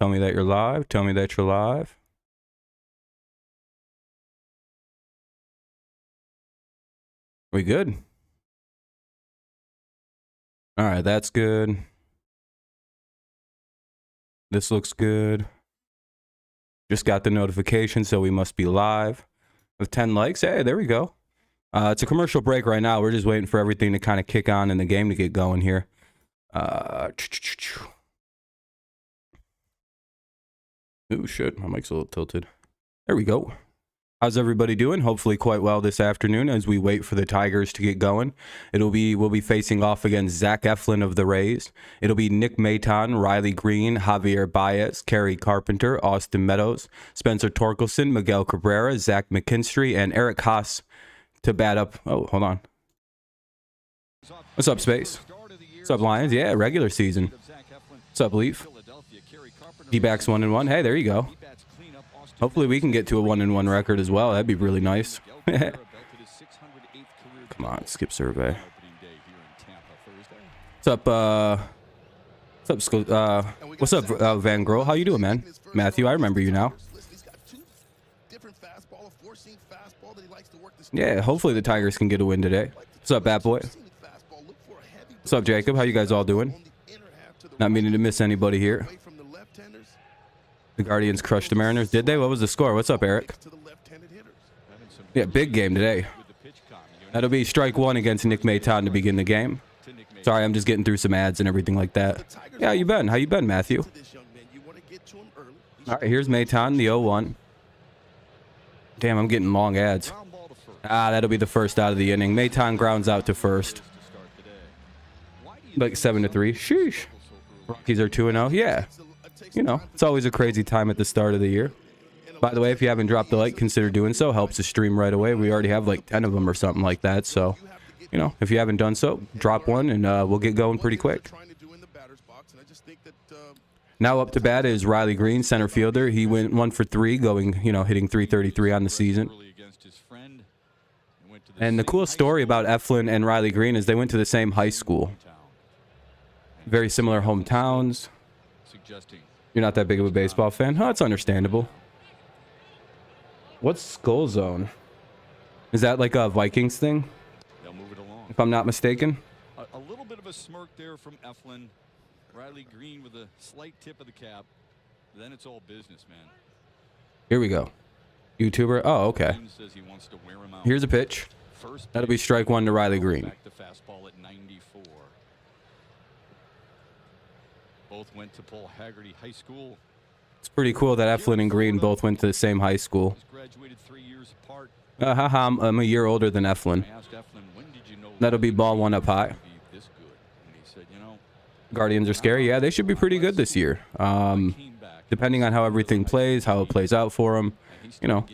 Tell me that you're live. Tell me that you're live. We good? All right, that's good. This looks good. Just got the notification, so we must be live. With 10 likes, hey, there we go. It's a commercial break right now. We're just waiting for everything to kind of kick on and the game to get going here. Oh, shit. My mic's a little tilted. There we go. How's everybody doing? Hopefully quite well this afternoon as we wait for the Tigers to get going. We'll be facing off against Zach Eflin of the Rays. It'll be Nick Maton, Riley Green, Javier Baez, Kerry Carpenter, Austin Meadows, Spencer Torkelson, Miguel Cabrera, Zach McKinstry, and Eric Haas to bat up. Oh, hold on. What's up, Space? What's up, Lions? Yeah, regular season. What's up, Leaf? D-backs 1-1. Hey, there you go. Hopefully we can get to a 1-1 record as well. That'd be really nice. Come on, skip survey. What's up, Van Grohl? How you doing, man? Matthew, I remember you now. Yeah, hopefully the Tigers can get a win today. What's up, Bat Boy? What's up, Jacob? How you guys all doing? Not meaning to miss anybody here. The Guardians crushed the Mariners. Did they? What was the score? What's up, Eric? Yeah, big game today. That'll be strike one against Nick Maton to begin the game. Sorry, I'm just getting through some ads and everything like that. Yeah, how you been? How you been, Matthew? All right, here's Maton, the 0-1. Damn, I'm getting long ads. That'll be the first out of the inning. Maton grounds out to first. Like 7-3. Sheesh. Rockies are 2-0. Yeah. You know, it's always a crazy time at the start of the year. By the way, if you haven't dropped a like, consider doing so. Helps the stream right away. We already have like 10 of them or something like that. So, you know, if you haven't done so, drop one and we'll get going pretty quick. Now up to bat is Riley Green, center fielder. He went 1 for 3, going, you know, hitting .333 on the season. And the cool story about Eflin and Riley Green is they went to the same high school. Very similar hometowns. You're not that big of a baseball fan? Oh, it's understandable. What's Skull Zone? Is that like a Vikings thing? They'll move it along. If I'm not mistaken. A little bit of a smirk there from Eflin. Riley Green with a slight tip of the cap. Then it's all business, man. Here we go. YouTuber. Oh, okay. Here's a pitch. That'll be strike one to Riley Green. Back to fastball at 94. Both went to Paul Haggerty High School. It's pretty cool that Eflin and Green both went to the same high school. Graduated 3 years apart. I'm a year older than Eflin. That'll be ball one up high. Guardians are scary. Yeah, they should be pretty good this year. Depending on how everything plays, how it plays out for them, you know,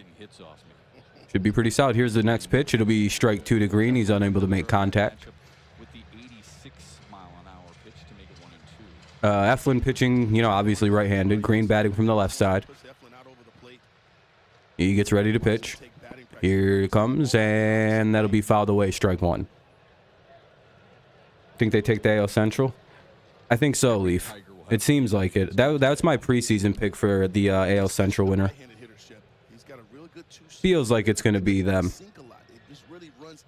should be pretty solid. Here's the next pitch. It'll be strike 2 to Green. He's unable to make contact. Eflin pitching, you know, obviously right-handed. Green batting from the left side. He gets ready to pitch. Here it comes, and that'll be fouled away, strike 1. Think they take the AL Central? I think so, Leaf. It seems like it. That's my preseason pick for the AL Central winner. Feels like it's going to be them.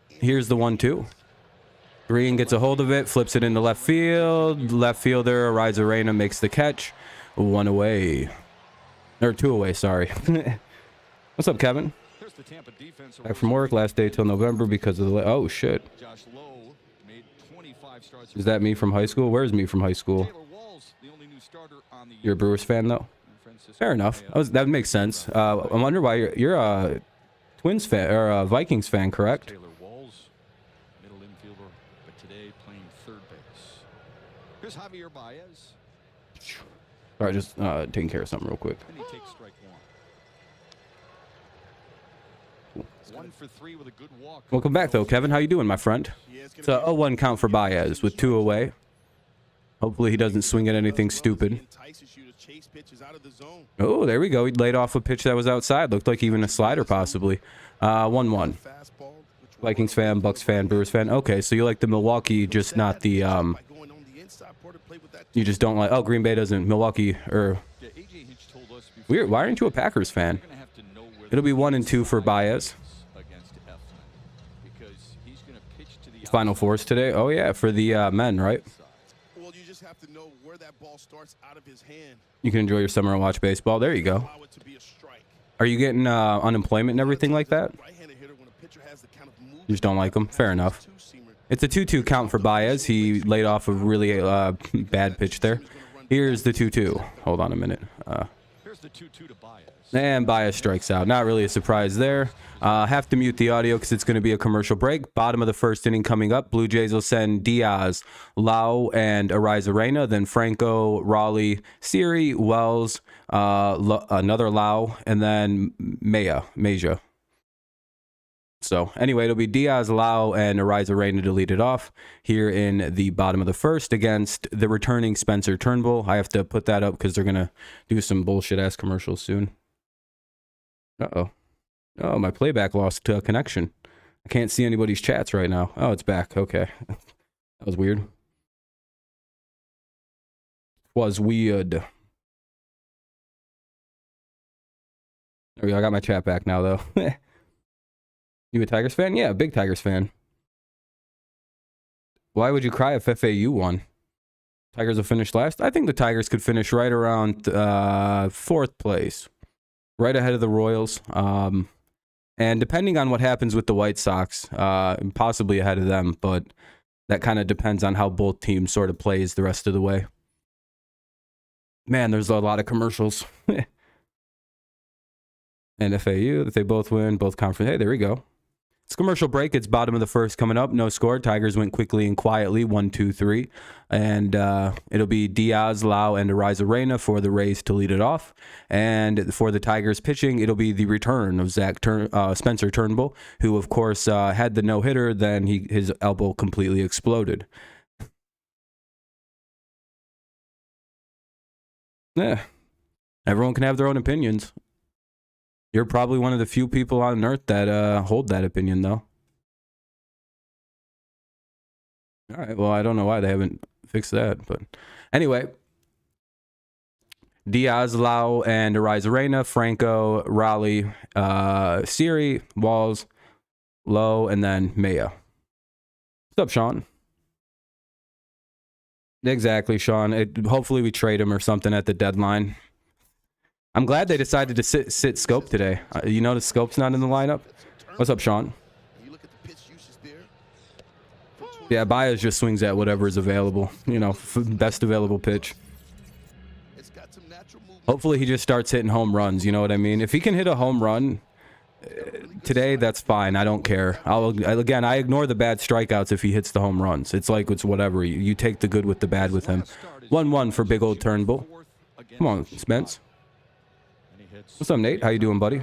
Here's the 1-2. Green gets a hold of it, flips it into left field. Left fielder, Arena makes the catch. 1 away. Or 2 away, sorry. What's up, Kevin? Back from work, last day till November because of the... Oh, shit. Is that me from high school? Where's me from high school? You're a Brewers fan, though? Fair enough. That makes sense. I wonder why you're a Twins fan, or a Vikings fan, correct? Javier Baez. All right, just taking care of something real quick. And he takes strike 1. 1 for 3 with a good walk. Welcome back, though, Kevin. How you doing, my friend? It's a 0-1 count for Baez with 2 away. Hopefully he doesn't swing at anything stupid. Oh, there we go. He laid off a pitch that was outside. Looked like even a slider, possibly. 1-1. Vikings fan, Bucks fan, Brewers fan. Okay, so you like the Milwaukee, just not the... You just don't like... Oh, Green Bay doesn't... Milwaukee, or... Weird. Why aren't you a Packers fan? It'll be 1-2 for Baez. Final Fours today. Oh yeah, for the men, right? Well, you just have to know where that ball starts out of his hand. You can enjoy your summer and watch baseball. There you go. Are you getting unemployment and everything like that? You just don't like him? Fair enough. It's a 2-2 count for Baez. He laid off a really bad pitch there. Here's the 2-2. Hold on a minute. Here's the 2-2 to Baez. And Baez strikes out. Not really a surprise there. Have to mute the audio because it's going to be a commercial break. Bottom of the first inning coming up. Blue Jays will send Diaz, Lau, and Arrizarena. Then Franco, Raleigh, Siri, Wells, another Lau, and then Meja. So anyway, it'll be Diaz, Lau, and Arrizarena to lead it off here in the bottom of the first against the returning Spencer Turnbull. I have to put that up because they're going to do some bullshit-ass commercials soon. Uh-oh. Oh, my playback lost connection. I can't see anybody's chats right now. Oh, it's back. Okay. That was weird. Was weird. There we go. I got my chat back now, though. You a Tigers fan? Yeah, big Tigers fan. Why would you cry if FAU won? Tigers will finish last? I think the Tigers could finish right around 4th place. Right ahead of the Royals. And depending on what happens with the White Sox, possibly ahead of them, but that kind of depends on how both teams sort of plays the rest of the way. Man, there's a lot of commercials. And FAU, if they both win, both conference. Hey, there we go. It's commercial break. It's bottom of the first coming up. No score. Tigers went quickly and quietly. 1-2-3. And it'll be Diaz, Lau, and Arrizarena for the Rays to lead it off. And for the Tigers pitching, it'll be the return of Spencer Turnbull, who, of course, had the no-hitter. Then his elbow completely exploded. Yeah. Everyone can have their own opinions. You're probably one of the few people on earth that hold that opinion, though. All right, well, I don't know why they haven't fixed that, but anyway. Diaz, Lau, and Arrizarena, Franco, Raleigh, Siri, Walls, Lowe, and then Maya. What's up, Sean? Exactly, Sean. Hopefully we trade him or something at the deadline. I'm glad they decided to sit Scope today. You notice Scope's not in the lineup? What's up, Sean? Yeah, Baez just swings at whatever is available. You know, best available pitch. Hopefully he just starts hitting home runs, you know what I mean? If he can hit a home run today, that's fine. I don't care. Again, I ignore the bad strikeouts if he hits the home runs. It's like it's whatever. You take the good with the bad with him. 1-1 for big old Turnbull. Come on, Spence. What's up, Nate? How you doing, buddy?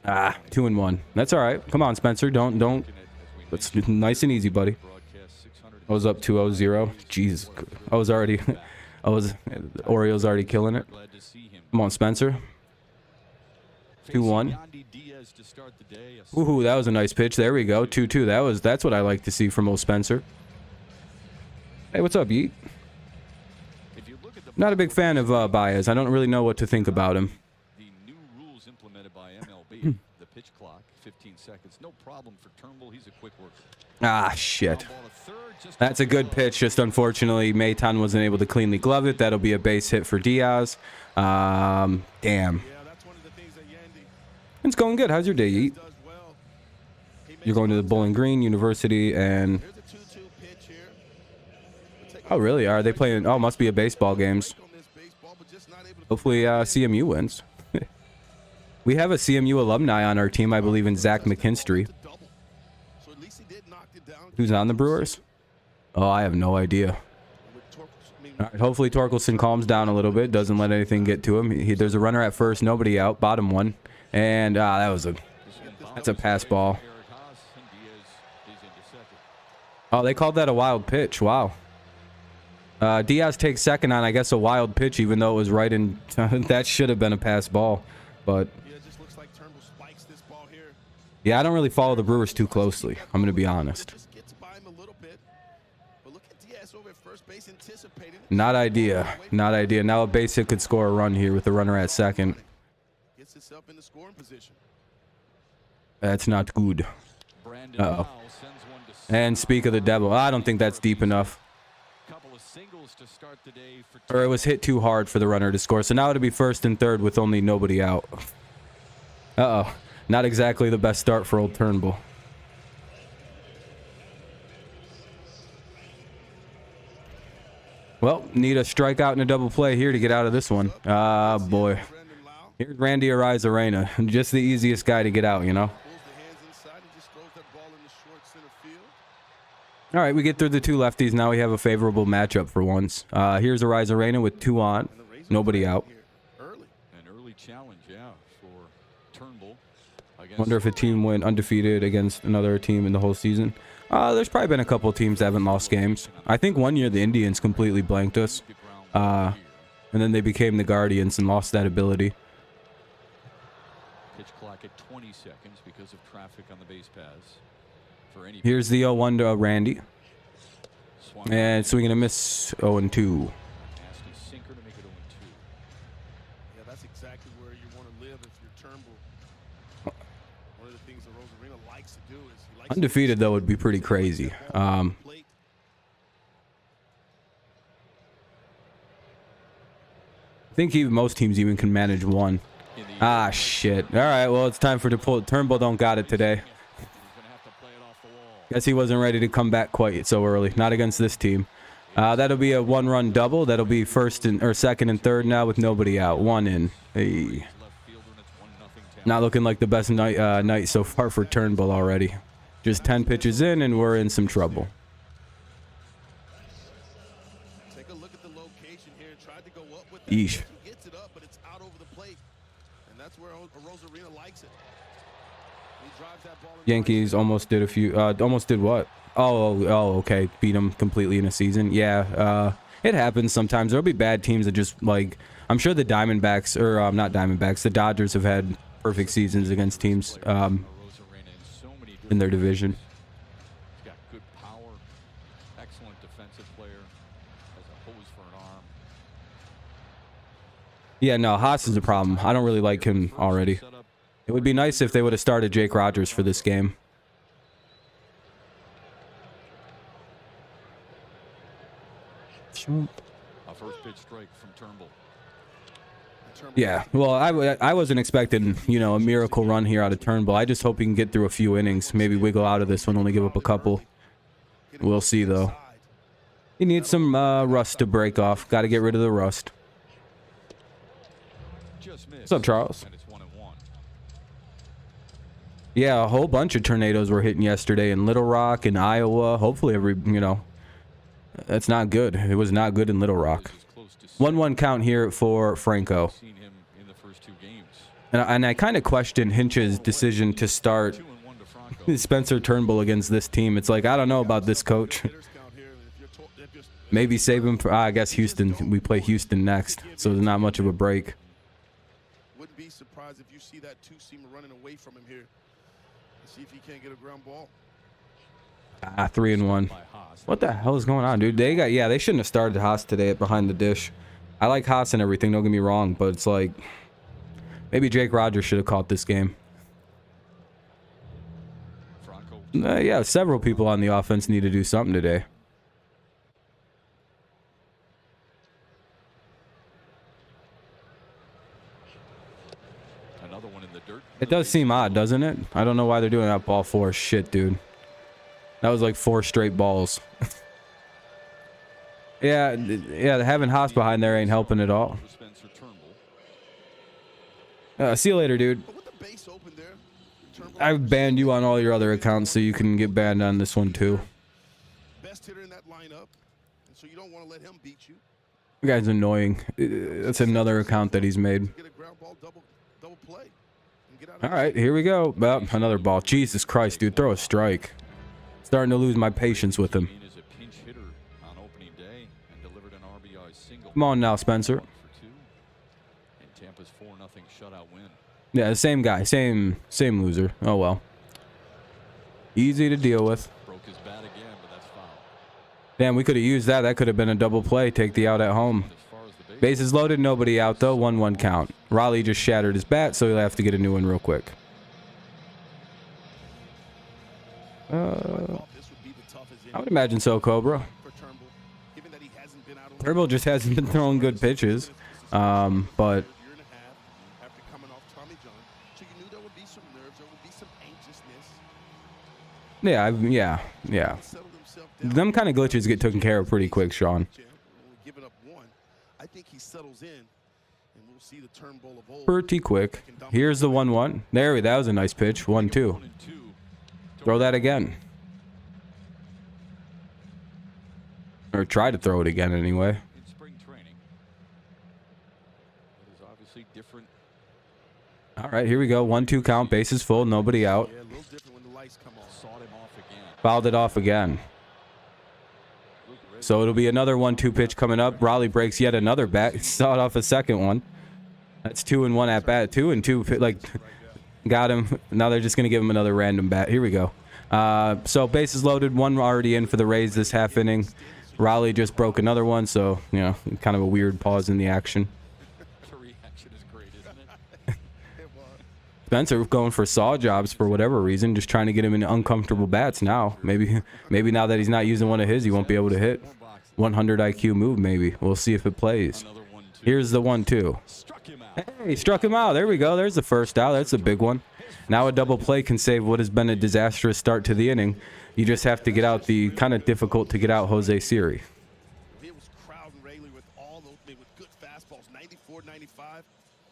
2-1. That's all right. Come on, Spencer. Don't. It's nice and easy, buddy. I was up 2-0. Jeez. Orioles already killing it. Come on, Spencer. 2-1. Woohoo, that was a nice pitch. There we go. 2-2. That's what I like to see from old Spencer. Hey, what's up, Yeet? Not a big fan of Baez. I don't really know what to think about him. The new rules implemented by MLB, the pitch clock, 15 seconds. No problem for Turnbull. He's a quick worker. Ah, shit. That's a good pitch. Just unfortunately, Mayton wasn't able to cleanly glove it. That'll be a base hit for Diaz. Damn. It's going good. How's your day, Yeet? You're going to the Bowling Green University and... Oh, really? Are they playing? Oh, must be a baseball games. Hopefully CMU wins. We have a CMU alumni on our team, I believe, in Zach McKinstry. Who's on the Brewers? Oh, I have no idea. All right, hopefully Torkelson calms down a little bit, doesn't let anything get to him. There's a runner at first, nobody out, bottom one. And that's a pass ball. Oh, they called that a wild pitch. Wow. Diaz takes second on, I guess, a wild pitch, even though it was right in... that should have been a pass ball, but... Yeah, I don't really follow the Brewers too closely. I'm going to be honest. base anticipating it. Not idea. Not idea. Now a base hit could score a run here with the runner at second. Gets itself in the scoring position. That's not good. Brandon Uh-oh. Powell sends one to And speak of the devil. I don't think that's deep enough. couple of singles to start the day for Or it was hit too hard for the runner to score. So now it'll be first and third with only nobody out. Uh-oh. Not exactly the best start for old Turnbull. Well, need a strikeout and a double play here to get out of this one. Ah, boy. Brandon Lau Here's Randy Arozarena. Just the easiest guy to get out, you know? pulls the hands inside and just throws that ball in the short center field. All right, we get through the two lefties. Now we have a favorable matchup for once. Here's Arozarena with two on. And the Rays Nobody out. here early. an early challenge, yeah, for Turnbull. against Wonder if a team went undefeated against another team in the whole season. There's probably been a couple teams that haven't lost games. I think one year the Indians completely blanked us. And then they became the Guardians and lost that ability. Pitch clock at 20 seconds because of traffic on the base paths. For any Here's the 0-1 to Randy. swung And swinging a miss, 0-2. nasty sinker to make it 0-2. Yeah, that's exactly where you want to live if you're Turnbull. One of the things that Rosarena likes to do is he likes Undefeated, though, would be pretty crazy. I think most teams even can manage one. In the Ah, shit. All right, well, it's time for the pull. Turnbull don't got it today. he's going to have to play it off the wall. Guess he wasn't ready to come back quite so early. Not against this team. That'll be a one-run double. That'll be second and third now with nobody out. One in. Hey. Left fielder, and it's 1-0 Not looking like the best night so far for Turnbull already. Just 10 pitches in, and we're in some trouble. Take a look at the location here and tried to go up with that. Yeesh. He gets it up, but it's out over the plate. And that's where Rosarena likes it. He drives that ball in the Yankees almost did a few. Almost did what? Oh, okay. Beat them completely in a season. Yeah, it happens sometimes. There'll be bad teams that just, like, I'm sure the Diamondbacks, or not Diamondbacks, the Dodgers have had perfect seasons against teams Rosarena in so many in their different division. He's got good power, excellent defensive player, has a hose for an arm. Yeah, no, Haas is a problem. I don't really like him already. Set up It would be nice if they would have started Jake Rogers for this game. a first pitch strike from Turnbull. Yeah, well, I wasn't expecting, a miracle run here out of Turnbull. I just hope he can get through a few innings, maybe wiggle out of this one, only give up a couple. We'll see, though. He needs some rust to break off. Got to get rid of the rust. Just missed. What's up, Charles? And it's 1-1. Yeah, a whole bunch of tornadoes were hitting yesterday in Little Rock and Iowa. Hopefully, that's not good. It was not good in Little Rock. 1-1 count here for Franco. Seen him in the first two games. And I kind of question Hinch's decision to start 2-1 to Franco. Spencer Turnbull against this team. It's like, I don't know about this coach. Maybe save him for, I guess, Houston. We play Houston next, so there's not much of a break. Wouldn't be surprised if you see that two-seamer running away from him here. See if he can't get a ground ball. 3-1. What the hell is going on, dude? They shouldn't have started Haas today at behind the dish. I like Haas and everything, don't get me wrong, but it's like, maybe Jake Rogers should have caught this game. Franco. Yeah, several people on the offense need to do something today. Another one in the dirt. It does seem odd, doesn't it? I don't know why they're doing that ball 4. Shit, dude. That was like 4 straight balls. yeah, having Haas behind there ain't helping at all. Spencer Turnbull. See you later, dude. But with the base open there, Turnbull, I've banned you on all your other accounts, so you can get banned on this one too. best hitter in that lineup, and so you don't want to let him beat you. The guy's annoying. That's another account that he's made. Get a ground ball, double play, and get out of All right, here we go. Well, another ball. Jesus Christ, dude, throw a strike. Starting to lose my patience with him. Is a pinch hitter on opening day and delivered an RBI single. Come on now, Spencer. 1 for 2. And Tampa's 4-0 shutout win. Yeah, the same guy, same loser. Oh well. Easy to deal with. Broke his bat again, but that's foul. Damn, we could have used that. That could have been a double play. Take the out at home. Bases loaded, nobody out though. 1-1 count. Raleigh just shattered his bat, so he'll have to get a new one real quick. I would imagine so, Cobra. Turnbull just hasn't been throwing good pitches, but yeah. Them kind of glitches get taken care of pretty quick, Sean. I think he settles in, and we'll see the Turnbull of old. Pretty quick. Here's the 1-1. There, that was a nice pitch. 1-2. Throw that again. Or try to throw it again anyway. In spring training. It is obviously different. All right, here we go. 1-2 count. Bases full. Nobody out. Yeah, a little different when the lights come on. Sawed him off again. Fouled it off again. So it'll be another 1-2 pitch coming up. Raleigh breaks yet another bat. Sawed off a second one. That's 2-1 at bat. 2-2. Like, got him. Now they're just going to give him another random bat. Here we go. So bases loaded. One already in for the Rays this half inning. Raleigh just broke another one. So, you know, kind of a weird pause in the action. The reaction is great, isn't it? Spencer going for saw jobs for whatever reason, just trying to get him in uncomfortable bats now. Maybe now that he's not using one of his, he won't be able to hit. 100 IQ move, maybe. We'll see if it plays. Here's the 1-2. Hey, struck him out. There we go. There's the first out. That's a big one. Now a double play can save what has been a disastrous start to the inning. You just have to get out the kind of difficult to get out Jose Siri. It was crowding Rayleigh with all those with good fastballs, 94, 95,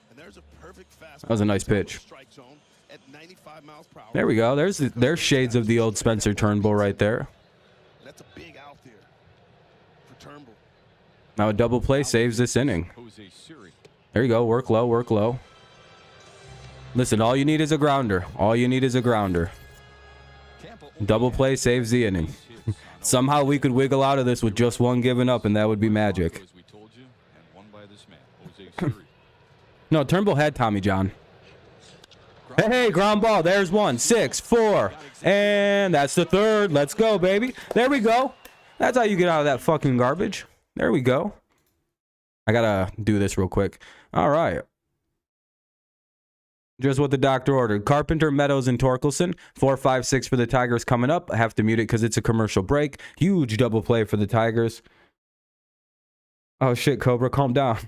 and there's a perfect fastball. That was a nice pitch. Strike zone at 95 miles per hour. There we go. There's shades of the old Spencer Turnbull right there. That's a big out there for Turnbull. Now a double play saves this inning. Jose Siri. There you go. Work low, work low. Listen, all you need is a grounder. All you need is a grounder. Double play saves the inning. Somehow we could wiggle out of this with just one given up, and that would be magic. No, Turnbull had Tommy John. Hey, ground ball. There's one. 6-4. And that's the third. Let's go, baby. There we go. That's how you get out of that fucking garbage. There we go. I gotta do this real quick. All right. Just what the doctor ordered. Carpenter, Meadows, and Torkelson. 4, 5, 6 for the Tigers coming up. I have to mute it because it's a commercial break. Huge double play for the Tigers. Oh, shit, Cobra. Calm down.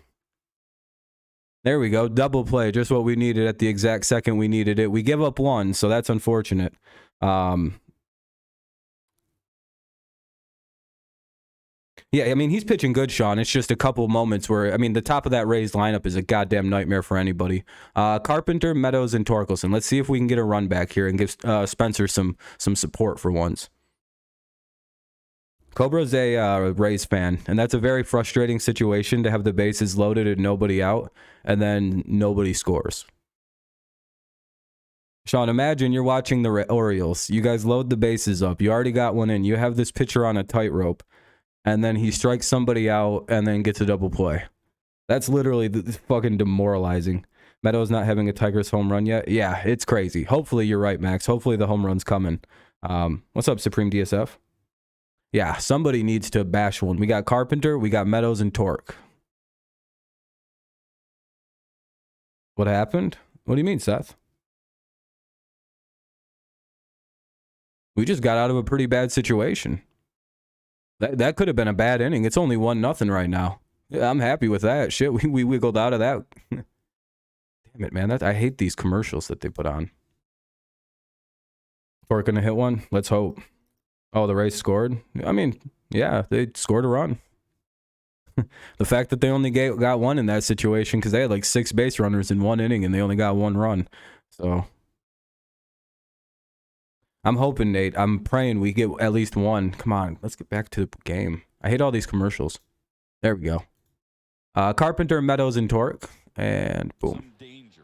There we go. Double play. Just what we needed at the exact second we needed it. We give up one, so that's unfortunate. Yeah, I mean, he's pitching good, Sean. It's just a couple moments where, I mean, the top of that Rays lineup is a goddamn nightmare for anybody. Carpenter, Meadows, and Torkelson. Let's see if we can get a run back here and give Spencer some support for once. Cobra's a Rays fan, and that's a very frustrating situation to have the bases loaded and nobody out, and then nobody scores. Sean, imagine you're watching the Orioles. You guys load the bases up. You already got one in. You have this pitcher on a tightrope. And then he strikes somebody out and then gets a double play. That's literally fucking demoralizing. Meadows not having a Tigers home run yet. Yeah, it's crazy. Hopefully you're right, Max. Hopefully the home run's coming. What's up, Supreme DSF? Yeah, somebody needs to bash one. We got Carpenter, we got Meadows, and Torque. What happened? What do you mean, Seth? We just got out of a pretty bad situation. That could have been a bad inning. It's only 1-0 right now. Yeah, I'm happy with that. Shit, we wiggled out of that. Damn it, man. I hate these commercials that they put on. Torque gonna hit one? Let's hope. Oh, the Rays scored? I mean, yeah, they scored a run. The fact that they only got one in that situation, because they had like 6 base runners in one inning and they only got 1 run. So I'm hoping, Nate. I'm praying we get at least one. Come on, let's get back to the game. I hate all these commercials. There we go. Carpenter, Meadows, and Torque. And boom. Some danger.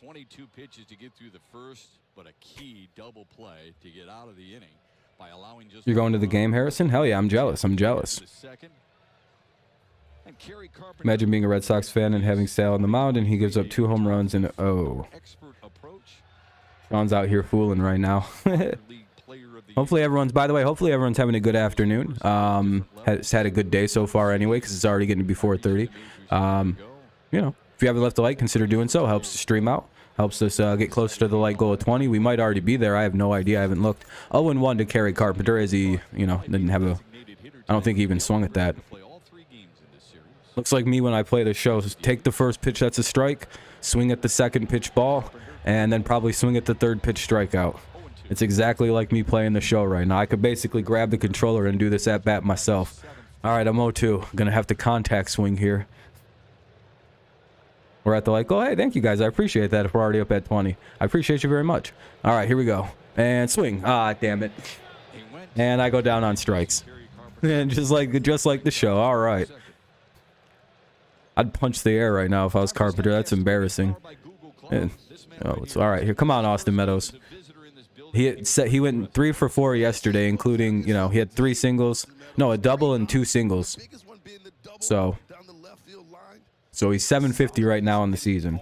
22 pitches to get through the first, but a key double play to get out of the inning by allowing just. You're going to the game, Harrison? Hell yeah, I'm jealous. I'm jealous. Imagine being a Red Sox fan and having Sale on the mound, and he gives up 2 home runs and oh. Sean's out here fooling right now. League Player of the Hopefully everyone's, by the way, hopefully everyone's having a good afternoon. Has had a good day so far anyway, because it's already getting to be 4:30. You know, if you haven't left a like, consider doing so. Helps the stream out. Helps us get closer to the like goal of 20. We might already be there. I have no idea. I haven't looked. 0-1 to Kerry Carpenter, as he, you know, didn't have a, I don't think he even swung at that. Looks like me when I play the show. Take the first pitch, that's a strike. Swing at the second pitch ball, and then probably swing at the third pitch strikeout. It's exactly like me playing the show right now. I could basically grab the controller and do this at bat myself. All right, I'm 0-2. Gonna have to contact swing here. We're at the like. Oh, hey, thank you guys. I appreciate that. If we're already up at 20, I appreciate you very much. All right, here we go. And swing. Ah, damn it. And I go down on strikes. And just like the show. All right. I'd punch the air right now if I was Carpenter. That's embarrassing. And, oh, it's all right. Here, come on, Austin Meadows. He went 3 for 4 yesterday, including, you know, he had 3 singles, no, a double and 2 singles. So he's 750 right now on the season.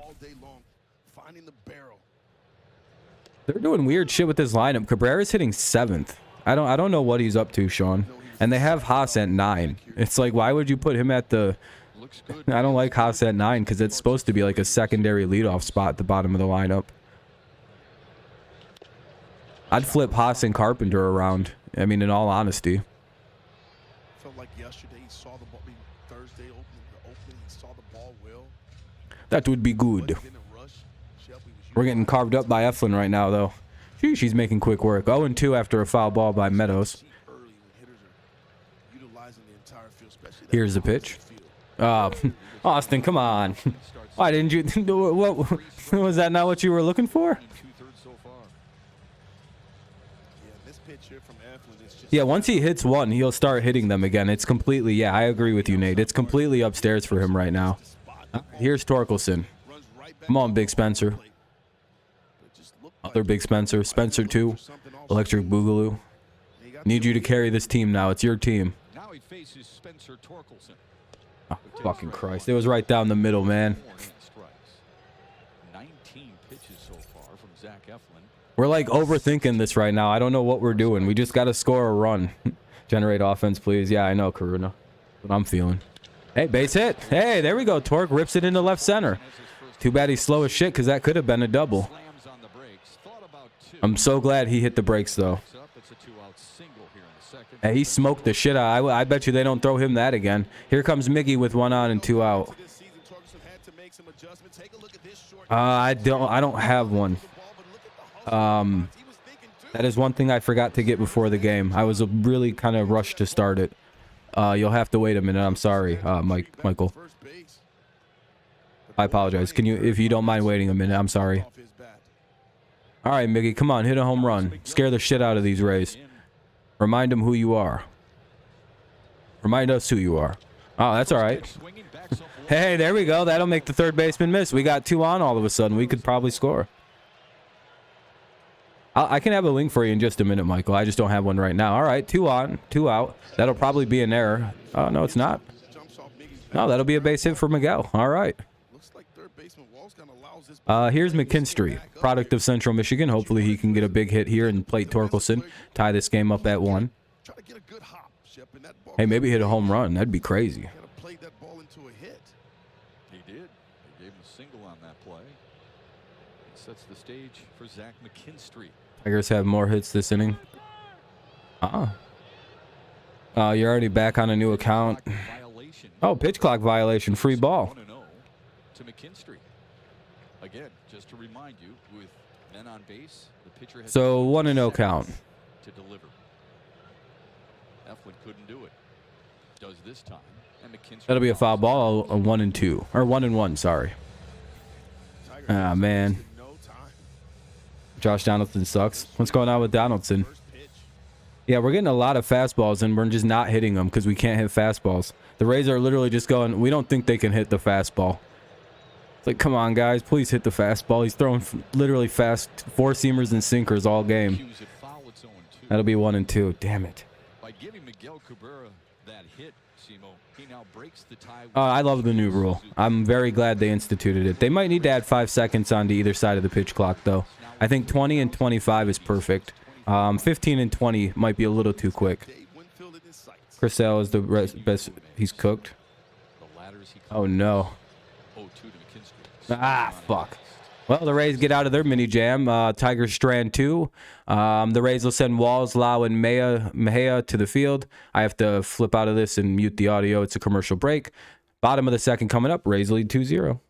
They're doing weird shit with this lineup. Cabrera's hitting 7th. I don't know what he's up to, Sean. And they have Haas at 9. It's like, why would you put him at the? I don't like Haas at 9 because it's supposed to be like a secondary leadoff spot at the bottom of the lineup. I'd flip Haas and Carpenter around. I mean, in all honesty. Felt like yesterday he saw the ball. Thursday opening, he saw the ball well. That would be good. We're getting carved up by Eflin right now, though. She's making quick work. 0-2 after a foul ball by Meadows. Here's the pitch. Austin, come on. Why didn't you? What was that? Not what you were looking for? Yeah, once he hits one, he'll start hitting them again. It's completely, yeah, I agree with you, Nate. It's completely upstairs for him right now. Here's Torkelson. Come on, Big Spencer. Other Big Spencer. Spencer 2. Electric Boogaloo. Need you to carry this team now. It's your team. Now he faces Spencer Torkelson. Oh, fucking Christ. It was right down the middle, man. 19 pitches so far from Zach Eflin. We're like overthinking this right now. I don't know what we're doing. We just got to score a run. Generate offense, please. Yeah, I know, Karuna. That's what I'm feeling. Hey, base hit. Hey, there we go. Torque rips it into left center. Too bad he's slow as shit because that could have been a double. I'm so glad he hit the brakes, though. Hey, he smoked the shit out. I bet you they don't throw him that again. Here comes Miggy with 1 on and 2 out. I don't have one. That is one thing I forgot to get before the game. I was really kind of rushed to start it. You'll have to wait a minute. I'm sorry, Michael. I apologize. Can you, if you don't mind waiting a minute? I'm sorry. All right, Miggy, come on, hit a home run. Scare the shit out of these Rays. Remind them who you are. Remind us who you are. Oh, that's all right. Hey, there we go. That'll make the third baseman miss. We got 2 on all of a sudden. We could probably score. I can have a link for you in just a minute, Michael. I just don't have one right now. All right, 2 on, 2 out. That'll probably be an error. Oh, no, it's not. No, that'll be a base hit for Miguel. All right. Here's McKinstry, product of Central Michigan. Hopefully he can get a big hit here and plate Torkelson. Tie this game up at 1. Hey, maybe hit a home run. That'd be crazy. He did. They gave him a single on that play. It sets the stage for Zach McKinstry. Tigers have more hits this inning. You're already back on a new account. Oh, pitch clock violation. Free ball. To McKinstry. Again, just to remind you, with men on base, the pitcher has so 1-0 count. To deliver. Eflin couldn't do it. Does this time. And McKinstry. That'll be a foul ball. A 1-2 or 1-1. Sorry. Ah, man. Josh Donaldson sucks. What's going on with Donaldson? Yeah, we're getting a lot of fastballs and we're just not hitting them because we can't hit fastballs. The Rays are literally just going, we don't think they can hit the fastball. It's like, come on, guys, please hit the fastball. He's throwing literally fast 4-seamers and sinkers all game. That'll be 1-2. Damn it. By giving Miguel Cabrera that hit, Simo, he now breaks the tie. I love the new rule. I'm very glad they instituted it. They might need to add 5 seconds onto either side of the pitch clock, though. I think 20 and 25 is perfect. 15 and 20 might be a little too quick. Chris Sale is the best. He's cooked. Oh, no. Ah, fuck. Well, the Rays get out of their mini jam. Tigers strand 2. The Rays will send Walls, Lau, and Mejia to the field. I have to flip out of this and mute the audio. It's a commercial break. Bottom of the second coming up. Rays lead 2-0.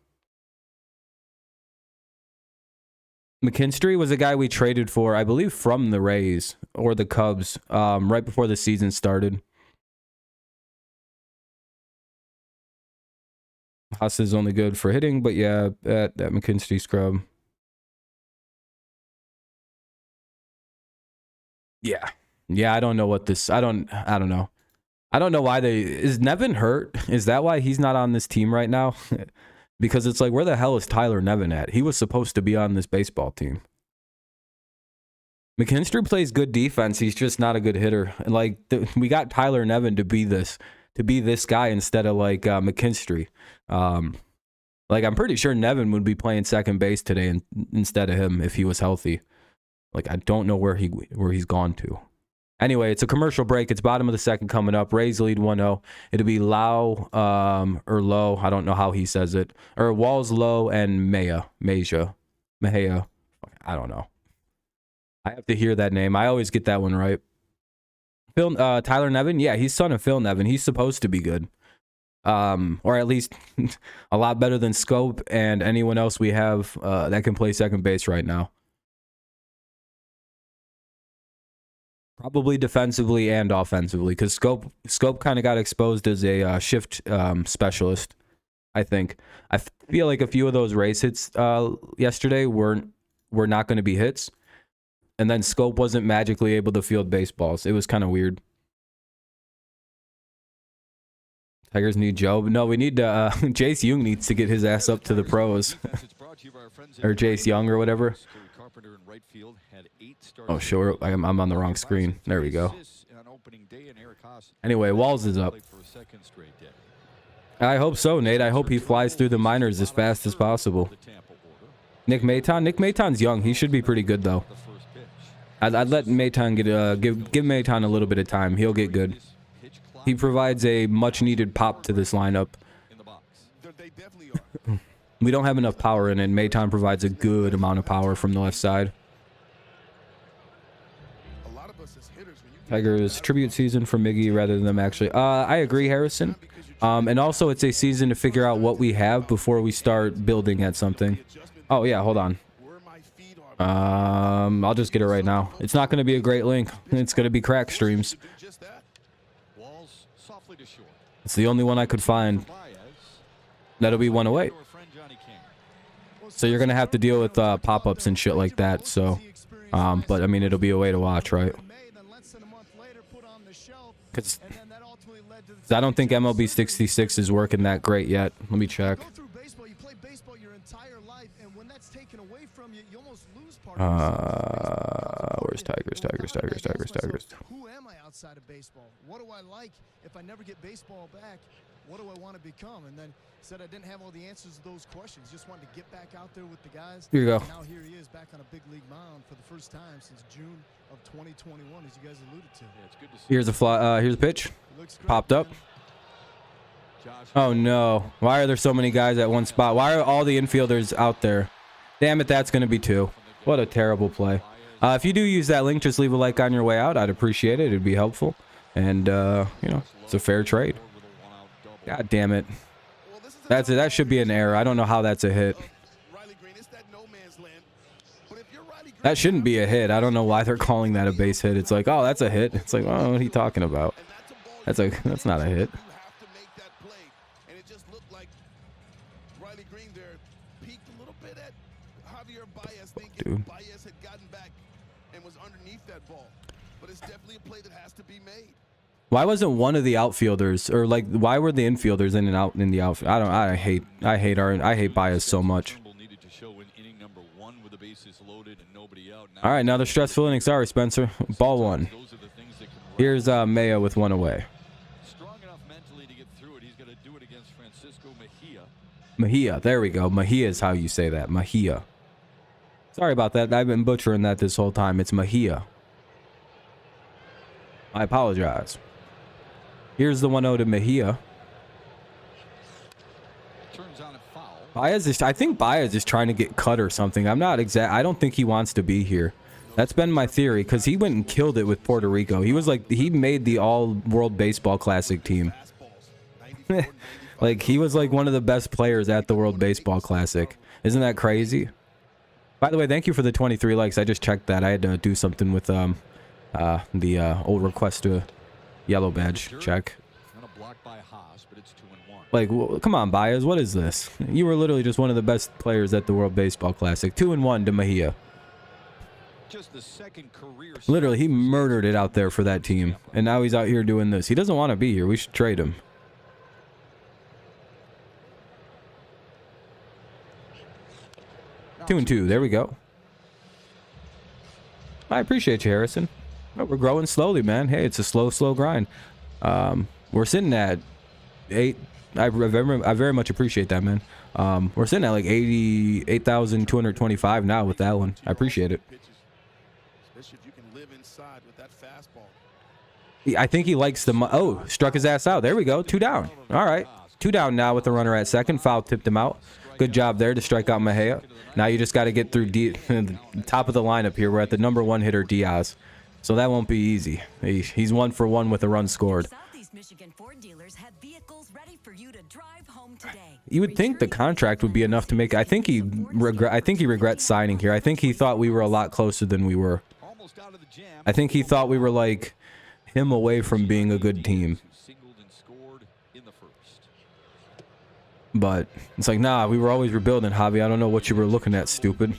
McKinstry was a guy we traded for, I believe, from the Rays or the Cubs right before the season started. Haas is only good for hitting, but yeah, that McKinstry scrub. Yeah. Yeah, I don't know what this... I don't know. I don't know why they... Is Nevin hurt? Is that why he's not on this team right now? Because it's like, where the hell is Tyler Nevin at? He was supposed to be on this baseball team. McKinstry plays good defense. He's just not a good hitter. And like, we got Tyler Nevin to be this guy instead of like McKinstry. Like, I'm pretty sure Nevin would be playing second base today instead of him if he was healthy. Like, I don't know where he's gone to. Anyway, it's a commercial break. It's bottom of the second coming up. Rays lead 1-0. It'll be Lau or Low. I don't know how he says it. Or Walls, Low, and Mejia. I don't know. I have to hear that name. I always get that one right. Tyler Nevin? Yeah, he's son of Phil Nevin. He's supposed to be good. Or at least a lot better than Scope and anyone else we have that can play second base right now. Probably defensively and offensively, because Scope kind of got exposed as a shift specialist, I think. I feel like a few of those race hits yesterday were not going to be hits. And then Scope wasn't magically able to field baseballs. It was kind of weird. Tigers need Joe. No, we need Jace Young needs to get his ass up to the pros. Or Jace Young or whatever. Oh, sure. I'm on the wrong screen. There we go. Anyway, Walls is up. I hope so, Nate. I hope he flies through the minors as fast as possible. Nick Maton's young. He should be pretty good, though. I'd let Maton give Maton a little bit of time. He'll get good. He provides a much-needed pop to this lineup. We don't have enough power in it. Maton provides a good amount of power from the left side. Tigers tribute season for Miggy rather than them actually. I agree, Harrison. And also, it's a season to figure out what we have before we start building at something. Oh, yeah, hold on. I'll just get it right now. It's not going to be a great link. It's going to be crack streams. It's the only one I could find. That'll be 108. So you're going to have to deal with pop-ups and shit like that. So, but I mean, it'll be a way to watch, right? Because I don't think MLB 66 is working that great yet. Let me check. Where's Tigers? Who am I outside of baseball? What do I like if I never get baseball back? What do I want to become? And then said I didn't have all the answers to those questions. Just wanted to get back out there with the guys. Here you go. And now here he is back on a big league mound for the first time since June of 2021, as you guys alluded to. Yeah, it's good to see. Here's a fly. Here's a pitch. Popped up. Oh no! Why are there so many guys at one spot? Why are all the infielders out there? Damn it! That's gonna be 2. What a terrible play. If you do use that link, just leave a like on your way out. I'd appreciate it. It'd be helpful. And, you know, it's a fair trade. God damn it. That's it. That should be an error. I don't know how that's a hit. That shouldn't be a hit. I don't know why they're calling that a base hit. It's like, oh, that's a hit. It's like, oh, what are you talking about? That's not a hit. Dude. Why wasn't one of the outfielders, or like, why were the infielders in and out in the outfield? I hate Baez so much. All right, now the stressful inning. Sorry, Spencer. Ball 1. Here's Mejia with 1 away. Mejia. There we go. Mejia is how you say that. Mejia. Sorry about that. I've been butchering that this whole time. It's Mejia. I apologize. Here's the 1-0 to Mejia. Turns on a foul. I think Baez is trying to get cut or something. I'm not exact. I don't think he wants to be here. That's been my theory, because he went and killed it with Puerto Rico. He was like, he made the All-World Baseball Classic team. Like, he was like one of the best players at the World Baseball Classic. Isn't that crazy? By the way, thank you for the 23 likes. I just checked that. I had to do something with the old request to yellow badge check. Like, well, come on, Baez, what is this? You were literally just one of the best players at the World Baseball Classic. 2-1 to Mejia. Just the second career. Literally, he murdered it out there for that team. And now he's out here doing this. He doesn't want to be here. We should trade him. 2-2. There we go. I appreciate you, Harrison. Oh, we're growing slowly, man. Hey, it's a slow grind. We're sitting at 8. I very much appreciate that, man. We're sitting at like 88,225 now with that one. I appreciate it. Especially if you can live inside with that fastball. I think he likes the... Oh, struck his ass out. There we go. 2 down. All right. 2 down now with the runner at second. Foul tipped him out. Good job there to strike out Mejia. Now you just got to get through the top of the lineup here. We're at the #1 hitter, Diaz. So that won't be easy. He's 1 for 1 with a run scored. You would think the contract would be enough to make... I think he regrets signing here. I think he thought we were a lot closer than we were. I think he thought we were like him away from being a good team. But it's like, nah, we were always rebuilding, Javi. I don't know what you were looking at, stupid.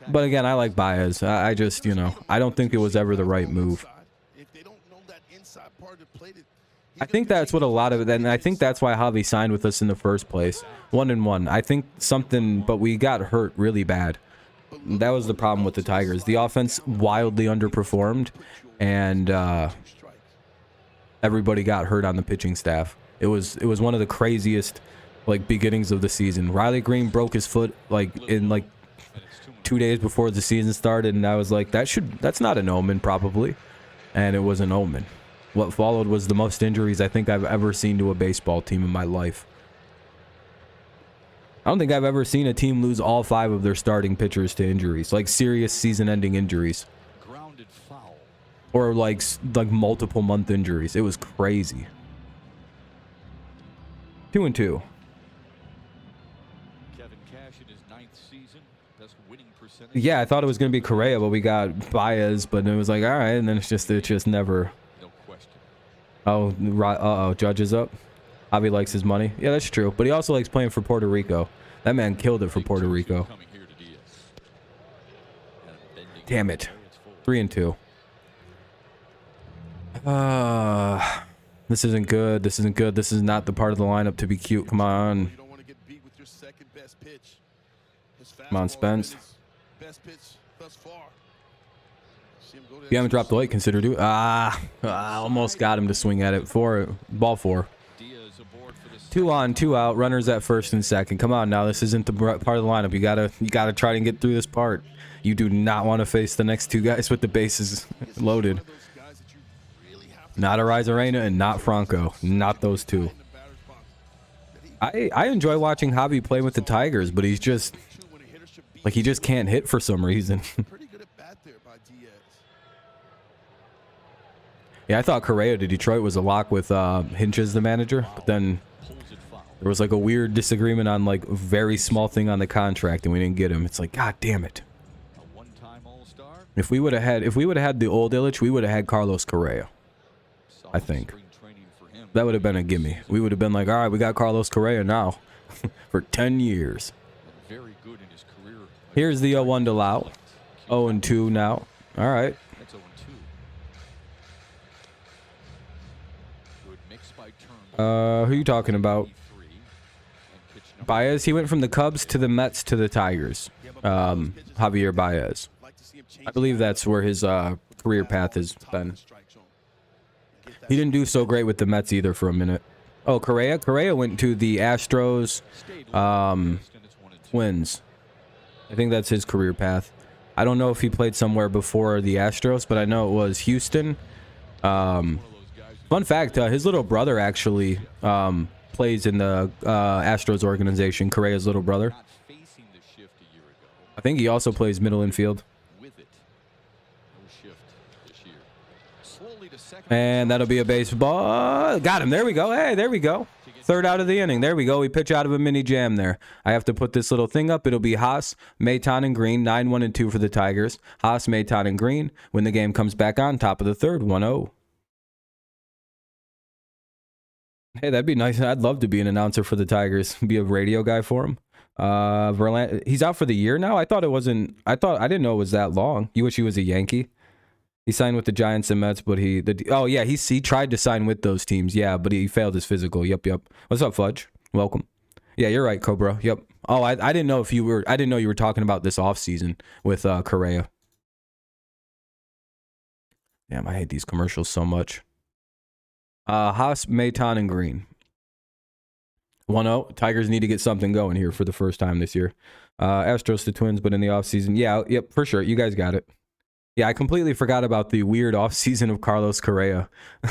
But again, I like Baez. I just, you know, I don't think it was ever the right move. I think that's what a lot of it, and I think that's why Javi signed with us in the first place. 1-1. I think something, but we got hurt really bad. That was the problem with the Tigers. The offense wildly underperformed, and everybody got hurt on the pitching staff. It was one of the craziest like beginnings of the season. Riley Green broke his foot like in like 2 days before the season started, and I was like, that's not an omen, probably. And it was an omen. What followed was the most injuries I think I've ever seen to a baseball team in my life. I don't think I've ever seen a team lose all 5 of their starting pitchers to injuries, like serious season-ending injuries, or like multiple month injuries. It was crazy. 2-2. Yeah, I thought it was going to be Correa, but we got Baez, but it was like, all right, and then it just never. Oh, uh-oh, Judge is up. Javi likes his money. Yeah, that's true, but he also likes playing for Puerto Rico. That man killed it for Puerto Rico. Damn it. 3-2. This isn't good. This isn't good. This is not the part of the lineup to be cute. Come on. Come on, Spence. If you haven't dropped the light, consider do. Almost got him to swing at it. Ball 4. 2 on, 2 out. Runners at first and second. Come on now. This isn't the part of the lineup. You gotta try and get through this part. You do not want to face the next 2 guys with the bases loaded. Not Arena and not Franco. Not those 2. I enjoy watching Javi play with the Tigers, but he's just like he just can't hit for some reason. Yeah, I thought Correa to Detroit was a lock with Hinch as the manager, but then there was like a weird disagreement on like a very small thing on the contract, and we didn't get him. It's like, God damn it! If we would have had the old Illich, we would have had Carlos Correa. I think that would have been a gimme. We would have been like, all right, we got Carlos Correa now for 10 years. Here's the 0-1 to Lau. 0-2 now. All right. Who are you talking about? Baez. He went from the Cubs to the Mets to the Tigers. Javier Baez. I believe that's where his career path has been. He didn't do so great with the Mets either for a minute. Oh, Correa? Correa went to the Astros, Twins. I think that's his career path. I don't know if he played somewhere before the Astros, but I know it was Houston. Fun fact, his little brother actually plays in the Astros organization, Correa's little brother. I think he also plays middle infield. And that'll be a baseball. Got him. There we go. Hey, there we go. Third out of the inning. There we go. We pitch out of a mini jam there. I have to put this little thing up. It'll be Haas, Maton, and Green. 9-1 and 2 for the Tigers. Haas, Maton, and Green. When the game comes back on, top of the third, 1-0. Hey, that'd be nice. I'd love to be an announcer for the Tigers. Be a radio guy for him. He's out for the year now. I didn't know it was that long. You wish he was a Yankee. He signed with the Giants and Mets, but he tried to sign with those teams. Yeah, but he failed his physical. Yep. What's up, Fudge? Welcome. Yeah, you're right, Cobra. Yep. Oh, I didn't know I didn't know you were talking about this offseason with Correa. Damn, I hate these commercials so much. Haas, Maton, and Green. 1-0. Tigers need to get something going here for the first time this year. Astros to Twins, but in the offseason. Yeah, yep, for sure. You guys got it. Yeah, I completely forgot about the weird offseason of Carlos Correa.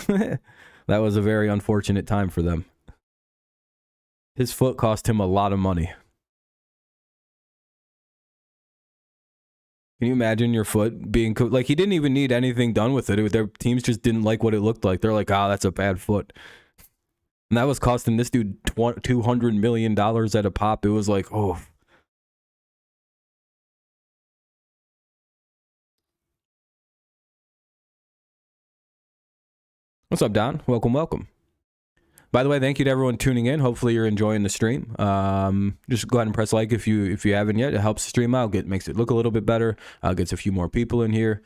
That was a very unfortunate time for them. His foot cost him a lot of money. Can you imagine your foot being... Like, he didn't even need anything done with it. Their teams just didn't like what it looked like. They're like, that's a bad foot. And that was costing this dude $200 million at a pop. It was like, oh... What's up, Don? Welcome. By the way, thank you to everyone tuning in. Hopefully you're enjoying the stream. Just go ahead and press like if you haven't yet. It helps the stream out. Makes it look a little bit better. Gets a few more people in here.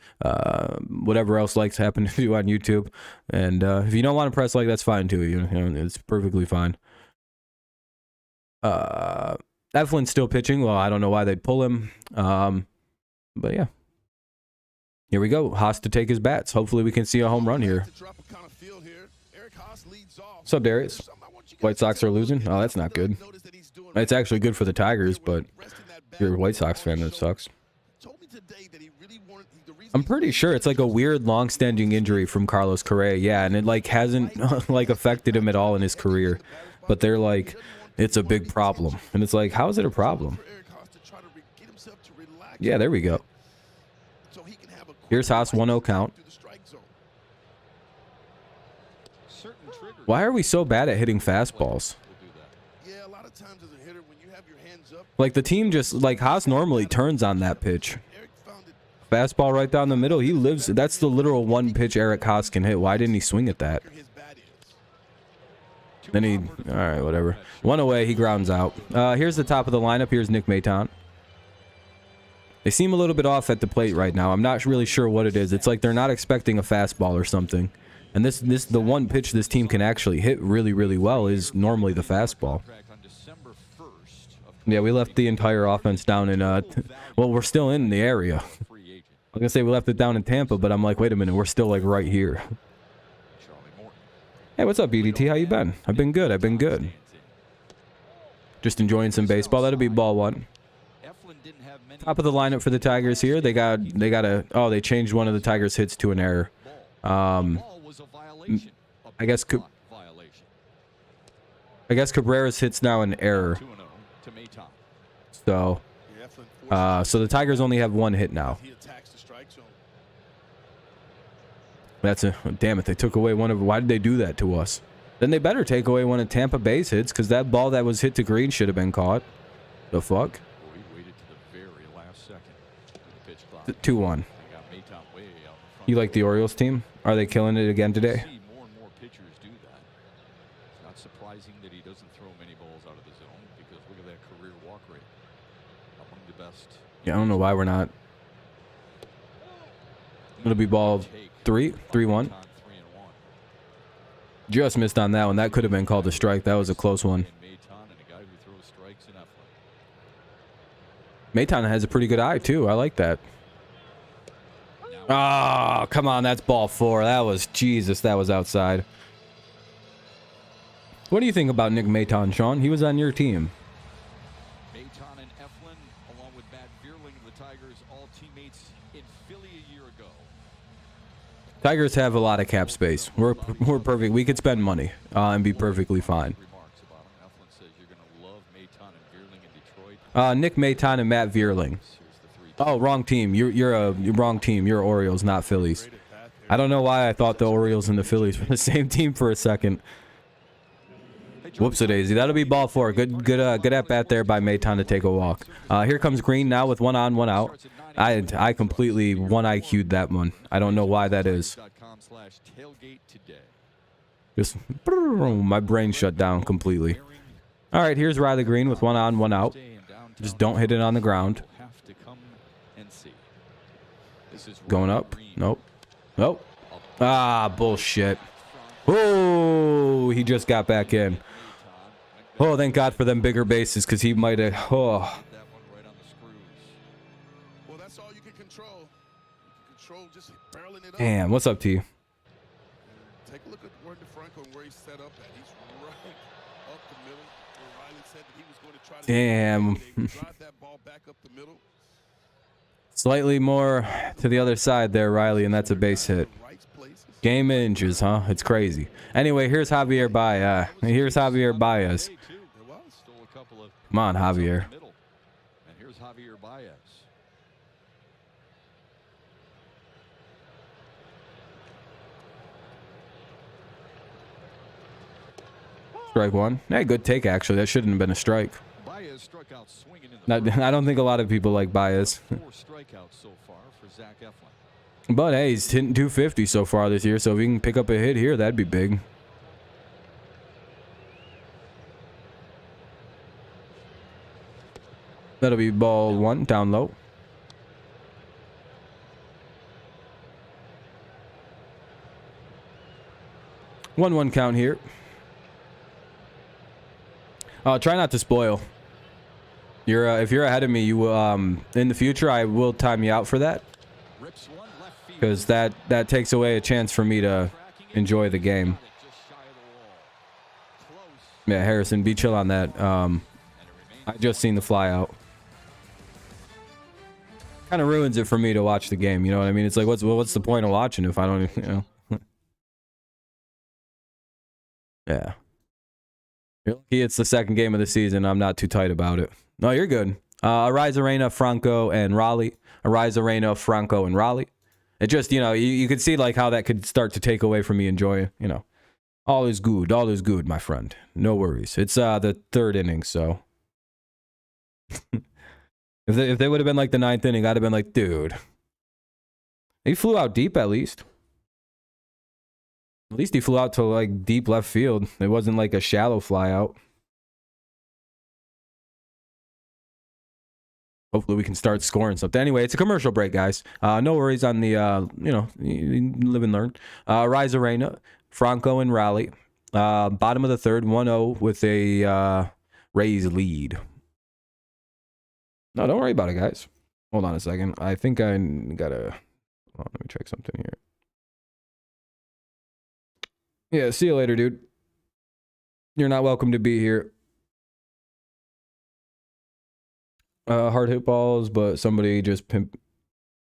Whatever else likes happen to do on YouTube. And if you don't want to press like, that's fine too. You know, it's perfectly fine. Eflin's still pitching. Well, I don't know why they'd pull him. But yeah. Here we go. Haas to take his bats. Hopefully we can see a home run here. What's up, Darius? White Sox are losing? Oh, that's not good. It's actually good for the Tigers, but if you're a White Sox fan, that sucks. I'm pretty sure it's like a weird long-standing injury from Carlos Correa. Yeah, and it like hasn't like affected him at all in his career. But they're like, it's a big problem. And it's like, how is it a problem? Yeah, there we go. Here's Haas, 1-0 count. Why are we so bad at hitting fastballs? Like the team just, like Haas normally turns on that pitch. Fastball right down the middle. He lives, that's the literal one pitch Eric Haas can hit. Why didn't he swing at that? Then all right, whatever. One away, he grounds out. Here's the top of the lineup. Here's Nick Maton. They seem a little bit off at the plate right now. I'm not really sure what it is. It's like they're not expecting a fastball or something. And the one pitch this team can actually hit really, really well is normally the fastball. Yeah, we left the entire offense down in, well, we're still in the area. I was going to say we left it down in Tampa, but I'm like, wait a minute, we're still like right here. Hey, what's up, BDT? How you been? I've been good. Just enjoying some baseball. That'll be ball one. Top of the lineup for the Tigers here. They changed one of the Tigers' hits to an error. I guess Cabrera's hit's now an error. So the Tigers only have one hit now. Damn it, they took away one of, why did they do that to us? Then they better take away one of Tampa Bay's hits, because that ball that was hit to Green should have been caught. The fuck? 2-1. You like the Orioles team? Are they killing it again today? More and more pitchers do that. It's not surprising that he doesn't throw many balls out of the zone because look at that career walk rate. Among the best. Yeah, I don't know why we're not. It'll be ball 3-1. Just missed on that one. That could have been called a strike. That was a close one. Maton has a pretty good eye too. I like that. Oh, come on. That's ball 4. That was, Jesus, that was outside. What do you think about Nick Maton, Sean? He was on your team. Maton and Eflin, along with Matt Vierling of the Tigers, all teammates Tigers have a lot of cap space. We're perfect. We could spend money and be perfectly fine. Nick Maton and Matt Vierling. Oh, wrong team. You're wrong team. You're Orioles, not Phillies. I don't know why I thought the Orioles and the Phillies were the same team for a second. Whoops-a-daisy. That'll be ball 4. Good at bat there by Maton to take a walk. Here comes Green now with 1 on, 1 out. I completely 1 IQ'd that one. I don't know why that is. Just my brain shut down completely. All right, here's Riley Green with 1 on, 1 out. Just don't hit it on the ground. Going up. Nope. Nope. Ah, bullshit. Oh, he just got back in. Oh, thank God for them bigger bases, because he might have. Oh. Well, that's all you can control. You can control just barreling it up. Damn, what's up to you? Take a look at where DeFranco and where he's set up at. He's right up the middle. Where Riley said that he was going to try to drive that ball back up the middle. Slightly more to the other side there, Riley, and that's a base hit. Game inches, huh? It's crazy. Anyway, here's Javier Baez. Here's Javier Baez. Come on, Javier. And here's Javier Baez. Strike 1. Hey, good take, actually. That shouldn't have been a strike. Baez struck out swinging in I don't think a lot of people like Baez. 4 strikeouts so far for Zach Eflin. But hey, he's hitting 250 so far this year, so if he can pick up a hit here, that'd be big. That'll be ball 1, down low. One count here. Try not to spoil. If you're ahead of me, you will, in the future, I will time you out for that. Because that takes away a chance for me to enjoy the game. Yeah, Harrison, be chill on that. I just seen the fly out. Kind of ruins it for me to watch the game. You know what I mean? It's like, what's the point of watching if I don't, you know? Yeah. You're lucky it's the second game of the season. I'm not too tight about it. No, you're good. Arizarena, Franco, and Raleigh. Arizarena, Franco, and Raleigh. It just, you know, you could see like how that could start to take away from me enjoying, you know. All is good, my friend. No worries. It's the 3rd inning, so. if they would have been like the 9th inning, I'd have been like, dude. He flew out deep at least. At least he flew out to like deep left field. It wasn't like a shallow fly out. Hopefully we can start scoring something. Anyway, it's a commercial break, guys. No worries on the, you know, you live and learn. Arizarena, Franco, and Raleigh. Bottom of the 3rd, 1-0 with a Rays lead. No, don't worry about it, guys. Hold on a second. I think I gotta... let me check something here. Yeah, see you later, dude. You're not welcome to be here. Hard hit balls, but somebody just pimp.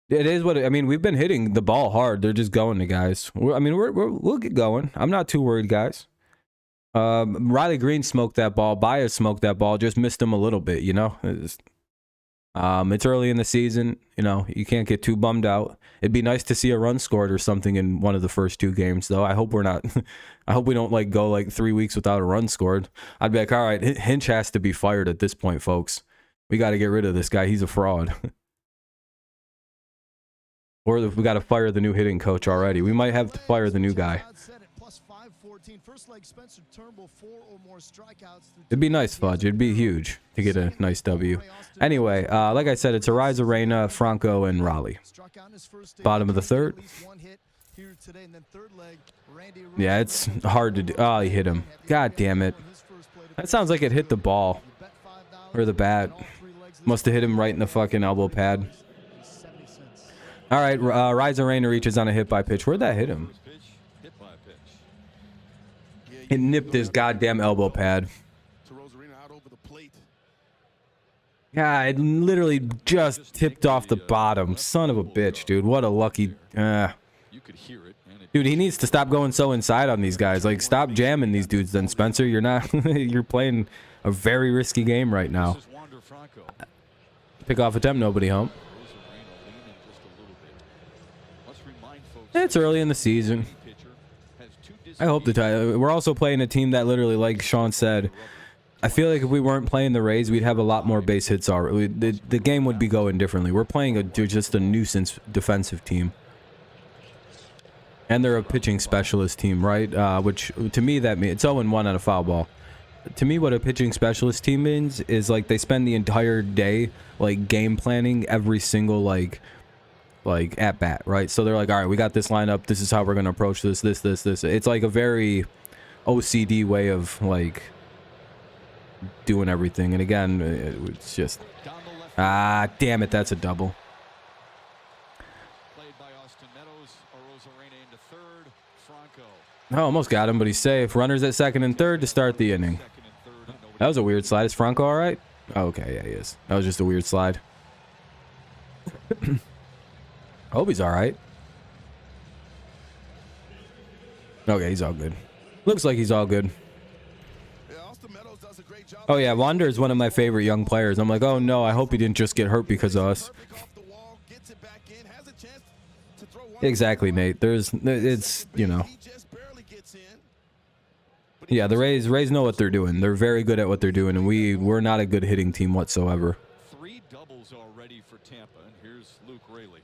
It is what I mean. We've been hitting the ball hard. They're just going to guys. We'll get going. I'm not too worried, guys. Riley Green smoked that ball. Baez smoked that ball. Just missed him a little bit. You know. It's early in the season. You know, you can't get too bummed out. It'd be nice to see a run scored or something in one of the first 2 games, though. I hope we're not. I hope we don't like go like 3 weeks without a run scored. I'd be like, all right, Hinch has to be fired at this point, folks. We got to get rid of this guy. He's a fraud. Or we got to fire the new hitting coach already. We might have to fire the new guy. It'd be nice, Fudge. It'd be huge to get a nice W. Anyway, like I said, it's Arizarena, Franco, and Raleigh. Bottom of the 3rd. Yeah, it's hard to do. Oh, he hit him. God damn it. That sounds like it hit the ball. Or the bat. Must have hit him right in the fucking elbow pad. All right, Arizarena reaches on a hit by pitch. Where'd that hit him? It nipped his goddamn elbow pad. Yeah, it literally just tipped off the bottom. Son of a bitch, dude. What a lucky... You could hear it, and it Dude, he needs to stop going so inside on these guys. Like, stop jamming these dudes then, Spencer. You're not... you're playing a very risky game right now. This is Wander Franco. Pick off attempt, nobody home. Rosarena leaning just a little bit. Let's remind folks It's early in the season. pitcher has two I hope the we're also playing a team that literally, like Sean said, I feel like if we weren't playing the Rays, we'd have a lot more base hits already. The game would be going differently. We're playing just a nuisance defensive team. And they're a pitching specialist team, right? Which, to me, that means it's 0-1 on a foul ball. To me, what a pitching specialist team means is, like, they spend the entire day, like, game planning every single, like at bat, right? So they're like, all right, we got this lineup. This is how we're going to approach this. It's like a very OCD way of, like, doing everything. And again, it's just, damn it, that's a double. played by Austin Meadows. Rosarena into third. Franco. Oh, almost got him, but he's safe. Runners at second and third to start the inning. Second and third, and nobody. That was a weird slide. Is Franco all right? Oh, okay, yeah, he is. That was just a weird slide. I hope he's all right. Okay, he's all good. Looks like he's all good. Oh, yeah, Wander is one of my favorite young players. I'm like, oh, no, I hope he didn't just get hurt because of us. Exactly, Nate. It's, you know. Yeah, the Rays know what they're doing. They're very good at what they're doing, and we're not a good hitting team whatsoever. 3 doubles already for Tampa, and here's Luke Raley.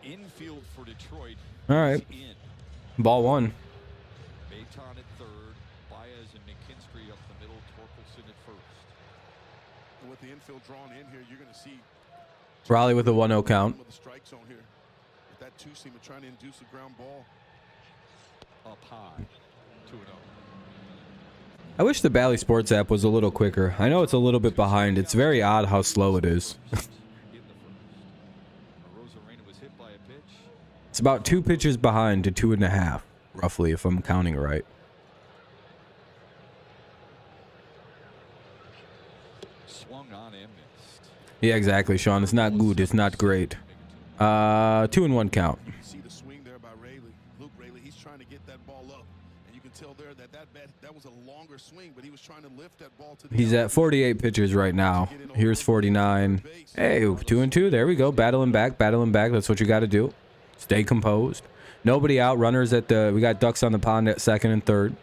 Infield for Detroit. All right. In. Ball 1. Baton at third. Baez and McKinstry up the middle. Torkelson at first. And with the infield drawn in here, you're going to see Raleigh with a 1-0 count. the strike zone here. With that two-seamer trying to induce a ground ball. Up high. 2-0. I wish the Bally Sports app was a little quicker. I know it's a little bit behind. It's very odd how slow it is. In the first. Rosarena was hit by a pitch. It's about 2 pitches behind to 2.5, roughly, if I'm counting right. Swung on and missed. Yeah, exactly, Sean. It's not good. It's not great. 2-1 count. You see the swing there by Raley. Luke Raley, he's trying to get that ball up. And you can tell there that was a longer swing, but he was trying to lift that ball to the He's at 48 pitches right now. Here's 49. Hey, 2-2. There we go. Battling back. That's what you got to do. Stay composed. Nobody out. Runners at the... We got ducks on the pond at second and third.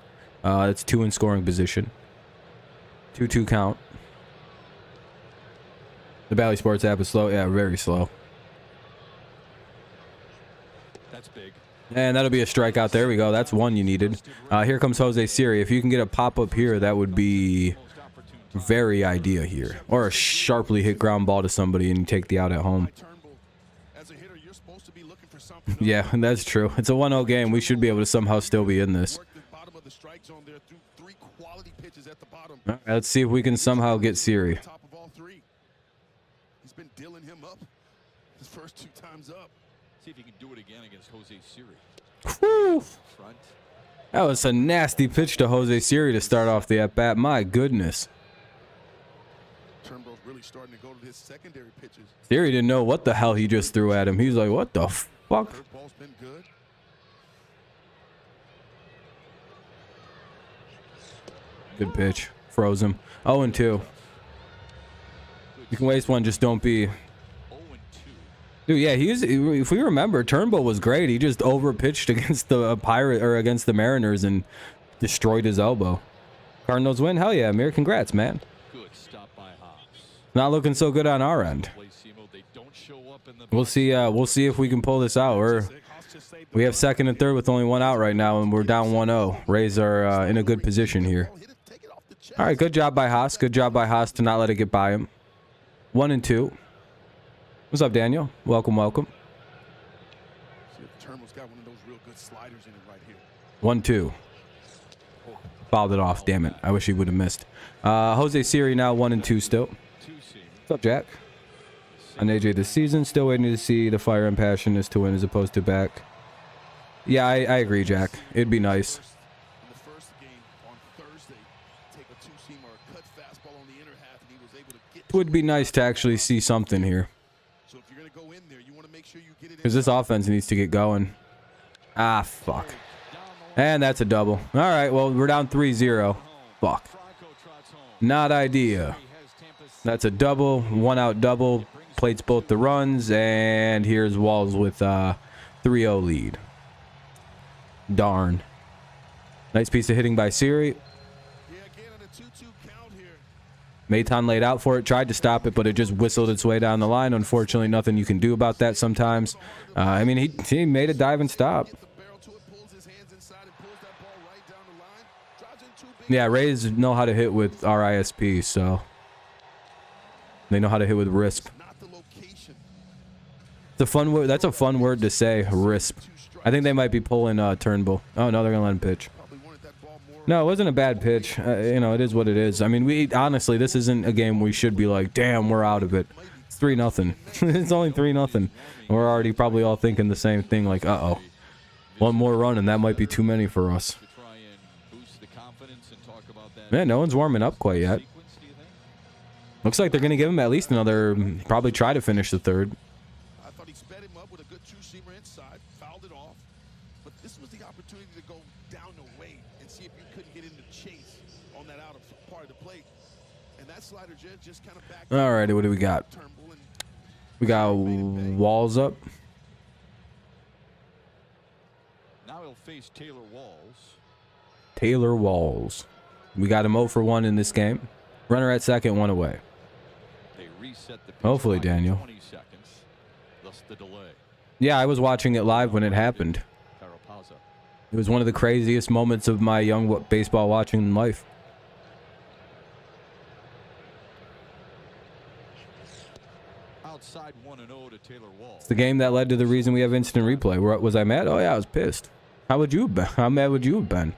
It's 2 in scoring position. 2-2 count. The Bally Sports app is slow. Yeah, very slow. That's big. And that'll be a strikeout. There we go. That's 1 you needed. Here comes Jose Siri. If you can get a pop-up here, that would be very ideal here. Or a sharply hit ground ball to somebody and you take the out at home. Yeah, that's true. It's a 1-0 game. We should be able to somehow still be in this. All right, let's see if we can somehow get Siri. He's been dealing him up his first 2 times up. See if he can do it again against Jose Siri. Whew. Front. That was a nasty pitch to Jose Siri to start off the at-bat. My goodness. Turnbull's really starting to go to his secondary pitches. Siri didn't know what the hell he just threw at him. He was like, what the fuck? Curveball's been good. Good pitch. Froze him. 0-2. You can waste one, just don't be... 0-2. Dude, yeah, if we remember, Turnbull was great. He just overpitched against the against the Mariners and destroyed his elbow. Cardinals win? Hell yeah, Amir. Congrats, man. Good stop by Haas. Not looking so good on our end. They don't show up in the We'll see if we can pull this out. We have second and third with only 1 out right now, and we're down 1-0. Rays are in a good position here. All right, good job by Haas. Good job by Haas to not let it get by him. 1-2. What's up, Daniel? Welcome. Turnbull's got one of those real good sliders in it right here. 1-2. Fouled it off. Damn it. I wish he would have missed. Jose Siri now 1-2 still. What's up, Jack? On AJ this season, still waiting to see the fire and passion is to win as opposed to back. Yeah, I agree, Jack. It'd be nice. In the first game on Thursday, take a two-seamer, cut fastball on the inner half, and he was able to get. It would be nice to actually see something here. So if you're going to go in there, you want to make sure you get it Because this offense needs to get going. Ah, fuck. And that's a double. All right, well, we're down 3-0. Fuck. Not idea. That's a double, one out double. Plates both the runs, and here's Walls with 3-0 lead. Darn. Nice piece of hitting by Siri. Maton laid out for it, tried to stop it, but it just whistled its way down the line. Unfortunately, nothing you can do about that sometimes. I mean, he made a dive and stop. Yeah, Rays know how to hit with RISP, so they know how to hit with RISP. It's a fun word. That's a fun word to say, RISP. I think they might be pulling Turnbull. Oh no, they're gonna let him pitch. No, it wasn't a bad pitch. You know, it is what it is. I mean, we honestly, this isn't a game we should be like, damn, we're out of it. It's 3-0. It's only 3-0. We're already probably all thinking the same thing, like, uh-oh. One more run, and that might be too many for us. Man, no one's warming up quite yet. Looks like they're going to give him at least another, probably try to finish the third. I thought he sped him up with a good two-seamer inside, fouled it off. But this was the opportunity to go down the way and see if you couldn't get into chase on that out of part of the plate. And that slider just kind of backed. All right, what do we got? We got Walls up. Now he'll face Taylor Walls. Taylor Walls. We got him 0 for 1 in this game. Runner at second, one away. They reset the pitch Hopefully, clock Daniel. 20 seconds, thus the delay. Yeah, I was watching it live when it happened. It was one of the craziest moments of my young baseball watching life. Outside 1-0 to Taylor Walls. It's the game that led to the reason we have instant replay. Was I mad? Oh yeah, I was pissed. How would you have been? How mad would you have been?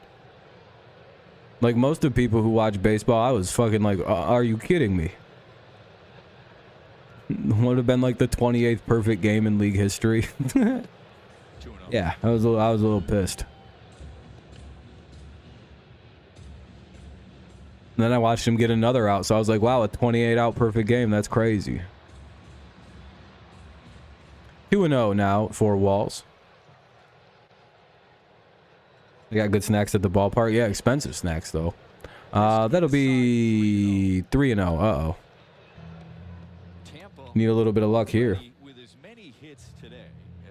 Like most of the people who watch baseball, I was fucking like, are you kidding me? Would have been like the 28th perfect game in league history. Yeah, I was a little pissed. And then I watched him get another out, so I was like, wow, a 28 out perfect game. That's crazy. 2-0 now for Walls. They got good snacks at the ballpark. Yeah, expensive snacks, though. That'll be 3-0. Uh-oh. Need a little bit of luck here. With as many hits today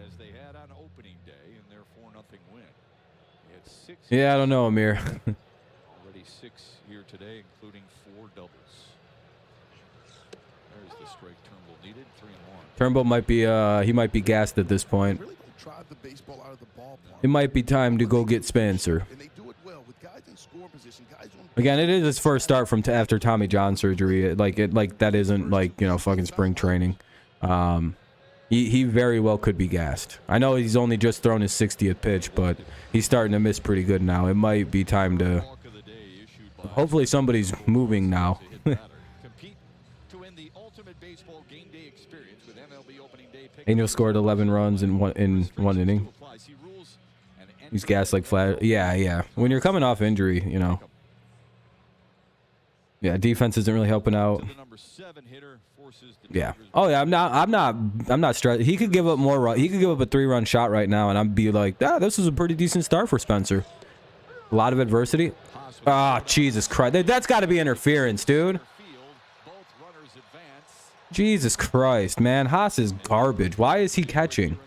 as they had on opening day in their 4-0 win. They had 6. Yeah, I don't know, Amir. Already 6 here today, including 4 doubles. There's the strike Turnbull needed. 3-1. Turnbull might be he might be gassed at this point. Really don't drive the baseball out of the ballpark. It might be time to go get Spencer. And they do it well with guys in score position, guys on. Again, it is his first start from after Tommy John surgery. Like that isn't like, you know, fucking spring training. He very well could be gassed. I know he's only just thrown his 60th pitch, but he's starting to miss pretty good now. It might be time to. Hopefully somebody's moving now. Angel scored 11 runs in one inning. He's gassed like flat. Yeah. When you're coming off injury, you know. Yeah, defense isn't really helping out. Yeah. Oh yeah, I'm not stressed. He could give up more run. He could give up a 3-run shot right now, and I'd be like, this is a pretty decent start for Spencer. A lot of adversity. Ah, Jesus Christ. That's got to be interference, dude. Jesus Christ, man. Haas is garbage. Why is he catching?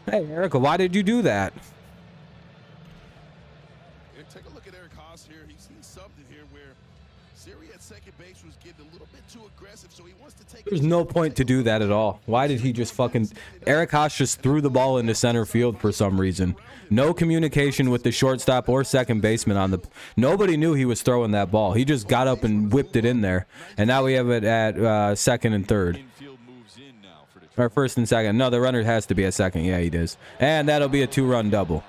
Hey, Erica, why did you do that? Take a look at Eric Haas here. He's seen something here where Siri at second base was getting a little bit too aggressive, so he wants to take. There's no point to do that at all. Why did he just fucking... Eric Haas just threw the ball into center field for some reason. No communication with the shortstop or second baseman on the... Nobody knew he was throwing that ball. He just got up and whipped it in there. And now we have it at second and third. Or first and second. No, the runner has to be at second. Yeah, he does. And that'll be a 2-run double.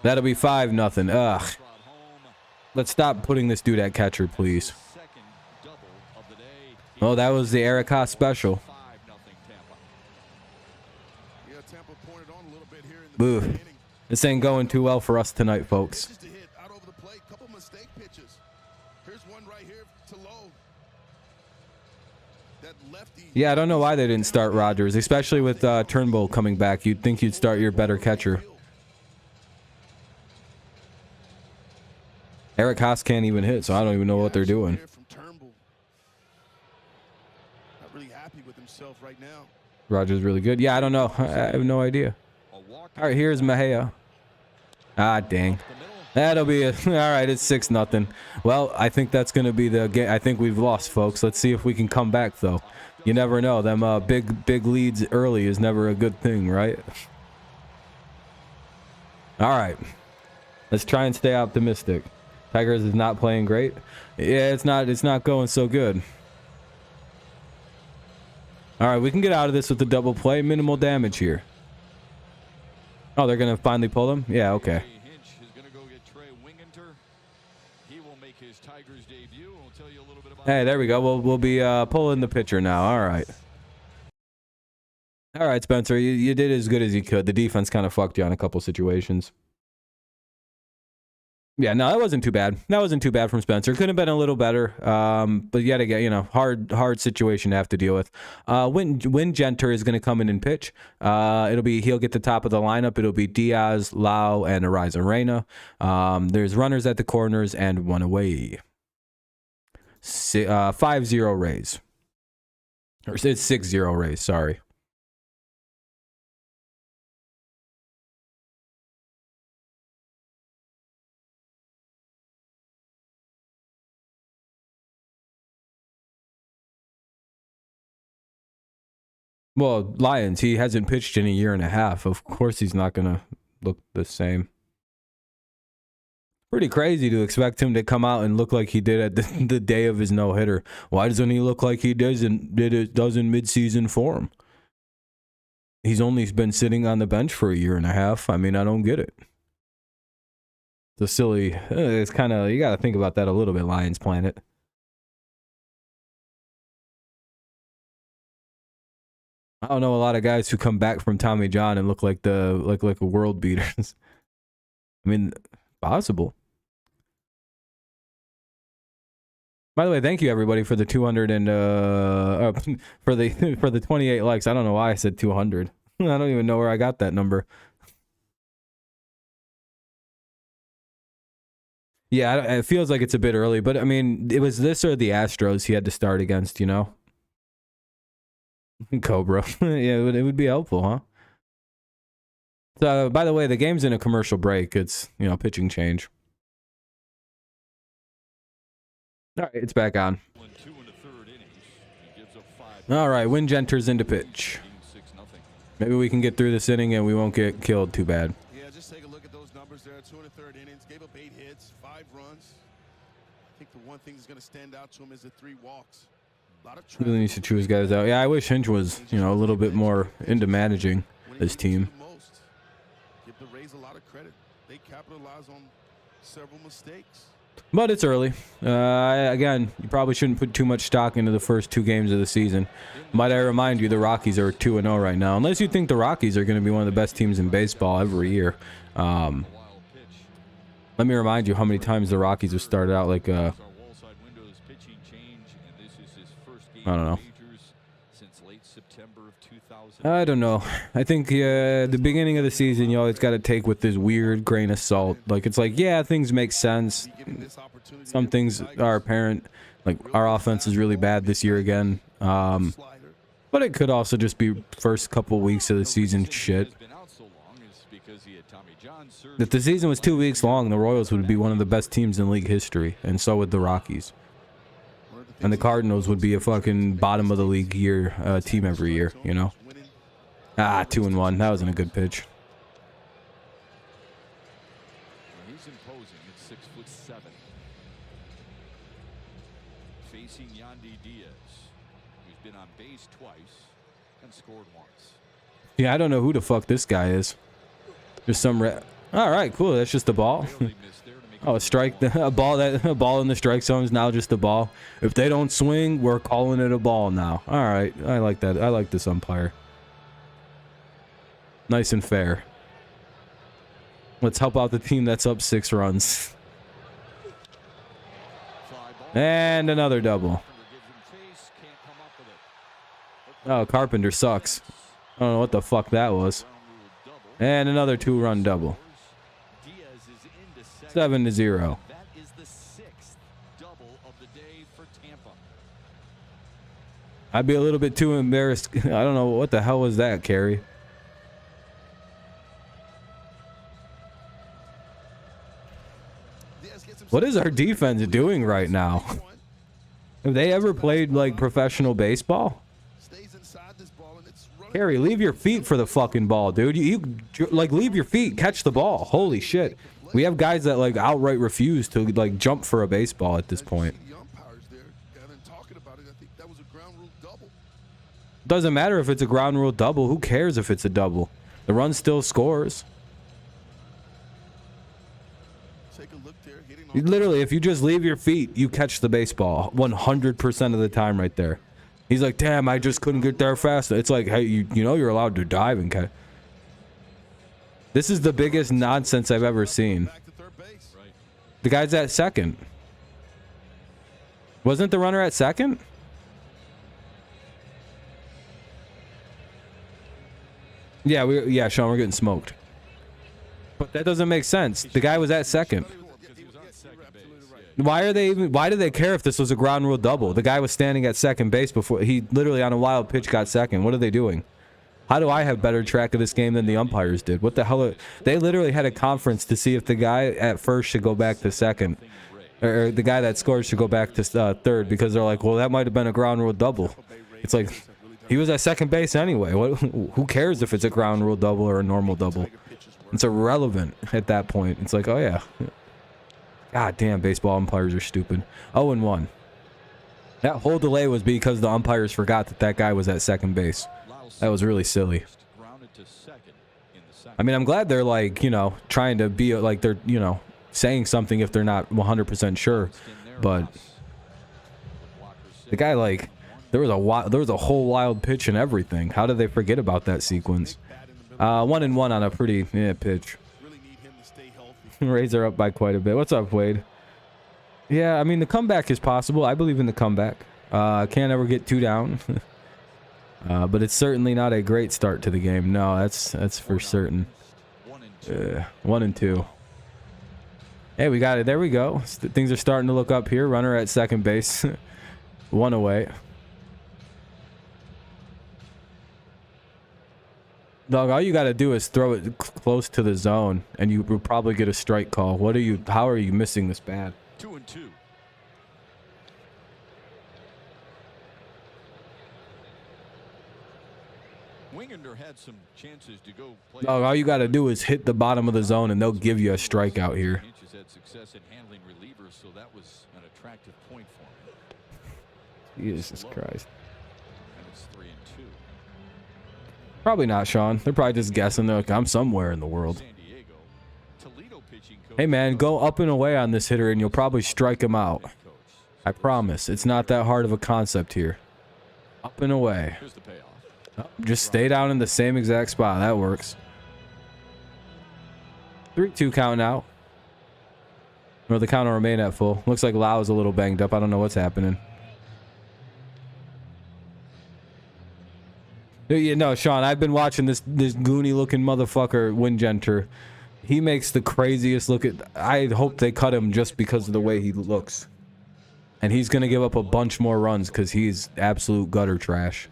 That'll be 5-0. Ugh. Let's stop putting this dude at catcher, please. Oh, that was the Eric Haas special. Boo. This ain't going too well for us tonight, folks. lefty. Yeah, I don't know why they didn't start Rogers, especially with Turnbull coming back. You'd think you'd start your better catcher. Eric Haas can't even hit, so I don't even know what they're doing. From Turnbull. Not really happy with himself right now. Rogers really good. Yeah, I don't know. I have no idea. All right, here's Mejia. Ah, dang. That'll be it. All right, it's 6-0. Well, I think that's going to be the game. I think we've lost, folks. Let's see if we can come back, though. You never know. Them big leads early is never a good thing, right? All right. Let's try and stay optimistic. Tigers is not playing great. Yeah, it's not going so good. All right, we can get out of this with the double play. Minimal damage here. Oh, they're going to finally pull them? Yeah, okay. Hey, there we go. We'll be pulling the pitcher now. All right. All right, Spencer, you did as good as you could. The defense kind of fucked you on a couple situations. Yeah, no, that wasn't too bad. That wasn't too bad from Spencer. Could have been a little better. But yet again, you know, hard situation to have to deal with. Win Genter is going to come in and pitch. He'll get the top of the lineup. It'll be Diaz, Lau, and Ariza Reyna. There's runners at the corners and one away. 5-0 Rays. Or it's 6-0 Rays, sorry. Well, Lions, he hasn't pitched in a year and a half. Of course he's not going to look the same. Pretty crazy to expect him to come out and look like he did at the day of his no-hitter. Why doesn't he look like he does in mid-season form? He's only been sitting on the bench for a year and a half. I mean, I don't get it. It's silly. It's kind of, you got to think about that a little bit, Lions Planet. I don't know a lot of guys who come back from Tommy John and look like like a world beaters. I mean, possible. By the way, thank you everybody for the 200 and for the 28 likes. I don't know why I said 200. I don't even know where I got that number. Yeah, it feels like it's a bit early, but I mean, it was this or the Astros he had to start against, you know? Cobra. Yeah, it would be helpful, huh? So, by the way, the game's in a commercial break. It's, you know, pitching change. All right, it's back on. All right, Win Genter's into pitch. Maybe we can get through this inning and we won't get killed too bad. Yeah, just take a look at those numbers there. 2 1/3 innings, gave up 8 hits, 5 runs. I think the one thing that's going to stand out to him is the 3 walks. He really needs to chew his guys out. Yeah, I wish Hinch was, you know, a little bit more into managing his team. Give the Rays a lot of credit. They capitalize on several mistakes. But it's early. Again, you probably shouldn't put too much stock into the first 2 games of the season. Might I remind you, the Rockies are 2-0 right now. Unless you think the Rockies are going to be one of the best teams in baseball every year. Let me remind you how many times the Rockies have started out like I don't know. I don't know. I think the beginning of the season, you always got to take with this weird grain of salt. Like, it's like, yeah, things make sense. Some things are apparent. Like, our offense is really bad this year again. But it could also just be first couple weeks of the season shit. If the season was 2 weeks long, the Royals would be one of the best teams in league history. And so would the Rockies. And the Cardinals would be a fucking bottom of the league team every year, you know? 2-1. That wasn't a good pitch. He's imposing at 6'7". Facing Yandy Diaz, who's been on base twice and scored once. Yeah, I don't know who the fuck this guy is. Just some all right, cool. That's just a ball. Oh, a strike. A ball in the strike zone is now just a ball. If they don't swing, we're calling it a ball now. All right, I like that. I like this umpire. Nice and fair. Let's help out the team that's up 6 runs. And another double. Oh, Carpenter sucks. I don't know what the fuck that was. And another 2-run double. 7-0. That is the 6th double of the day for Tampa. I'd be a little bit too embarrassed. I don't know what the hell was that, Carey. What is our defense doing right now? Have they ever played like professional baseball? Carey, leave your feet for the fucking ball, dude. You like leave your feet, catch the ball. Holy shit. We have guys that like outright refuse to like jump for a baseball at this point. Doesn't matter if it's a ground rule double. Who cares if it's a double? The run still scores. Literally, if you just leave your feet, you catch the baseball 100% of the time right there. He's like, damn, I just couldn't get there fast. It's like, hey, you know you're allowed to dive and catch. This is the biggest nonsense I've ever seen. The guy's at second. Wasn't the runner at second? Yeah, Sean, we're getting smoked. But that doesn't make sense. The guy was at second. Why do they care if this was a ground rule double? The guy was standing at second base before he literally on a wild pitch got second. What are they doing? How do I have better track of this game than the umpires did? What the hell? They literally had a conference to see if the guy at first should go back to second, or the guy that scored should go back to third, because they're like, well, that might have been a ground rule double. It's like, he was at second base anyway. Who cares if it's a ground rule double or a normal double? It's irrelevant at that point. It's like, oh yeah. God damn, baseball umpires are stupid. 0-1. That whole delay was because the umpires forgot that guy was at second base. That was really silly. I mean, I'm glad they're like, you know, trying to be like they're, you know, saying something if they're not 100% sure. But the guy, like, there was a whole wild pitch and everything. How did they forget about that sequence? 1-1 on a pretty pitch. Rays are up by quite a bit. What's up, Wade? Yeah, I mean, the comeback is possible. I believe in the comeback. Can't ever get 2 down. But it's certainly not a great start to the game. No, that's for certain. 1-2. Hey, we got it. There we go. Things are starting to look up here. Runner at second base. 1 away. Dog, all you got to do is throw it close to the zone, and you will probably get a strike call. How are you missing this bad? 2-2. Wingander had some chances to go play. Dog, all you got to do is hit the bottom of the zone, and they'll give you a strikeout here. Had success in handling relievers, so that was an attractive point for him. Jesus Christ. And it's 3-2. Probably not, Sean. They're probably just guessing. They're like, I'm somewhere in the world. Hey, man, go up and away on this hitter, and you'll probably strike him out. I promise. It's not that hard of a concept here. Up and away. Here's the payoff. Oh, just stay down in the same exact spot. That works. 3-2 count now. Or the count will remain at full. Looks like Lau's a little banged up. I don't know what's happening. Yeah, no, Sean, I've been watching this goony looking motherfucker, Wingenter. He makes the craziest look at. I hope they cut him just because of the way he looks. And he's going to give up a bunch more runs because he's absolute gutter trash.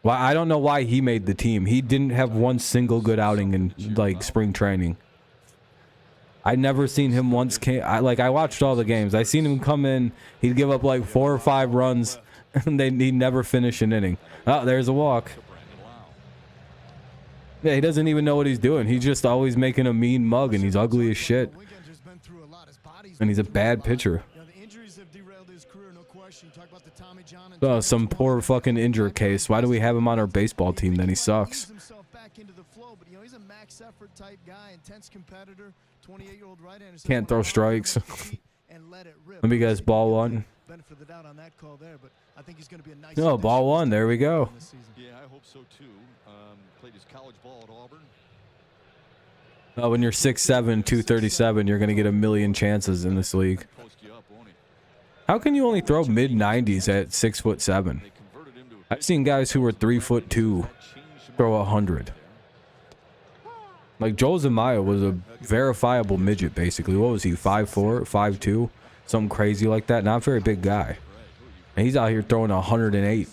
Well, I don't know why he made the team. He didn't have one single good outing in like spring training. I never seen him once. I watched all the games. I seen him come in. He'd give up like 4 or 5 runs. And he'd never finish an inning. Oh, there's a walk. Yeah, he doesn't even know what he's doing. He's just always making a mean mug, and he's ugly as shit. And he's a bad pitcher. Oh, some poor fucking injury case. Why do we have him on our baseball team? Then he sucks. Can't throw strikes. Let me guess, ball 1. Oh, ball 1. There we go. Yeah, I hope so too. Played his college ball at Auburn. Oh, when you're 6'7", 237, you're gonna get a million chances in this league. How can you only throw mid-90s at 6'7"? I've seen guys who were 3'2" throw 100. Like Joel Zamayo was a verifiable midget, basically. What was he? 5'4", 5'2", something crazy like that. Not a very big guy, and he's out here throwing 108.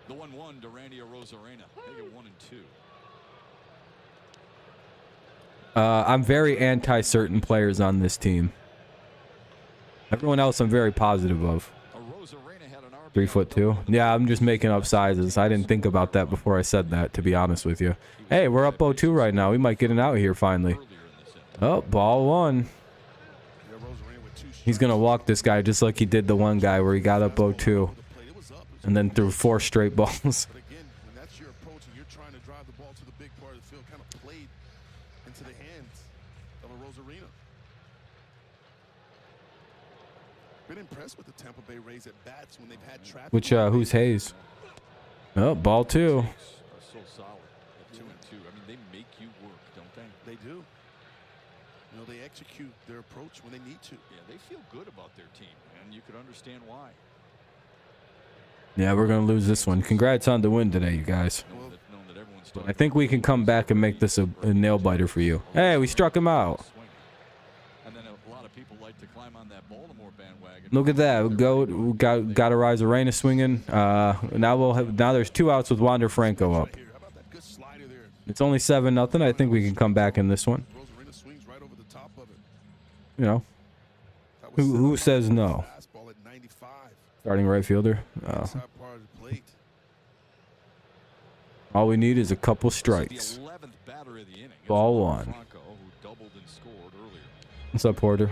The 1-1 to Randy Arozarena. They get 1 and 2. I'm very anti-certain players on this team. Everyone else I'm very positive of. 3'2". Yeah, I'm just making up sizes. I didn't think about that before I said that, to be honest with you. Hey, we're up 0-2 right now. We might get it out here finally. Oh, ball 1. He's going to walk this guy just like he did the one guy where he got up 0-2 and then threw 4 straight balls. But again, when that's your approach and you're trying to drive the ball to the big part of the field, kind of played into the hands of Arozarena. Been impressed with the Tampa Bay Rays at bats when they've had traffic. Which who's Hayes? Oh, ball 2. Are so solid at 2 and 2. I mean, they make you work, don't they? They do. You know, they execute their approach when they need to. Yeah, they feel good about their team, and you could understand why. Yeah, we're going to lose this one. Congrats on the win today, you guys. I think we can come back and make this a nail biter for you. Hey, we struck him out. And then a lot of people like to climb on that Baltimore bandwagon. Look at that. We got Arozarena swinging. Now there's 2 outs with Wander Franco up. It's only 7-0. I think we can come back in this one. You know, who says no? Starting right fielder. All we need is a couple strikes. Ball 1. What's up, Porter?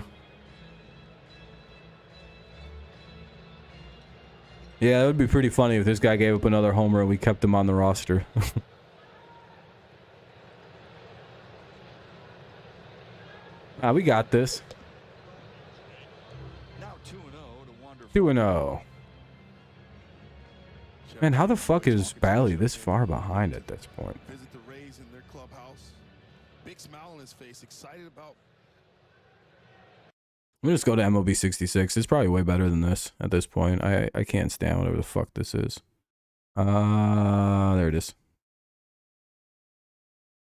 Yeah, it would be pretty funny if this guy gave up another homer and we kept him on the roster. We got this. 2-0. Man, how the fuck is Bally this far behind at this point? Visit the Rays in their clubhouse. Big smile on his face, excited about. Let me just go to MLB 66. It's probably way better than this at this point. I can't stand whatever the fuck this is. There it is.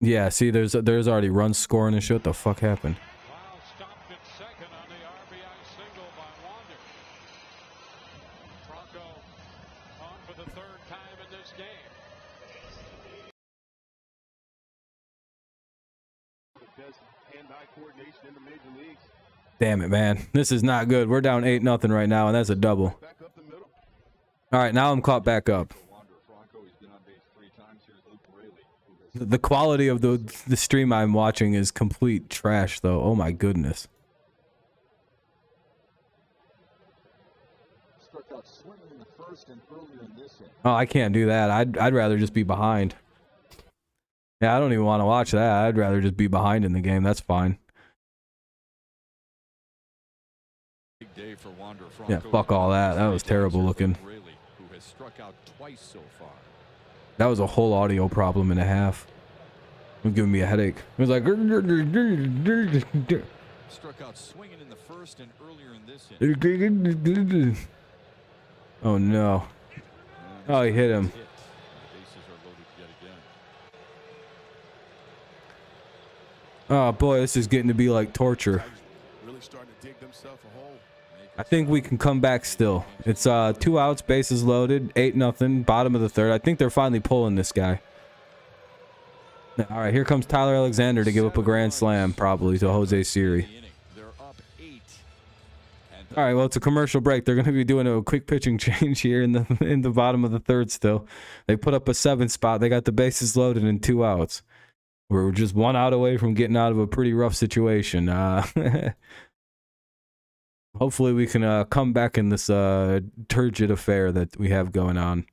Yeah, see, there's already runs scoring and shit. What the fuck happened? Stopped at second on the RBI single by Wander. Franco on for the 3rd time in this game. Hand-eye coordination in the major leagues. Damn it, man. This is not good. We're down 8-0 right now, and that's a double. All right, now I'm caught back up. The quality of the stream I'm watching is complete trash, though. Oh my goodness. Oh, I can't do that. I'd rather just be behind. Yeah, I don't even want to watch that. I'd rather just be behind in the game. That's fine. Yeah, fuck all that. That was terrible looking. That was a whole audio problem and a half. It was giving me a headache. It was like. Struck out swinging in the first and earlier in this. Oh no. Oh, he hit him. Oh boy, this is getting to be like torture. I think we can come back still. It's 2 outs, bases loaded, 8-0, bottom of the 3rd. I think they're finally pulling this guy. All right, here comes Tyler Alexander to give up a grand slam, probably to Jose Siri. All right, well, it's a commercial break. They're going to be doing a quick pitching change here in the bottom of the 3rd still. They put up a 7 spot. They got the bases loaded and 2 outs. We're just 1 out away from getting out of a pretty rough situation. Hopefully we can come back in this turgid affair that we have going on.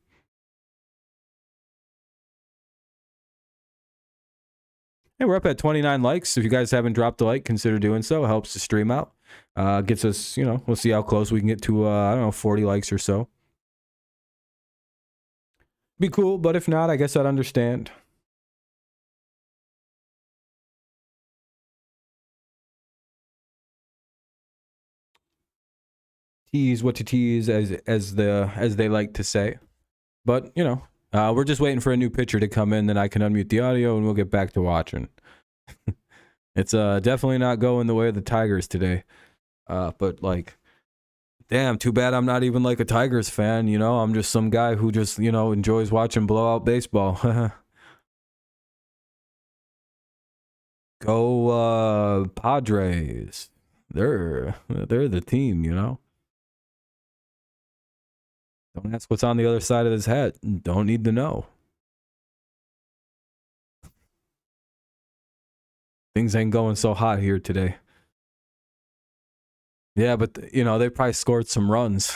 Hey, we're up at 29 likes. If you guys haven't dropped a like, consider doing so. It helps the stream out. Gets us, you know, we'll see how close we can get to, I don't know, 40 likes or so. Be cool, but if not, I guess I'd understand. tease what to tease, as they like to say. But you know, we're just waiting for a new pitcher to come in, then I can unmute the audio and we'll get back to watching. It's definitely not going the way of the Tigers today. But like, damn, too bad I'm not even like a Tigers fan, you know? I'm just some guy who just, you know, enjoys watching blowout baseball. Go Padres. They're the team, you know? Don't ask what's on the other side of his hat. Don't need to know. Things ain't going so hot here today. Yeah, but you know, they probably scored some runs.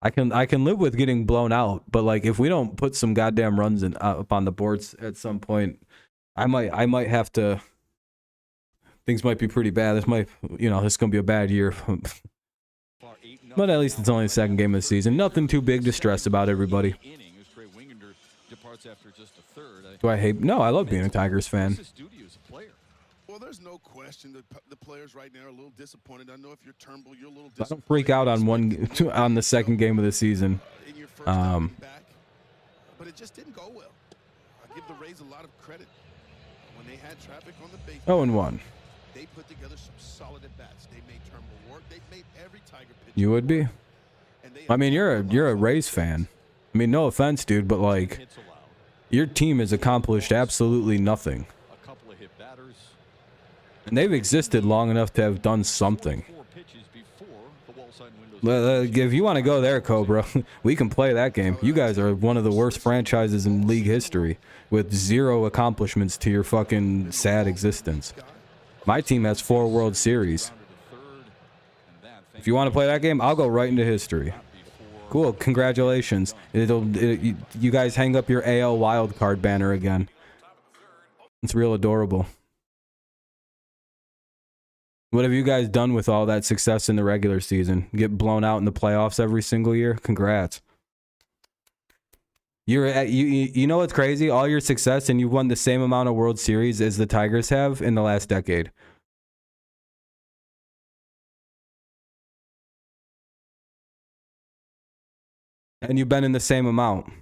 I can live with getting blown out, but like if we don't put some goddamn runs in up on the boards at some point, I might have to. Things might be pretty bad. This might, you know, this is gonna be a bad year. But at least it's only the second game of the season. Nothing too big to stress about, everybody. Do I hate? No, I love being a Tigers fan. Well, there's no question that the players right now are a little disappointed. I know if you're Turnbull, you're a little I disappointed. don't freak out on the second game of the season. In your first outing back, but it just didn't go well. I give the Rays a lot of credit. When they had traffic on the base, 0-1. they put together some solid at bats. They made Turnbull work. They made every Tiger pitcher. You would be. I mean, you're a Rays fan. I mean, no offense, dude, but like, your team has accomplished absolutely nothing. And they've existed long enough to have done something. If you want to go there, Cobra, we can play that game. You guys are one of the worst franchises in league history with 0 accomplishments to your fucking sad existence. My team has 4 World Series. If you want to play that game, I'll go right into history. Cool, congratulations. You guys hang up your AL wildcard banner again. It's real adorable. What have you guys done with all that success in the regular season? Get blown out in the playoffs every single year? Congrats. You know what's crazy? All your success, and you've won the same amount of World Series as the Tigers have in the last decade. And you've been in the same amount.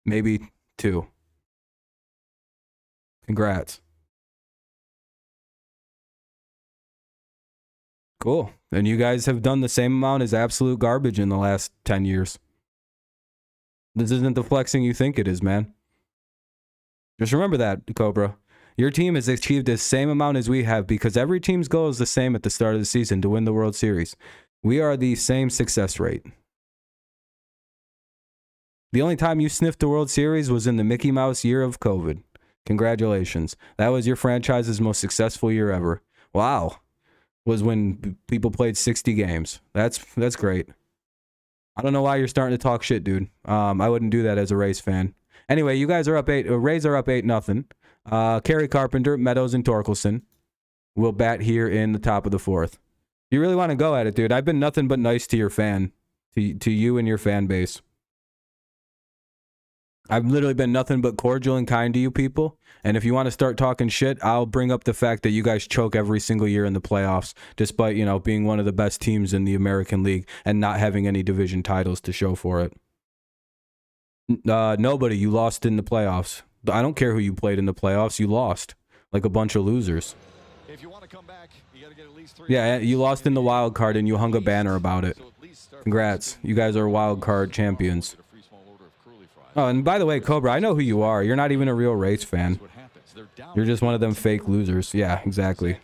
Maybe 2. Congrats. Cool. And you guys have done the same amount as absolute garbage in the last 10 years. This isn't the flexing you think it is, man. Just remember that, Cobra. Your team has achieved the same amount as we have because every team's goal is the same at the start of the season, to win the World Series. We are the same success rate. The only time you sniffed the World Series was in the Mickey Mouse year of COVID. Congratulations. That was your franchise's most successful year ever. Wow. Was when people played 60 games. That's great. I don't know why you're starting to talk shit, dude. I wouldn't do that as a Rays fan. Anyway, you guys are up 8. Rays are up 8-0. Kerry Carpenter, Meadows, and Torkelson will bat here in the top of the 4th. You really want to go at it, dude? I've been nothing but nice to your fan, to you and your fan base. I've literally been nothing but cordial and kind to you people. And if you want to start talking shit, I'll bring up the fact that you guys choke every single year in the playoffs, despite, you know, being one of the best teams in the American League and not having any division titles to show for it. Nobody. You lost in the playoffs. I don't care who you played in the playoffs. You lost like a bunch of losers. If you want to come back, you got to get at least 3. Yeah, you lost in the wild card and you hung a banner about it. Congrats. You guys are wild card champions. Oh, and by the way, Cobra, I know who you are. You're not even a real Rays fan. You're just one of them fake losers. Yeah, exactly.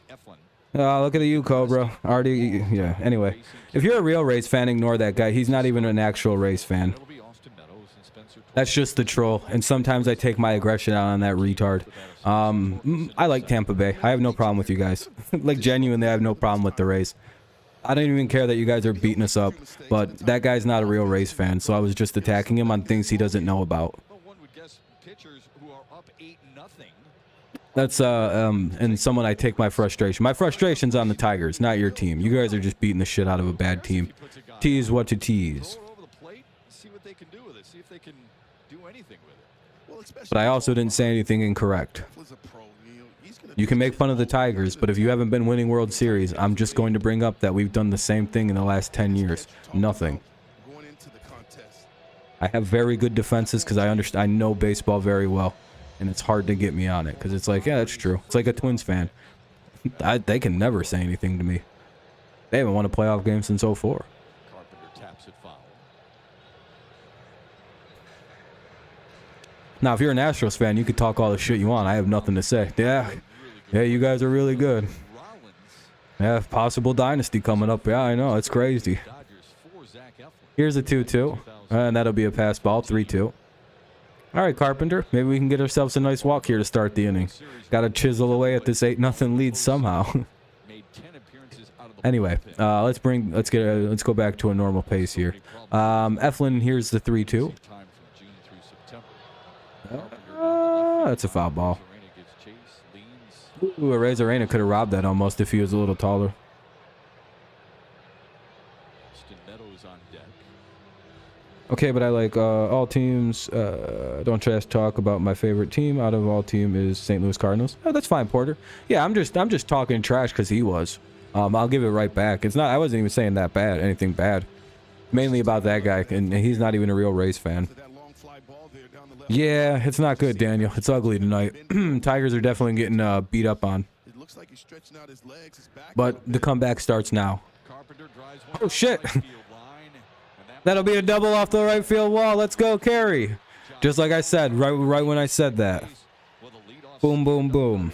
Look at you, Cobra. Already, yeah. Anyway, if you're a real Rays fan, ignore that guy. He's not even an actual Rays fan. That's just the troll. And sometimes I take my aggression out on that retard. I like Tampa Bay. I have no problem with you guys. Like, genuinely, I have no problem with the Rays. I don't even care that you guys are beating us up, but that guy's not a real Rays fan, so I was just attacking him on things he doesn't know about. That's and someone I take my frustration. My frustration's on the Tigers, not your team. You guys are just beating the shit out of a bad team. Tease what to tease. But I also didn't say anything incorrect. You can make fun of the Tigers, but if you haven't been winning World Series, I'm just going to bring up that we've done the same thing in the last 10 years. Nothing. I have very good defenses because I know baseball very well, and it's hard to get me on it because it's like, yeah, that's true. It's like a Twins fan. They can never say anything to me. They haven't won a playoff game since '04. Carpenter taps it foul. Now, if you're an Astros fan, you could talk all the shit you want. I have nothing to say. Yeah, you guys are really good. Yeah, possible dynasty coming up. Yeah, I know. It's crazy. Here's a 2-2. And that'll be a pass ball, 3-2. All right, Carpenter. Maybe we can get ourselves a nice walk here to start the inning. Got to chisel away at this 8-0 lead somehow. Anyway, let's go back to a normal pace here. Eflin, here's the 3-2. That's a foul ball. Ooh, Arena could have robbed that almost if he was a little taller. Okay, but I like all teams. Don't trash talk about my favorite team out of all team is St. Louis Cardinals. Oh, that's fine, Porter. Yeah, I'm just talking trash because he was. I'll give it right back. It's not. I wasn't even saying that bad. Anything bad. Mainly about that guy, and he's not even a real Rays fan. Yeah, it's not good, Daniel. It's ugly tonight. Tigers are definitely getting beat up on. But the comeback starts now. Oh shit! That'll be a double off the right field wall. Let's go, Carey. Just like I said, right when I said that. Boom, boom, boom.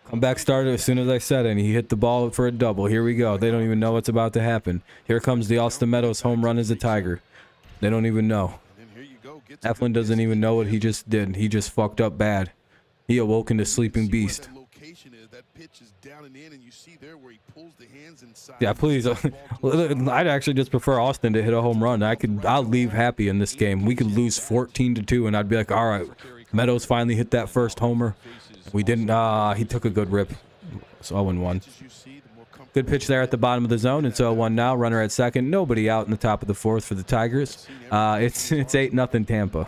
Comeback started as soon as I said it, and he hit the ball for a double. Here we go. They don't even know what's about to happen. Here comes the Austin Meadows home run as a Tiger. They don't even know. Eflin doesn't even know what he just did. He just fucked up bad. He awoke into sleeping beast. Yeah, please. I'd actually just prefer Austin to hit a home run. I'll leave happy in this game. We could lose 14-2, and I'd be like, all right, Meadows finally hit that first homer. We didn't. He took a good rip. It's 0-1. Good pitch there at the bottom of the zone. It's 0-1 now. Runner at second. Nobody out in the top of the fourth for the Tigers. It's 8-0 Tampa.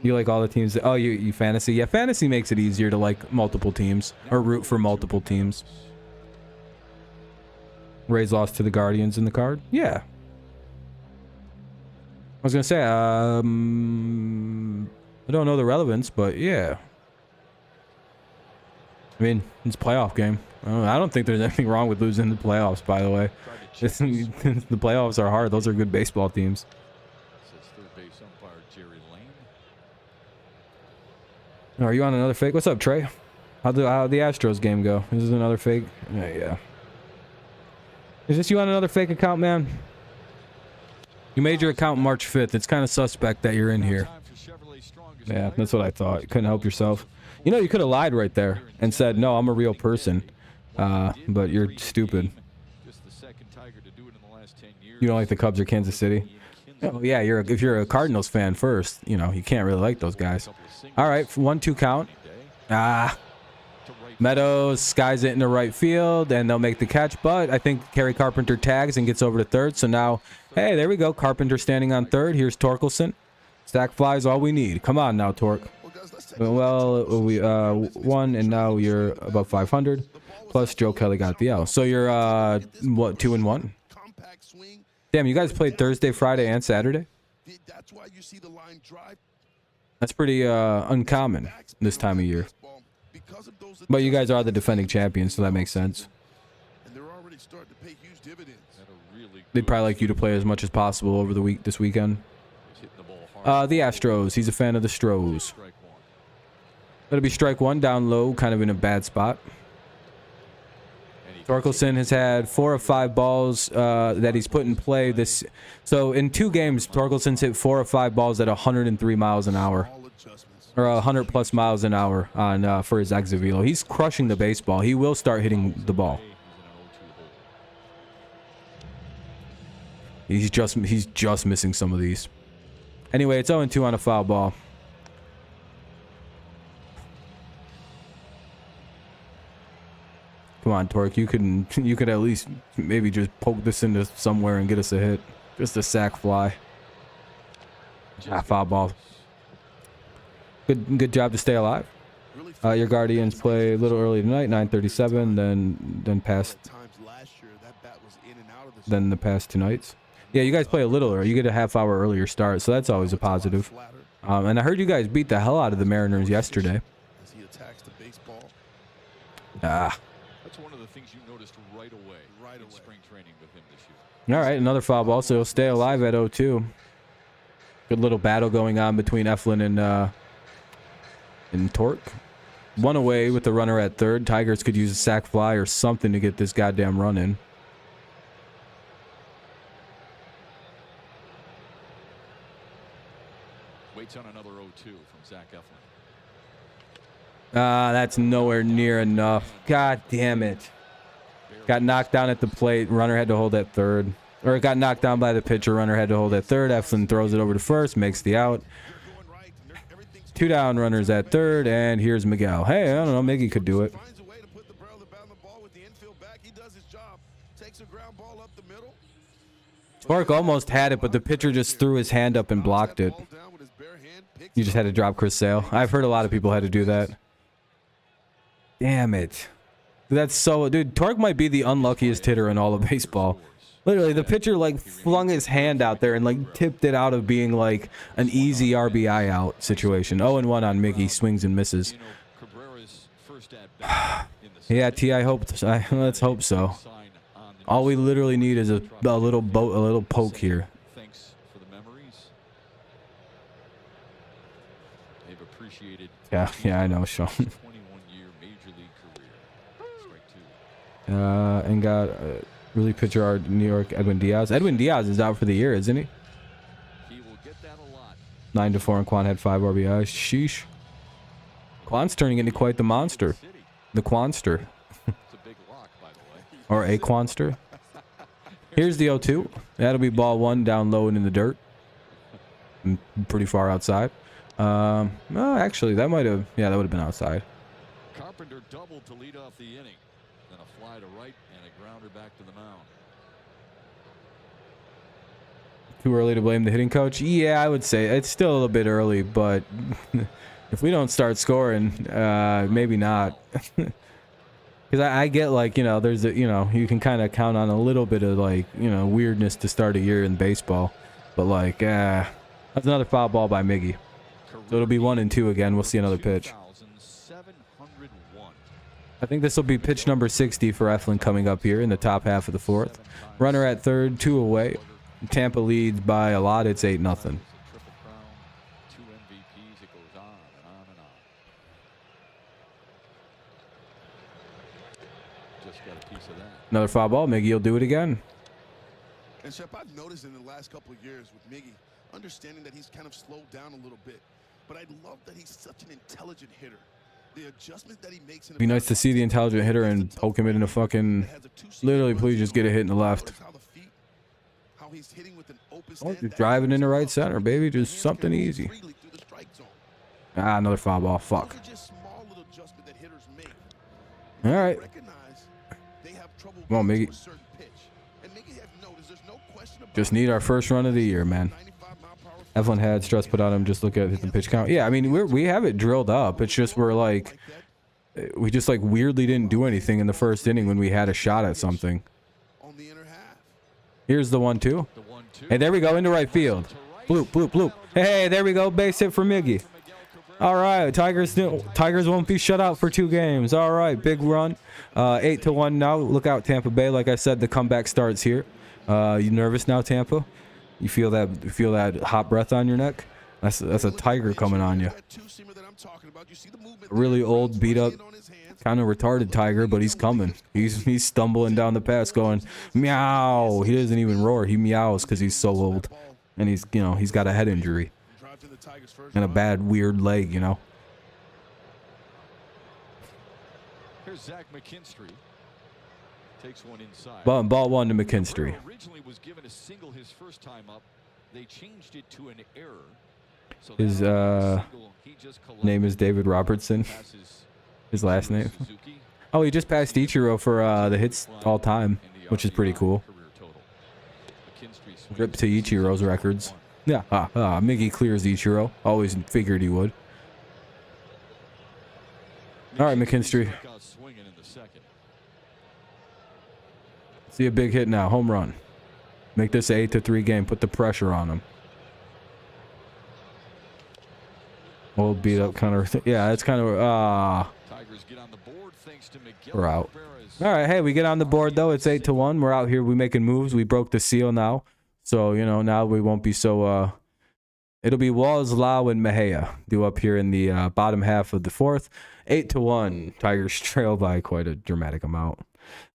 You like all the teams? Oh, you fantasy? Yeah, fantasy makes it easier to like multiple teams or root for multiple teams. Rays lost to the Guardians in the card. Yeah. I was gonna say, I don't know the relevance, but yeah. I mean, it's a playoff game. I don't think there's anything wrong with losing the playoffs, by the way. The playoffs are hard. Those are good baseball teams. Are you on another fake? What's up, Trey? How'd the Astros game go? This is another fake? Yeah. Is this you on another fake account, man? You made your account March 5th. It's kind of suspect that you're in here. Yeah, that's what I thought. You couldn't help yourself. You know, you could have lied right there and said, no, I'm a real person. But you're stupid. You don't like the Cubs or Kansas City? Oh, yeah, if you're a Cardinals fan first, you know, you can't really like those guys. All right, 1-2 count. Meadows skies it in the right field, and they'll make the catch. But I think Kerry Carpenter tags and gets over to third. So now, hey, there we go. Carpenter standing on third. Here's Torkelson. Stack flies all we need. Come on now, Torque. Well, we won, and now you're above 500. Plus, Joe Kelly got the L. So you're, what, 2-1? Damn, you guys played Thursday, Friday, and Saturday? That's pretty uncommon this time of year. But you guys are the defending champions, so that makes sense. They'd probably like you to play as much as possible over the this weekend. The Astros. He's a fan of the Stros. That'll be strike one, down low, kind of in a bad spot. Torkelson has had 4 of 5 balls that he's put in play this. So in 2 games, Torkelson's hit 4 of 5 balls at 103 miles an hour, or 100 plus miles an hour on for his exit velo. He's crushing the baseball. He will start hitting the ball. He's just missing some of these. Anyway, it's 0-2 on a foul ball. Come on, Torque. You could at least maybe just poke this into somewhere and get us a hit. Just a sack fly. Foul ball. Good job to stay alive. Your Guardians play a little early tonight, 9:37. Then the past 2 nights. Yeah, you guys play a little early. You get a half-hour earlier start, so that's always a positive. And I heard you guys beat the hell out of the Mariners yesterday. That's one of the things you noticed right away in spring training with him this year. All right, another foul ball, so he'll stay alive at 0-2. Good little battle going on between Eflin and Torque. One away with the runner at third. Tigers could use a sac fly or something to get this goddamn run in. Waits on another 0-2 from Zach Eflin. That's nowhere near enough. God damn it. Got knocked down at the plate. Runner had to hold at third. Or it got knocked down by the pitcher. Runner had to hold at third. Eflin throws it over to first. Makes the out. 2 down, runners at third. And here's Miguel. Hey, I don't know. Miggy could do it. Torque almost had it, but the pitcher just threw his hand up and blocked it. You just had to drop Chris Sale. I've heard a lot of people had to do that. Damn it. That's so... Dude, Torque might be the unluckiest hitter in all of baseball. Literally, the pitcher, like, flung his hand out there and, like, tipped it out of being, like, an easy RBI out situation. 0-1 on Mickey. Swings and misses. Yeah, T, I hope... let's hope so. All we literally need is a little poke here. Thanks for the memories. They've appreciated. Yeah, I know, Sean. 21-year major league career. Strike 2. And got really pitcher our New York Edwin Diaz. Edwin Diaz is out for the year, isn't he? He will get that a lot. 9-4, and Quan had 5 RBIs. Sheesh. Quan's turning into quite the monster. The Quanster. It's a big lock, by the way. Or a Quanster. Here's the 0-2. That'll be ball 1 down low and in the dirt. Pretty far outside. Well, actually, that might have... Yeah, that would have been outside. Carpenter doubled to lead off the inning. Then a fly to right and a grounder back to the mound. Too early to blame the hitting coach? Yeah, I would say. It's still a little bit early, but... if we don't start scoring, maybe not. Because I get, like, you know, there's a, you know, you can kind of count on a little bit of, like, you know, weirdness to start a year in baseball. But, like, that's another foul ball by Miggy. So it'll be 1-2 again. We'll see another pitch. I think this will be pitch number 60 for Eflin coming up here in the top half of the 4th. Runner at third, 2 away. Tampa leads by a lot. It's 8-0. Another foul ball. Miggy will do it again. And Shep, I've noticed in the last couple of years with Miggy, understanding that he's kind of slowed down a little bit, but I love that he's such an intelligent hitter. The adjustment that he makes. Be nice to see the intelligent hitter and poke him in the fucking. Literally, please just get a hit in the left. Oh, you're driving in the right center, baby. Just something easy. Another foul ball. Fuck. All right. Come on, Miggy. Just need our first run of the year, man. Eflin had stress put on him. Just look at the pitch count. Yeah, I mean, we have it drilled up. It's just we just like weirdly didn't do anything in the first inning when we had a shot at something. Here's the 1-2. Hey, there we go into right field. Bloop, bloop, bloop. Hey, there we go. Base hit for Miggy. All right, Tigers won't be shut out for 2 games. All right, big run. 8-1 now. Look out, Tampa Bay. Like I said, the comeback starts here. You nervous now, Tampa? You feel that hot breath on your neck? That's a tiger coming on you. A really old, beat up, kind of retarded tiger, but he's coming. He's stumbling down the pass, going meow. He doesn't even roar. He meows because he's so old, and he's got a head injury and a bad weird leg, you know. Here's Zach McKinstry. Takes one inside. Ball 1 to McKinstry. Originally was given a single his first time up. They changed it to an error. So his name is David Robertson. His last name. Oh, he just passed Ichiro for the hits all time, which is pretty cool. Rip to Ichiro's records. Yeah, Miggy clears Ichiro. Always figured he would. All right, McKinstry. Struck out swinging in the second. See a big hit now. Home run. Make this an 8-3 game. Put the pressure on him. Old beat up kind of. Yeah, it's kind of. Tigers get on the board thanks to Miguel We're out. Rivera's. All right, hey, we get on the board though. It's 8-1. We're out here. We making moves. We broke the seal now, so you know now we won't be so. It'll be Walls, Lau, and Mejia due up here in the bottom half of the fourth. 8-1. Tigers trail by quite a dramatic amount.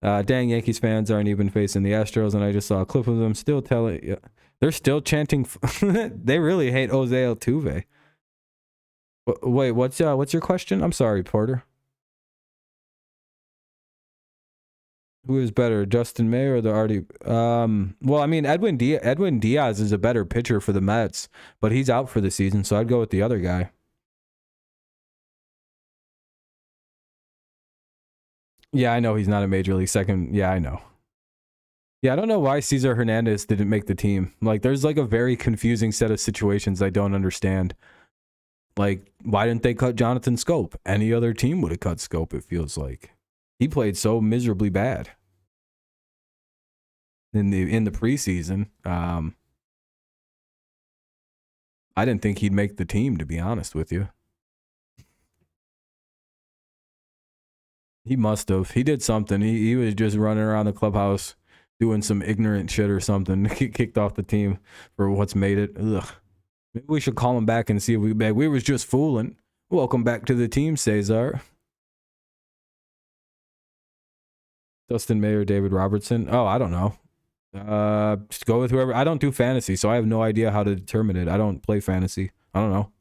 Dang, Yankees fans aren't even facing the Astros, and I just saw a clip of them still telling. Yeah, they're still chanting. They really hate Jose Altuve. Wait, what's your question? I'm sorry, Porter. Who is better, Justin May or the Artie? Well, I mean, Edwin Diaz is a better pitcher for the Mets, but he's out for the season, so I'd go with the other guy. Yeah, I know he's not a major league second. Yeah, I know. Yeah, I don't know why Cesar Hernandez didn't make the team. Like, there's like a very confusing set of situations I don't understand. Like, why didn't they cut Jonathan Scope? Any other team would have cut Scope, it feels like. He played so miserably bad in the preseason. I didn't think he'd make the team, to be honest with you. He must have. He did something. He was just running around the clubhouse doing some ignorant shit or something. Kicked off the team for what's made it. Ugh. Maybe we should call him back and see if we back. We was just fooling. Welcome back to the team, Cesar. Dustin May or David Robertson? Oh, I don't know. Just go with whoever. I don't do fantasy, so I have no idea how to determine it. I don't play fantasy. I don't know.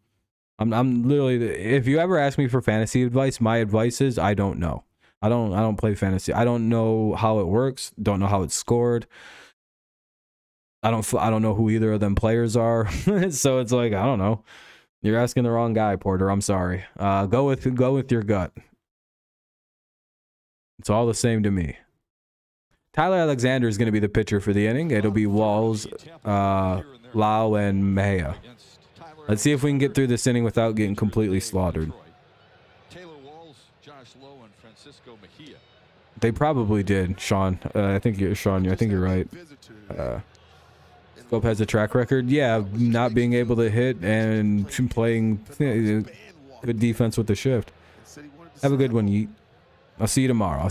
I'm literally. If you ever ask me for fantasy advice, my advice is I don't know. I don't play fantasy. I don't know how it works. Don't know how it's scored. I don't know who either of them players are. So it's like, I don't know. You're asking the wrong guy, Porter. I'm sorry. Go with your gut. It's all the same to me. Tyler Alexander is going to be the pitcher for the inning. It'll be Walls, Lau, and Mejia. Let's see if we can get through this inning without getting completely slaughtered. Taylor Walls, Josh Lowe, and Francisco Mejia. They probably did, Sean. I think you're right. Scope has a track record. Yeah, not being able to hit and playing good defense with the shift. Have a good one, Yeet. I'll see you tomorrow.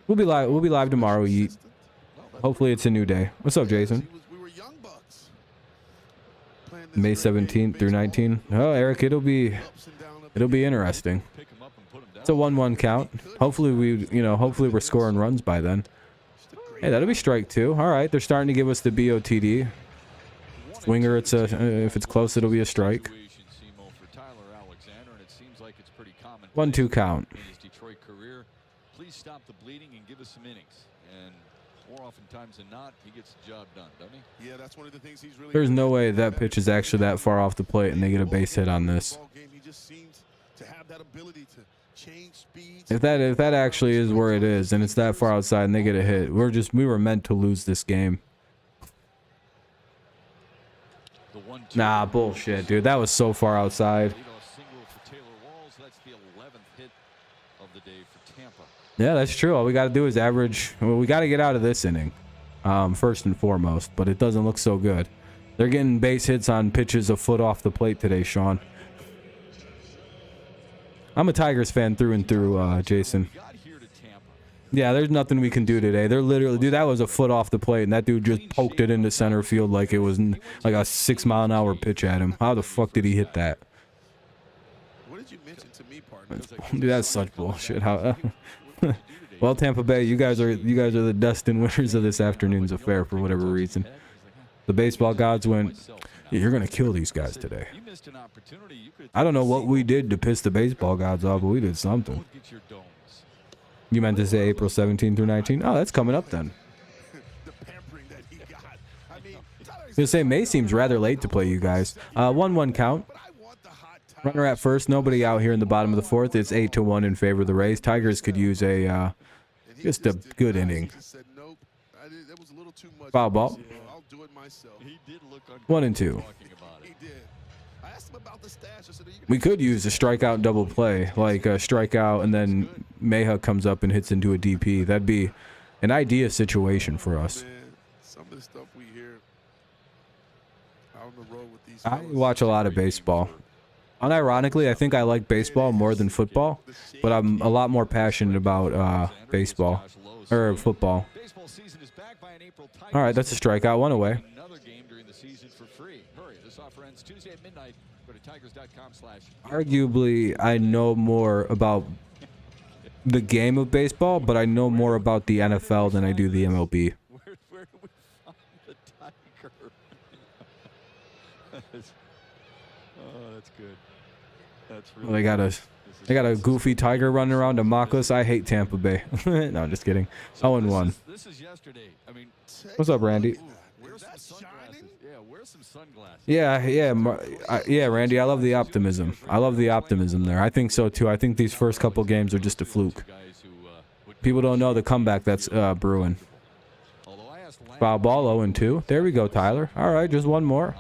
We'll be live tomorrow, Yeet. Hopefully it's a new day. What's up, Jason? May 17th through 19th. Oh, Eric, it'll be interesting. It's a 1-1 count. Hopefully we're scoring runs by then. Hey, that'll be strike two. All right, they're starting to give us the BOTD. Swinger, if it's close, it'll be a strike. 1-2 count. In his Detroit career, please stop the bleeding and give us some innings. And more oftentimes than not, he gets the job done, doesn't he? Yeah, that's one of the things he's really. There's no way that pitch is actually that far off the plate and they get a base hit on this. He just seems to have that ability to change speeds. If that actually is where it is and it's that far outside and they get a hit, we were meant to lose this game. Nah, bullshit, dude. That was so far outside. Yeah, that's true. All we got to do is average. Well, we got to get out of this inning, first and foremost. But it doesn't look so good. They're getting base hits on pitches a foot off the plate today, Sean. I'm a Tigers fan through and through, Jason. Yeah, there's nothing we can do today. They're literally, dude, that was a foot off the plate, and that dude just poked it into center field like it was like a 6-mile-an-hour pitch at him. How the fuck did he hit that? What did you mention to me, partner? Dude, that's such bullshit. How? Well, Tampa Bay, you guys are the destined winners of this afternoon's affair for whatever reason. The baseball gods went, yeah, you're gonna kill these guys today. I don't know what we did to piss the baseball gods off, but we did something. You meant to say April 17th through 19th? Oh, that's coming up then. I was gonna say May seems rather late to play you guys. 1-1 count. Runner at first, nobody out here in the bottom of the fourth. It's 8-1 in favor of the Rays. Tigers could use just a good inning. Foul ball. 1-2. I asked him about the stash. I said, "Are you gonna We could use a strikeout double play, like a strikeout and then Meja comes up and hits into a DP. That'd be an idea situation for us. Man, some of the stuff we hear out on the road with these I fellas watch a lot of is great baseball. for- Unironically, I think I like baseball more than football, but I'm a lot more passionate about baseball or football. Baseball season is back by an April Tigers. All right, that's a strikeout, one away. Another game during the season for free. Hurry, this offer ends Tuesday at midnight. Go to tigers.com/. Arguably, I know more about the game of baseball, but I know more about the NFL than I do the MLB. Where do we find the tiger? Oh, that's good. That's really. They got a goofy tiger running around to mock us. I hate Tampa Bay. No, I'm just kidding. 0-1. This is yesterday. I mean, What's up, Randy? wear some sunglasses. Yeah, wear some sunglasses. Yeah, Randy. I love the optimism. I love the optimism there. I think so too. I think these first couple games are just a fluke. People don't know the comeback that's brewing. Foul ball 0-2. There we go, Tyler. All right, just one more.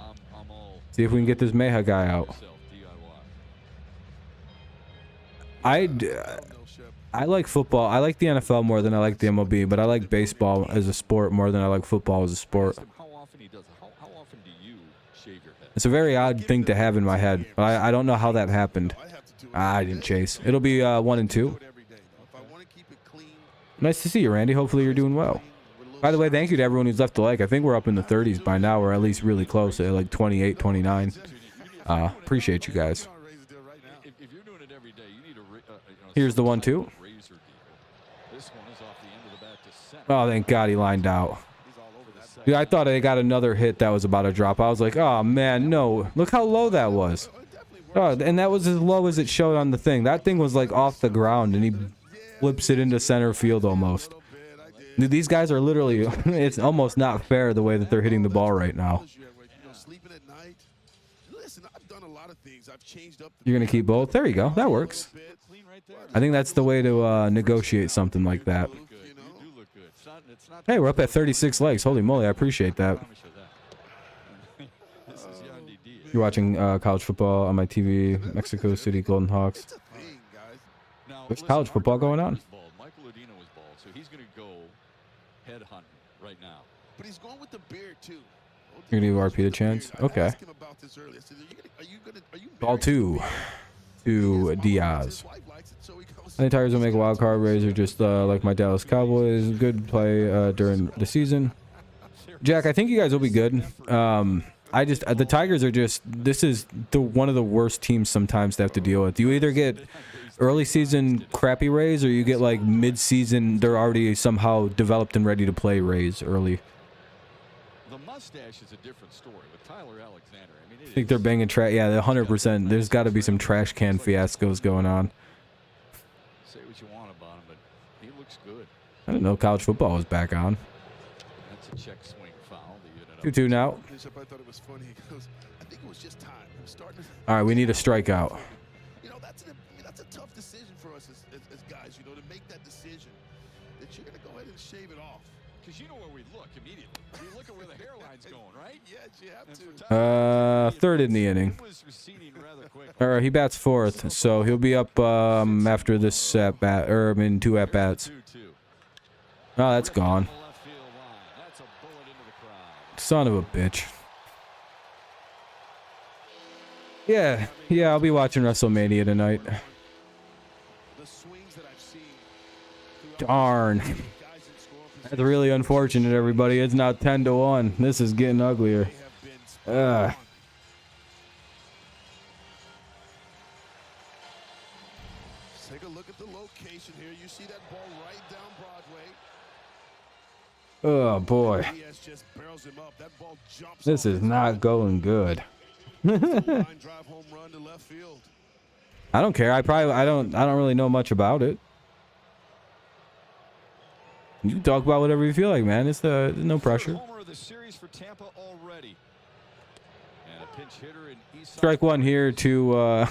See if we can get this Meja guy out. I like football. I like the NFL more than I like the MLB, but I like baseball as a sport more than I like football as a sport. How often he does it? How often do you shave your head? It's a very odd thing to have in my head, but I don't know how that happened. I didn't chase. It'll be 1-2. Nice to see you, Randy. Hopefully you're doing well. By the way, thank you to everyone who's left a like. I think we're up in the 30s by now. We're at least really close at like 28, 29. Appreciate you guys. If you're doing it every day, you need a Here's the 1-2. razor deal. This one is off the end of the bat to center. Oh, thank God he lined out. Dude, I thought I got another hit that was about to drop. I was like, oh, man, no. Look how low that was. Oh, and that was as low as it showed on the thing. That thing was like off the ground, and he flips it into center field almost. Dude, these guys are literally, it's almost not fair the way that they're hitting the ball right now. You're going to keep both? There you go. That works. I think that's the way to negotiate something like that. Hey, we're up at 36 likes. Holy moly, I appreciate that. You're watching college football on my TV, Mexico City Golden Hawks. There's college football going on. Michael Udina was bald, so he's going to go head hunting right now. But he's going with the beard too. You're going to give RP a chance? Okay. Ball 2 to Diaz. I think Tigers will make a wild card race or just like my Dallas Cowboys. Good play during the season. Jack, I think you guys will be good. The Tigers are just, this is one of the worst teams sometimes to have to deal with. You either get early season crappy Rays or you get like mid-season, they're already somehow developed and ready to play Rays early. The mustache is a different story with Tyler Alexander. I mean, I think they're banging trash. Yeah, 100%. There's got to be some trash can fiascos going on. say what you want about him, but he looks good. I didn't know college football was back on. That's a check swing foul. 2-2 now. I thought it was funny because I think it was just time. He was starting to, All right, we need a strikeout. you know, that's a tough decision for us as guys, you know, to make that decision that you're going to go ahead and shave it off. Because you know where we look immediately. We look at where the hairline's going, right? Yes, you have to. Third in the inning. Was receding rather quickly. All right, he bats fourth, so he'll be up after this at bat, or in 2 at bats. Oh, that's gone. That's a bullet into the crowd. Son of a bitch. Yeah, I'll be watching WrestleMania tonight. The swings that I've seen Darn. guys in scoring That's really unfortunate, everybody. It's now 10-1. This is getting uglier. have been spot on. Ugh. Take a look at the location here. You see that ball right down Broadway. Oh boy, Diaz just barrels him up. That ball jumps this off is his not going good. line drive home run to left field. I don't care. I don't really know much about it. You can talk about whatever you feel like, man. It's there's no pressure. Homer of the series for Tampa already. And a pinch hitter in East Strike one here to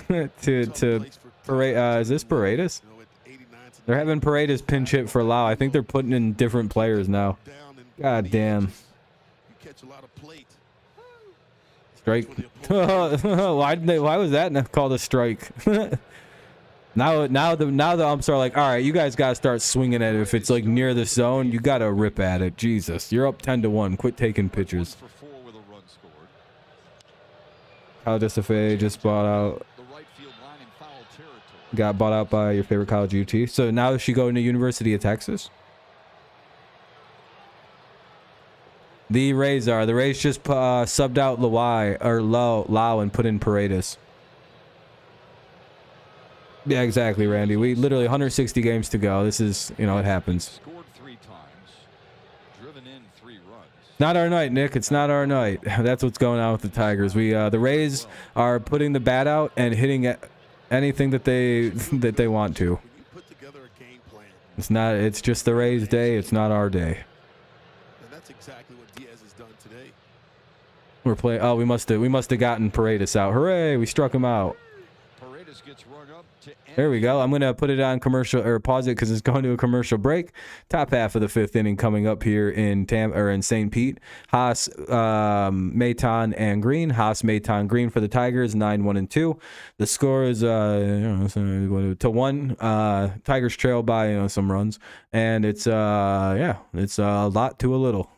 Parade. Is this Paredes? You know, at 89 to They're having Paredes pinch hit for Lau. I think they're putting in different players now. down and God damn. you catch a lot of plate. Strike. Why was that not called a strike? Now the umps are like, all right, you guys gotta start swinging at it. If it's like near the zone, you gotta rip at it. Jesus, you're up 10-1. Quit taking pitches. Kyle Desafe just bought out. Got bought out by your favorite college UT. So now is she going to University of Texas? The Rays just subbed out Lau and put in Paredes. Yeah, exactly, Randy. We literally 160 games to go. This is, it happens. Scored 3 times, driven in 3 runs. Not our night, Nick. It's not our night. That's what's going on with the Tigers. The Rays are putting the bat out and hitting at anything that they want to. It's not. It's just the Rays' day. It's not our day. And that's exactly what Diaz has done today. We're playing. Oh, we must have gotten Paredes out. Hooray! We struck him out. Paredes gets rung up to There we go. I'm going to put it on commercial or pause it because it's going to a commercial break. Top half of the 5th inning coming up here in St. Pete. Haas, Maton, and Green. Haas, Maton, Green for the Tigers, 9-1-2. The score is 2-1. Tigers trail by some runs, and it's it's a lot to a little.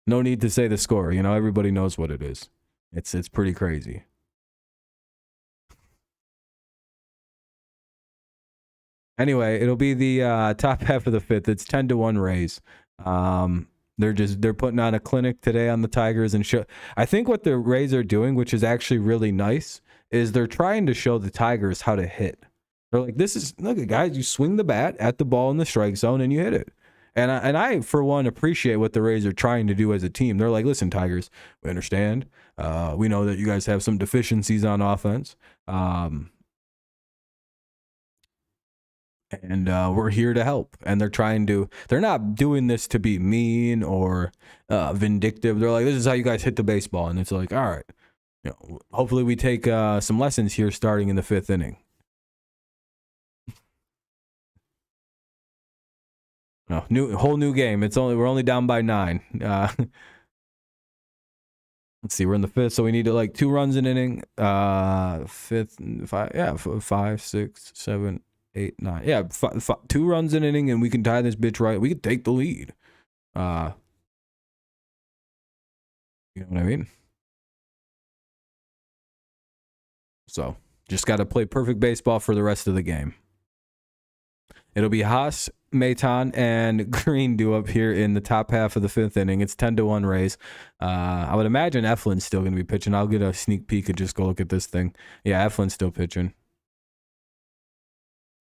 No need to say the score. Everybody knows what it is. It's pretty crazy. Anyway, it'll be the top half of the 5th. It's 10-1 Rays. They're putting on a clinic today on the Tigers and show. I think what the Rays are doing, which is actually really nice, is they're trying to show the Tigers how to hit. They're like, look at guys, you swing the bat at the ball in the strike zone and you hit it. And I for one appreciate what the Rays are trying to do as a team. They're like, listen, Tigers, we understand. We know that you guys have some deficiencies on offense. And we're here to help. And they're not doing this to be mean or vindictive. They're like, this is how you guys hit the baseball. And it's like, all right, hopefully we take some lessons here starting in the 5th inning. No, whole new game. We're only down by 9. Let's see, we're in the 5th, so we need to 2 runs an inning. 5th, 5, 6, 7, 8, 9. Yeah, 2 runs an inning, and we can tie this bitch right. We can take the lead. You know what I mean? So, just got to play perfect baseball for the rest of the game. It'll be Haas, Maton, and Green due up here in the top half of the 5th inning. It's 10-1 Rays. I would imagine Eflin's still going to be pitching. I'll get a sneak peek and just go look at this thing. Yeah, Eflin's still pitching.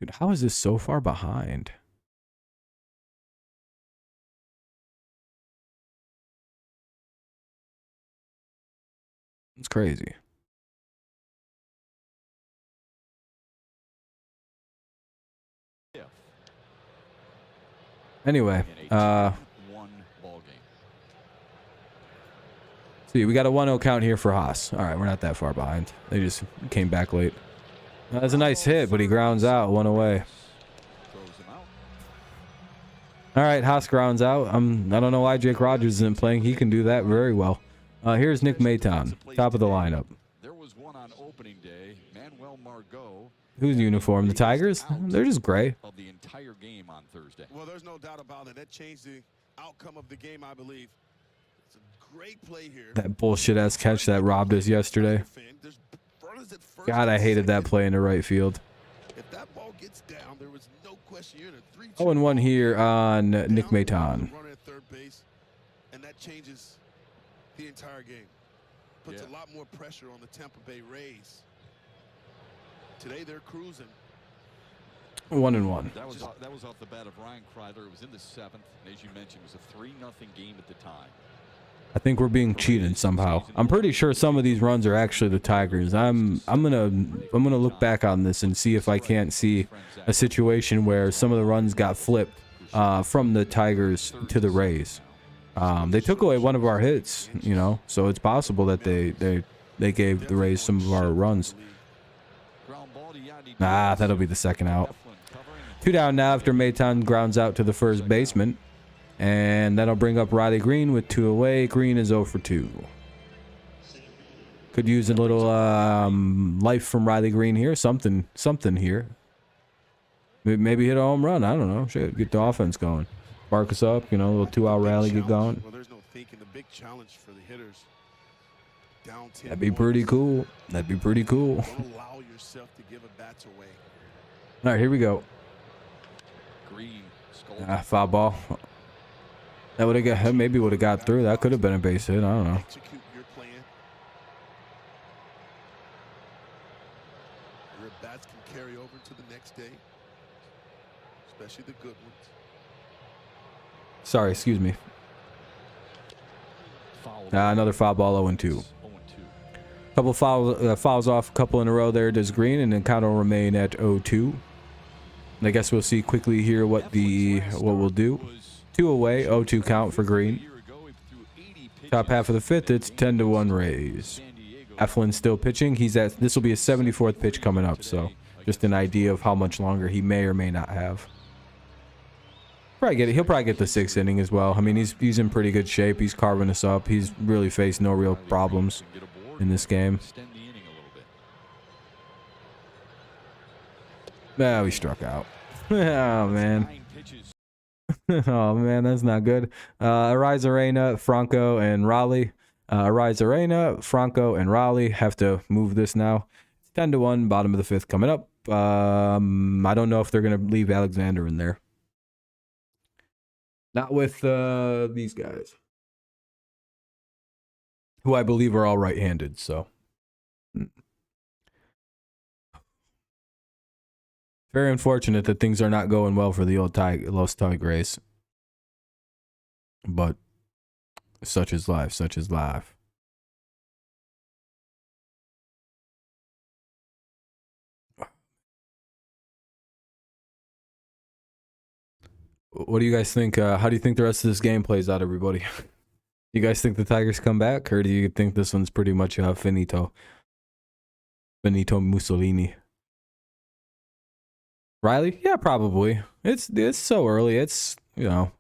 Dude, how is this so far behind? It's crazy. Anyway, see, we got a 1-0 count here for Haas. All right, we're not that far behind. They just came back late. That's a nice hit, but he grounds out, 1 away. All right, Haas grounds out. I don't know why Jake Rogers isn't playing. He can do that very well. Here's Nick Maton, top of the lineup. There was one on opening day. Manuel Margot. Who's uniform? The Tigers? They're just gray. Of the entire game on Thursday. Well, there's no doubt about it. That changed the outcome of the game, I believe. It's a great play here. That bullshit-ass catch that robbed us yesterday. God, I hated that play in the right field. If that ball gets down, there was no question. You're in a 0-1 here on Nick Maton. Runner at third base, and that changes the entire game. Puts a lot more pressure on the Tampa Bay Rays. Today they're cruising. 1-1. That was off the bat of Ryan Kreider. It was in the 7th, and as you mentioned, it was a 3-0 game at the time. I think we're being cheated somehow. I'm pretty sure some of these runs are actually the Tigers. I'm gonna look back on this and see if I can't see a situation where some of the runs got flipped from the Tigers to the Rays. They took away one of our hits, so it's possible that they gave the Rays some of our runs. That'll be the second out. 2 down now after Maton grounds out to the first baseman. And that'll bring up Riley Green with 2 away. Green is 0 for 2. Could use a little life from Riley Green here. Something here. Maybe hit a home run. I don't know. Shit, get the offense going. Spark us up. You know, a little 2-out rally, get going. Well, there's no thinking. The big challenge for the hitters. Down 10 That'd be pretty cool. That'd be pretty cool. Don't allow yourself to give a bats away. All right, here we go. Green. Foul ball. That would have got. Maybe would have got through. That could have been a base hit. I don't know. Execute your plan. Your bats can carry over to the next day, especially the good ones. Sorry, excuse me. Another foul ball, 0-2. Couple fouls off, a couple in a row there does Green, and then count will remain at 0-2. And I guess we'll see quickly here what we'll do. 2 away, 0-2 count for Green. Top half of the fifth, it's 10-1 Rays. Eflin still pitching. This will be his 74th pitch coming up, so just an idea of how much longer he may or may not have. He'll probably get the 6th inning as well. I mean, he's in pretty good shape. He's carving us up. He's really faced no real problems in this game. We struck out. Oh man. Oh man, that's not good. Arena, Franco, and Raleigh. Arena, Franco, and Raleigh have to move this now. 10-1, bottom of the fifth coming up. I don't know if they're gonna leave Alexander in there. Not with these guys, who I believe are all right-handed. So very unfortunate that things are not going well for the old Los Tigres. But such is life. Such is life. What do you guys think? How do you think the rest of this game plays out, everybody? You guys think the Tigers come back, or do you think this one's pretty much finito? Benito Mussolini. Riley? Yeah, probably. It's so early. It's, you know,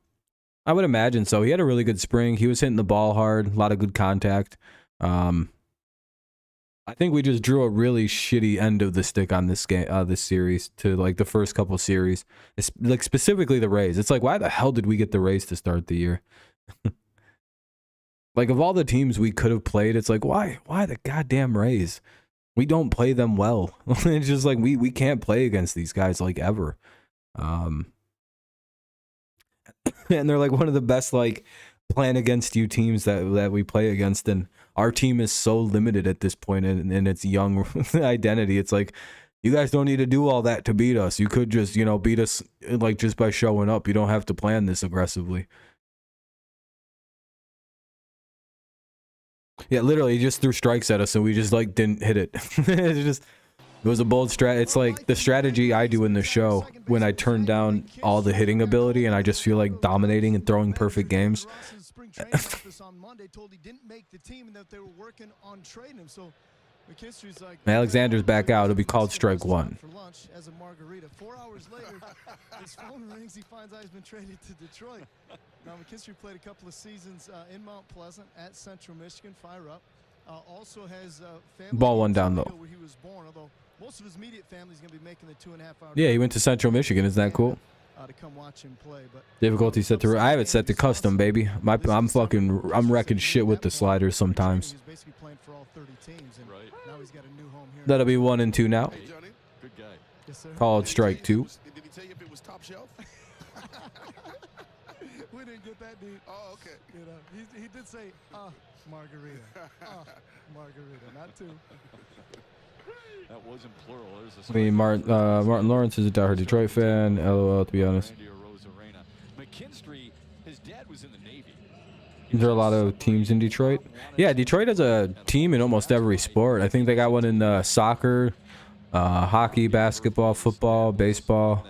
I would imagine so. He had a really good spring. He was hitting the ball hard, a lot of good contact. I think we just drew a really shitty end of the stick on this game, this series, to like the first couple series. It's like specifically the Rays. It's like, why the hell did we get the Rays to start the year? Like, of all the teams we could have played, it's like, why the goddamn Rays? We don't play them well. It's just like we can't play against these guys like ever. And they're like one of the best like plan against you teams that we play against, and our team is so limited at this point in its young identity. It's like, you guys don't need to do all that to beat us. You could just, you know, beat us like just by showing up. You don't have to plan this aggressively. Yeah, literally, he just threw strikes at us and we just like didn't hit it. It was a bold strat. It's like the strategy I do in the show when I turn down all the hitting ability and I just feel like dominating and throwing perfect games. Alexander's back out. It'll be called strike one. 4 hours later, his phone rings. He finds out he's been traded to Detroit. Now, McKinstry played a couple of seasons in Mount Pleasant at Central Michigan. Fire up. Also has family. Ball one down though. Where he was born, although most of his immediate family is going to be making the 2.5 hour. Yeah, he went to Central Michigan. Isn't that cool? To come watch him play, but difficulty set to. I have it set to custom, baby. I'm wrecking shit with the sliders sometimes. He's basically playing for all 30 teams, and now he's got a new home here. That'll be 1 and 2 now. Hey, Johnny. Good guy. Yes, sir. Called strike 2. Did he tell you if it was top shelf? We didn't get that, dude. Oh, okay. You know, he did say, margarita. Margarita, not 2. That wasn't plural. I mean, Martin Lawrence is a diehard Detroit fan. LOL, to be honest. McKinstry, his dad was in the Navy. There are a lot of teams in Detroit. Yeah, Detroit has a team in almost every sport. I think they got one in soccer, hockey, basketball, football, baseball.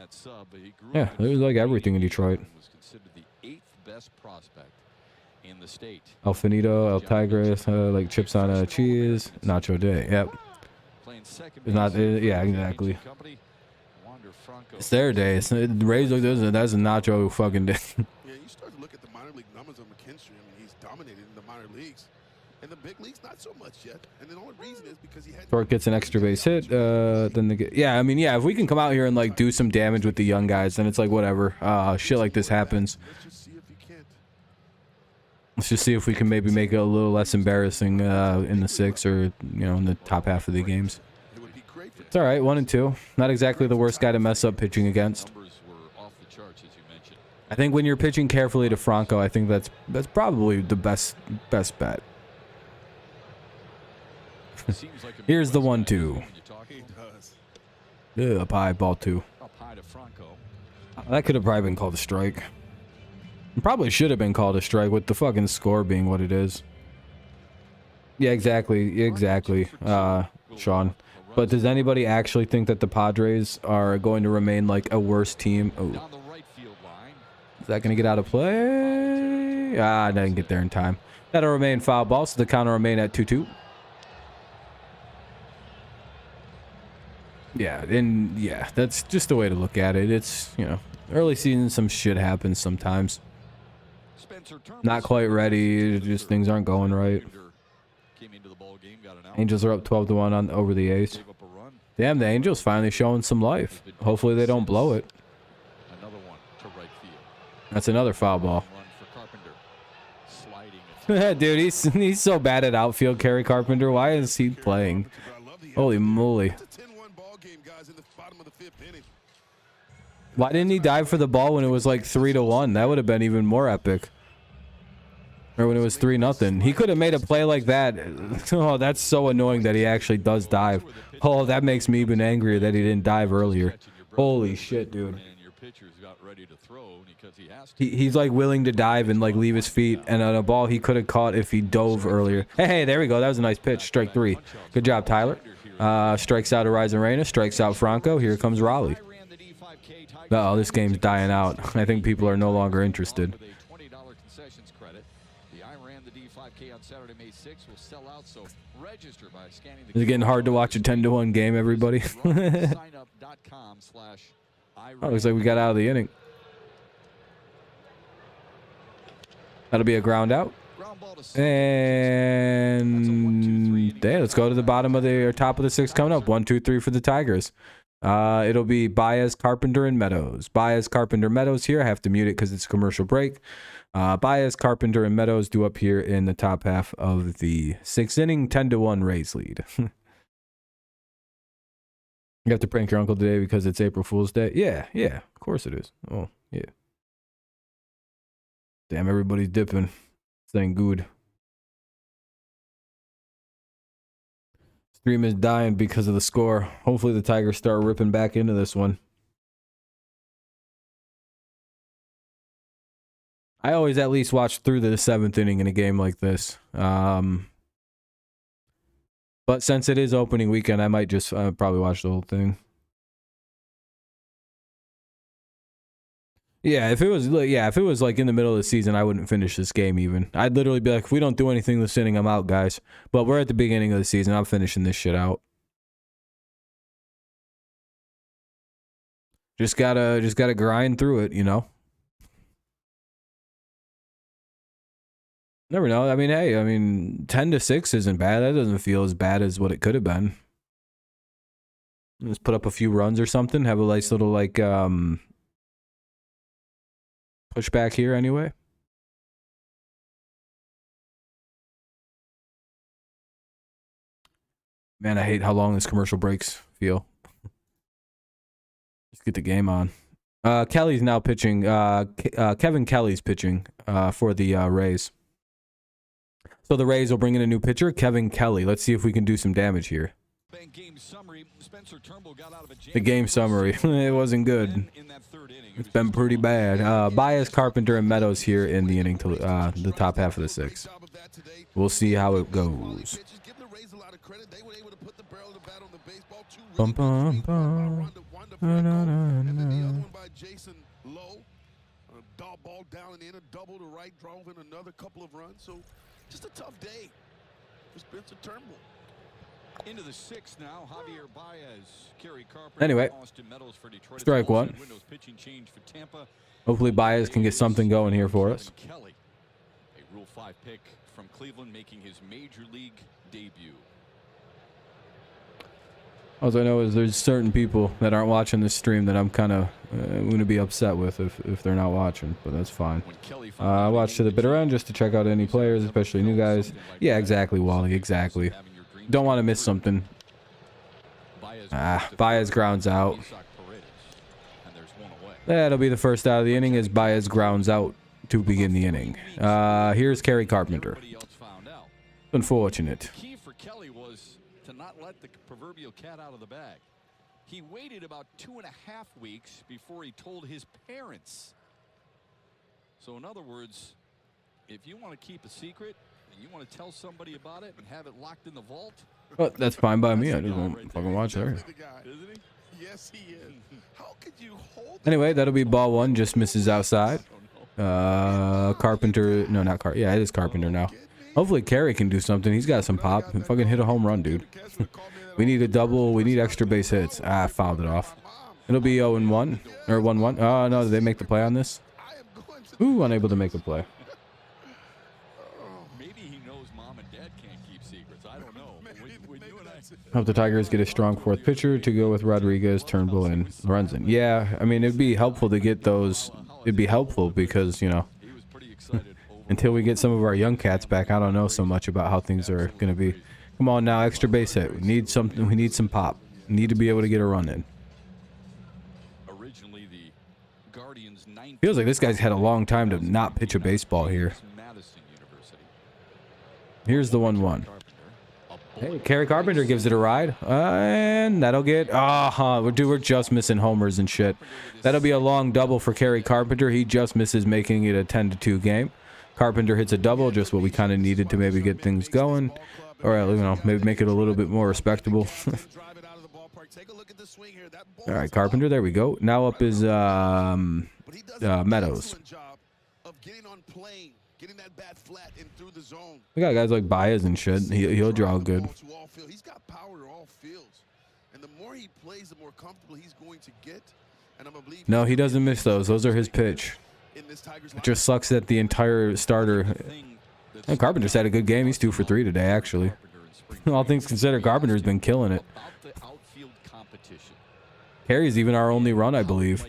Yeah, there's like everything in Detroit. Was considered the 8th best prospect in the state. El Finito, El Tigres, like chips on a cheese, Nacho Day. Yep. It's not. Yeah, exactly. It's their day. It's Rays look. That's a Nacho fucking day. Yeah, you start to look at the minor league numbers of McKinstry. I mean, he's dominated in the minor leagues. In the big leagues, not so much yet. And the only reason is because he had Short gets an extra base hit. Then yeah, I mean, yeah, if we can come out here and like do some damage with the young guys, then it's like whatever. Shit like this happens. Let's just see if he can't. Let's just see if we can maybe make it a little less embarrassing in the 6 or in the top half of the games. It would be great for It's all right, 1-2. Not exactly the worst guy to mess up pitching against. Numbers were off the charts, as you mentioned. I think when you're pitching carefully to Franco, I think that's probably the best bet. Seems like a Here's the Midwest guy 1-2. when you talk. he does. Yeah, up high, ball 2. Up high to Franco. That could have probably been called a strike. It probably should have been called a strike with the fucking score being what it is. Yeah, exactly, Sean. But does anybody actually think that the Padres are going to remain like a worse team? Oh, Down the right field line. is that going to get out of play? I didn't get there in time. That'll remain foul ball, so the count will remain at 2-2. Yeah, and yeah, that's just the way to look at it. It's, early season, some shit happens sometimes. Spencer Turnbull Not quite ready, just things aren't going right. Came into the ball game, got an out. Angels are up 12-1 on over the A's. Gave up a run. Damn, the Angels finally showing some life. Hopefully they don't blow it. Another one to right field. That's another foul ball. Run for Carpenter. Sliding. Dude, he's so bad at outfield, Kerry Carpenter. Why is he playing? Holy moly. It's a 10-1 ball game, guys, in the bottom of the 5th inning. Why didn't he dive for the ball when it was like 3-1? That would have been even more epic. Or when it was 3-0. He could have made a play like that. Oh, that's so annoying that he actually does dive. Oh, that makes me even angrier that he didn't dive earlier. Holy shit, dude. And your pitcher's got ready to throw because he has to. He's like willing to dive and like leave his feet, and on a ball he could have caught if he dove earlier. Hey, there we go. That was a nice pitch. Strike 3. Good job, Tyler. Strikes out Horizon Reyna. Strikes out Franco. Here comes Raleigh. Uh-oh, this game's dying out. I think people are no longer interested. $20 concessions credit. The I ran the D5K on Saturday, May 6th will sell out, so register by scanning the Is it getting hard to watch a 10-1 game, everybody? Oh, looks like we got out of the inning. That'll be a ground out. And hey, let's go to the bottom of the or top of the 6th coming up. 1, 2, 3 for the Tigers. It'll be Baez, Carpenter, and Meadows. Baez, Carpenter, Meadows here. I have to mute it because it's a commercial break. Baez, Carpenter, and Meadows due up here in the top half of the 6th inning. 10-1 Rays lead. You have to prank your uncle today because it's April Fool's Day? Yeah, of course it is. Oh, yeah. Damn, everybody's dipping. Saying good. Stream is dying because of the score. Hopefully the Tigers start ripping back into this one. I always at least watch through the 7th inning in a game like this. But since it is opening weekend, I might just probably watch the whole thing. Yeah, if it was like in the middle of the season, I wouldn't finish this game even. I'd literally be like, if we don't do anything this inning, I'm out, guys. But we're at the beginning of the season. I'm finishing this shit out. Just gotta grind through it, Never know. I mean, hey, 10-6 isn't bad. That doesn't feel as bad as what it could have been. Just put up a few runs or something. Have a nice little push back here anyway. Man, I hate how long this commercial breaks feel. Let's get the game on. Kelly's now pitching. Kevin Kelly's pitching for the Rays. So the Rays will bring in a new pitcher, Kevin Kelly. Let's see if we can do some damage here. The game summary. It wasn't good. It's been pretty bad. Baez, Carpenter, and Meadows here in the inning to the top half of the 6th. We'll see how it goes. Bum, bum, bum. Na, na, na, na. Ball down and in, a double to right, drove in another couple of runs. So just a tough day for Spencer Turnbull. Into the 6th now, Javier Baez, Kerry Carpenter, Anyway, Austin Meadows for Detroit. strike 1. Pitching change for Tampa. Hopefully Baez can get something going here for us. Kelly, a Rule 5 pick from Cleveland making his major league debut. All I know is there's certain people that aren't watching this stream that I'm kind of going to be upset with if they're not watching, but that's fine. I watch to the bitter end just to check out any players, especially new guys. Yeah, exactly, Wally, exactly. Don't want to miss something. Baez grounds out. That'll be the first out of the inning as Baez grounds out to begin the inning. Here's Kerry Carpenter. Unfortunate. The key for Kelly was to not let the proverbial cat out of the bag. He waited about 2.5 weeks before he told his parents. So in other words, if you want to keep a secret and you want to tell somebody about it and have it locked in the vault, well, that's fine by me. I just won't fucking watch there. Yes, he is. How could you hold Anyway, that'll be ball one. Just misses outside. Carpenter. No, not Carpenter. Yeah, it is Carpenter now. Hopefully Kerry can do something. He's got some pop. Fucking hit a home run, dude. We need a double. We need extra base hits. Fouled it off. It'll be 0-1 or 1-1. Oh no, did they make the play on this? Ooh, unable to make a play. maybe he knows mom and dad can't keep secrets. I don't know. When you and I Hope the Tigers get a strong fourth pitcher to go with Rodriguez, Turnbull, and Lorenzen. Yeah, I mean, it'd be helpful to get those. It'd be helpful because, you know, he was pretty excited until we get some of our young cats back, I don't know so much about how things are going to be. Come on now, extra base hit. We need something. We need some pop. We need to be able to get a run in. Originally the Guardians 19 Feels like this guy's had a long time to not pitch a baseball here. Madison University. Here's the 1-1. Hey, Kerry Carpenter gives it a ride, and that'll get. We're just missing homers and shit. That'll be a long double for Kerry Carpenter. He just misses, making it a 10-2 game. Carpenter hits a double, just what we kind of needed to maybe get things going, or you know, maybe make it a little bit more respectable. All right, Carpenter. There we go. Now up is Meadows. We got guys like Baez and shit. He'll draw good. He's got power to all fields, and the more he plays, the more comfortable he's going to get. And No, he doesn't miss those. Those are his pitch. It just sucks that the entire starter. And Carpenter's had a good game. He's 2 for 3 today, actually. All things considered, Carpenter's been killing it. Kerry's even our only run, I believe.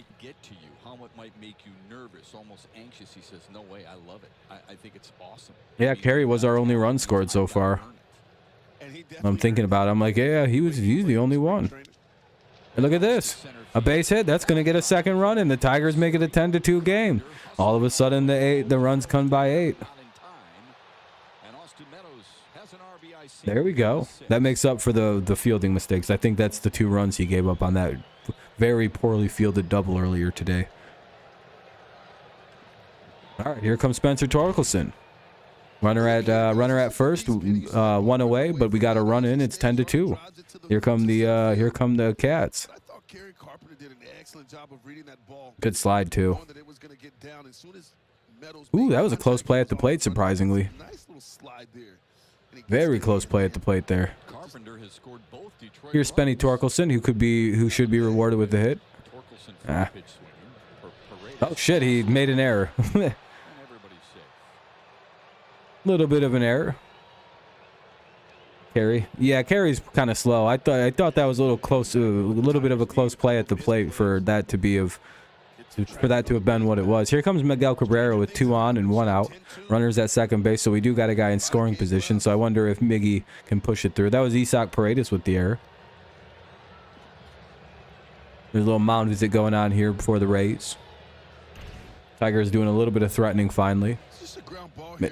He says, no way, I love it. I think it's awesome. Yeah, Kerry was our only run scored so far. I'm thinking about it. I'm like, yeah, he's the only one. And look at this. A base hit. That's going to get a second run, and the Tigers make it a 10-2 game. All of a sudden, the runs come by 8. There we go. That makes up for the fielding mistakes. I think that's the 2 runs he gave up on that very poorly fielded double earlier today. All right, here comes Spencer Torkelson. Runner at first, 1 away, but we got a run in. It's 10-2. Here come the Cats. Good slide too. Ooh, that was a close play at the plate, surprisingly. Very close play at the plate there. Here's Spenny Torkelson, who should be rewarded with the hit. Oh shit, he made an error. Little bit of an error. Kerry. Yeah, Kerry's kind of slow. I thought that was a little close, a little bit of a close play at the plate for that to have been what it was. Here comes Miguel Cabrera with 2 on and 1 out. Runners at second base, so we do got a guy in scoring position. So I wonder if Miggy can push it through. That was Isaac Paredes with the error. There's a little mound visit going on here before the Rays. Tigers doing a little bit of threatening finally.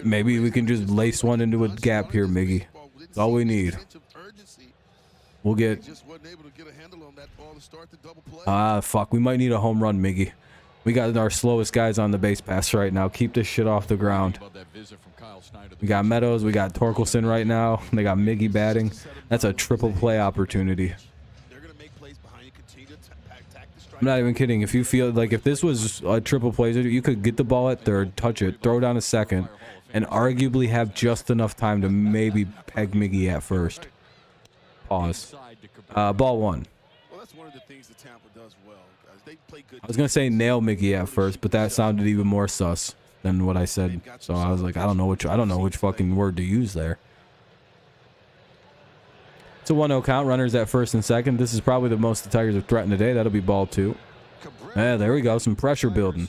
Maybe we can just lace one into a gap here, Miggy. That's all we need. We'll get... fuck. We might need a home run, Miggy. We got our slowest guys on the base pass right now. Keep this shit off the ground. We got Meadows. We got Torkelson right now. They got Miggy batting. That's a triple play opportunity. I'm not even kidding. If you feel like if this was a triple play, you could get the ball at third, touch it, throw down a second, and arguably have just enough time to maybe peg Miggy at first. Pause. Ball 1. I was going to say nail Miggy at first, but that sounded even more sus. than what I said. So I was like, I don't know which fucking word to use there. It's a 1-0 count. Runners at first and second. This is probably the most the Tigers have threatened today. That'll be ball 2. Yeah, there we go. Some pressure building.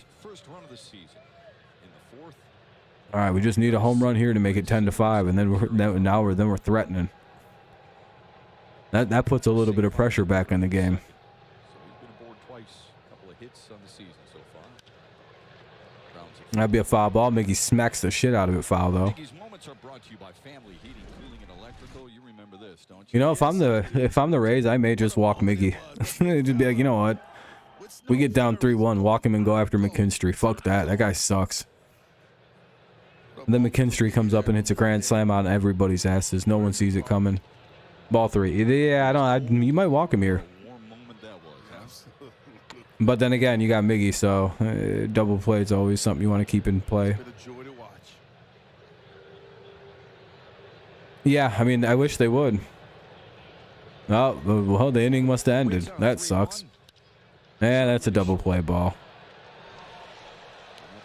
All right, we just need a home run here to make it 10-5, and then we're threatening. That puts a little bit of pressure back in the game. That'd be a foul ball. Mickey smacks the shit out of it. Foul though. You know, if I'm the Rays, I may just walk Mickey. Just be like, you know what? We get down 3-1, walk him and go after McKinstry. Fuck that. That guy sucks. And then McKinstry comes up and hits a grand slam on everybody's asses. No one sees it coming. Ball 3. Yeah, you might walk him here. But then again, you got Miggy, so double play is always something you want to keep in play. Yeah, I mean, I wish they would. Oh, well, the inning must have ended. That sucks. Yeah, that's a double play ball.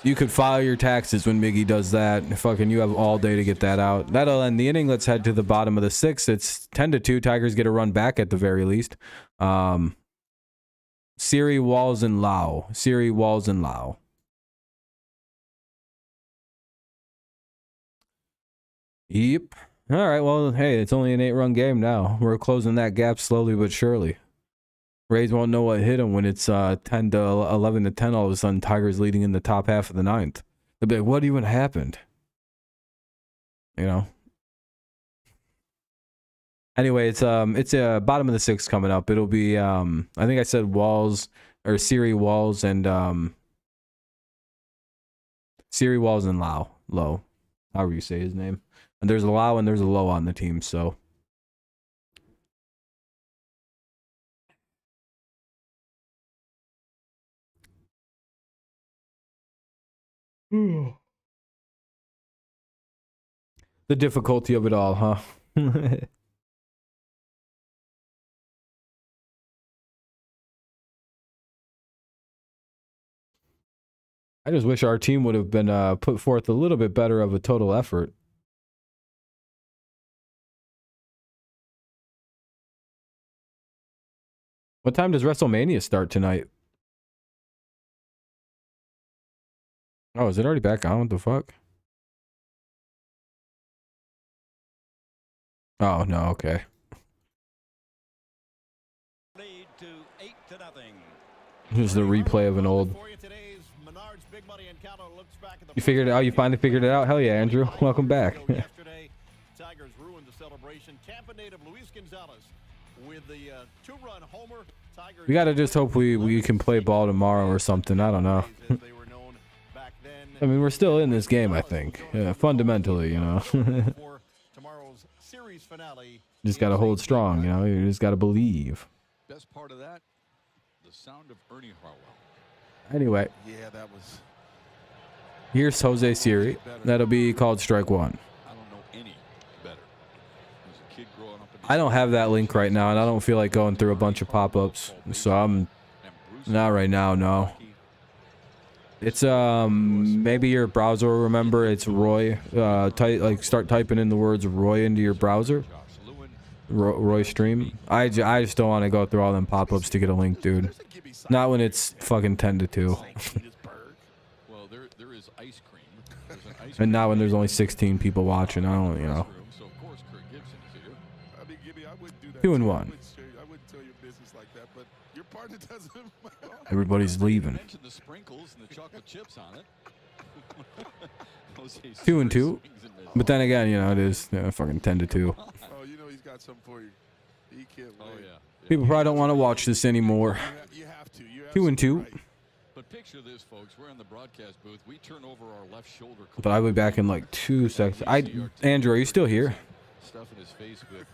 You could file your taxes when Miggy does that. Fucking, you have all day to get that out. That'll end the inning. Let's head to the bottom of the 6th. It's 10-2. Tigers get a run back at the very least. Siri, Walls, and Lau. Siri, Walls, and Lau. Yep. All right, well, hey, it's only an 8-run game now. We're closing that gap slowly but surely. Rays won't know what hit them when it's 11-10. All of a sudden, Tigers leading in the top half of the 9th. They'll be like, what even happened? You know? Anyway, it's bottom of the 6th coming up. It'll be I think I said Walls or Siri Walls and Siri Walls and Low, however you say his name. And there's a Lau and there's a Low on the team, so the difficulty of it all, huh? I just wish our team would have been put forth a little bit better of a total effort. What time does WrestleMania start tonight? Oh, is it already back on? What the fuck? Oh, no, okay. This is the replay of an old... You figured it out? You finally figured it out? Hell yeah, Andrew. Welcome back. Tigers ruined the celebration. Tampa native Luis Gonzalez with the two-run homer. We gotta just hope we can play ball tomorrow or something. I don't know. I mean, we're still in this game, I think. Yeah, fundamentally, you know. Just gotta hold strong, you know. You just gotta believe. Best part of that, the sound of Ernie Harwell. Anyway. Yeah, that was... Here's Jose Siri. That'll be called strike 1. I don't know any better. As a kid growing up in I don't have that link right now, and I don't feel like going through a bunch of pop-ups. So I'm not right now, no. It's maybe your browser will remember. It's Roy. Start typing in the words Roy into your browser. Roy stream. I just don't want to go through all them pop-ups to get a link, dude. Not when it's fucking 10-2. And now when there's only 16 people watching, I don't, you know. 2-1. Everybody's leaving. 2-2. But then again, you know, it is fucking 10-2. Oh, you know he's got something for you. He can't wait. People probably don't want to watch this anymore. You have to. 2-2. But picture this, folks. We're in the broadcast booth. We turn over our left shoulder. But I'll be back in like 2 seconds. Andrew, are you still here? Stuffing his face with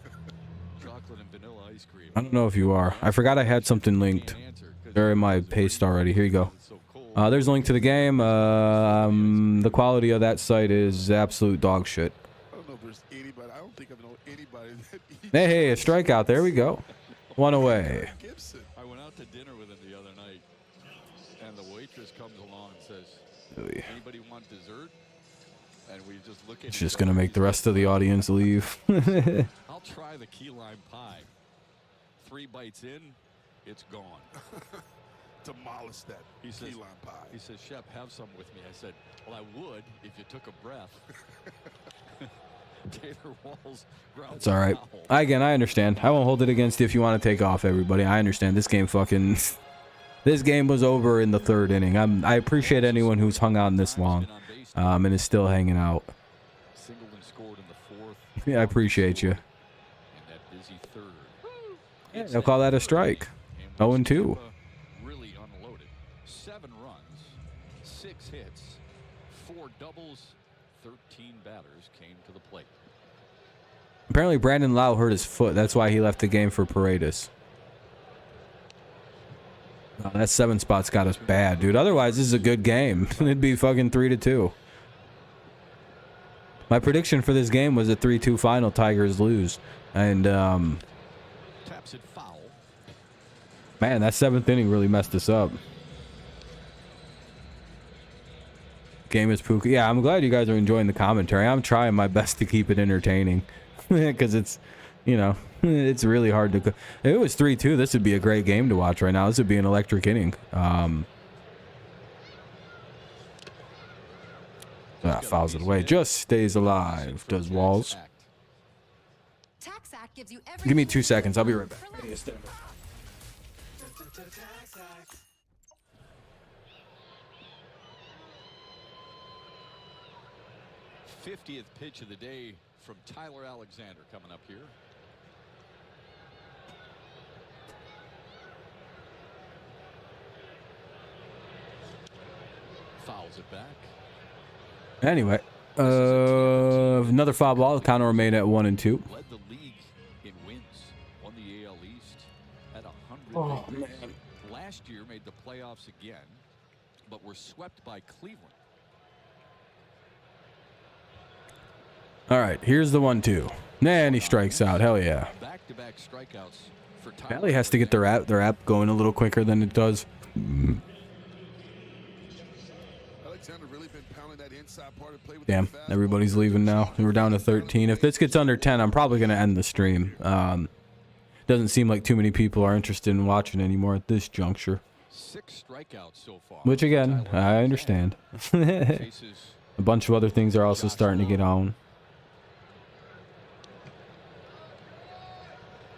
chocolate and vanilla ice cream. I don't know if you are. I forgot I had something linked. They're in my paste already. Here you go. There's a link to the game. The quality of that site is absolute dog shit. I don't know if there's anybody. I don't think I know anybody that eats. Hey, a strikeout. There we go. 1 away. I went out to dinner with him the other night, and the waitress comes along and says, Anybody want dessert? And we just look at It's just gonna make the rest of the audience leave. I'll try the key lime pie. 3 bites in, it's gone. Demolish that He says, key lime pie. He says, Shep, have some with me. I said, well, I would if you took a breath. Taylor Walls grounds It's all right. foul. I understand. I won't hold it against you if you want to take off, everybody. I understand. This game fucking... This game was over in the 3rd inning. I appreciate anyone who's hung on this long and is still hanging out. Singleton scored in the 4th. Yeah, I appreciate you. In that busy 3rd. Yeah, they'll call that a strike. 0-2. Tampa really unloaded. 7 runs, 6 hits, 4 doubles, 13 batters came to the plate. Apparently, Brandon Lau hurt his foot. That's why he left the game for Paredes. Oh, that 7 spot's got us bad, dude. Otherwise, this is a good game. It'd be fucking 3-2. My prediction for this game was a 3-2 final. Tigers lose. And, Taps it foul. man, that 7th inning really messed us up. Game is pooky. Yeah, I'm glad you guys are enjoying the commentary. I'm trying my best to keep it entertaining. Because it's, you know, it's really hard to... If it was 3-2, this would be a great game to watch right now. This would be an electric inning. Fouls it away. Just stays alive, does Walls. Tax Act gives you every Give me 2 seconds. I'll be right back. 50th pitch of the day from Tyler Alexander coming up here. Fouls it back. Anyway, another foul ball. Counter remained at 1-2. Led the league in wins. Won the AL East at 100. Oh, victories. Last year made the playoffs again, but were swept by Cleveland. All right, here's the 1-2. And he strikes out. Hell yeah. Back-to-back strikeouts for Tyler. Valley has to get their app going a little quicker than it does. Alexander really been pounding that inside part of play with Damn, the fastball. everybody's leaving now. We're down to 13. If this gets under 10, I'm probably going to end the stream. Doesn't seem like too many people are interested in watching anymore at this juncture. 6 strikeouts so far. Which, again, Tyler I understand. Chases A bunch of other things are also starting to get on.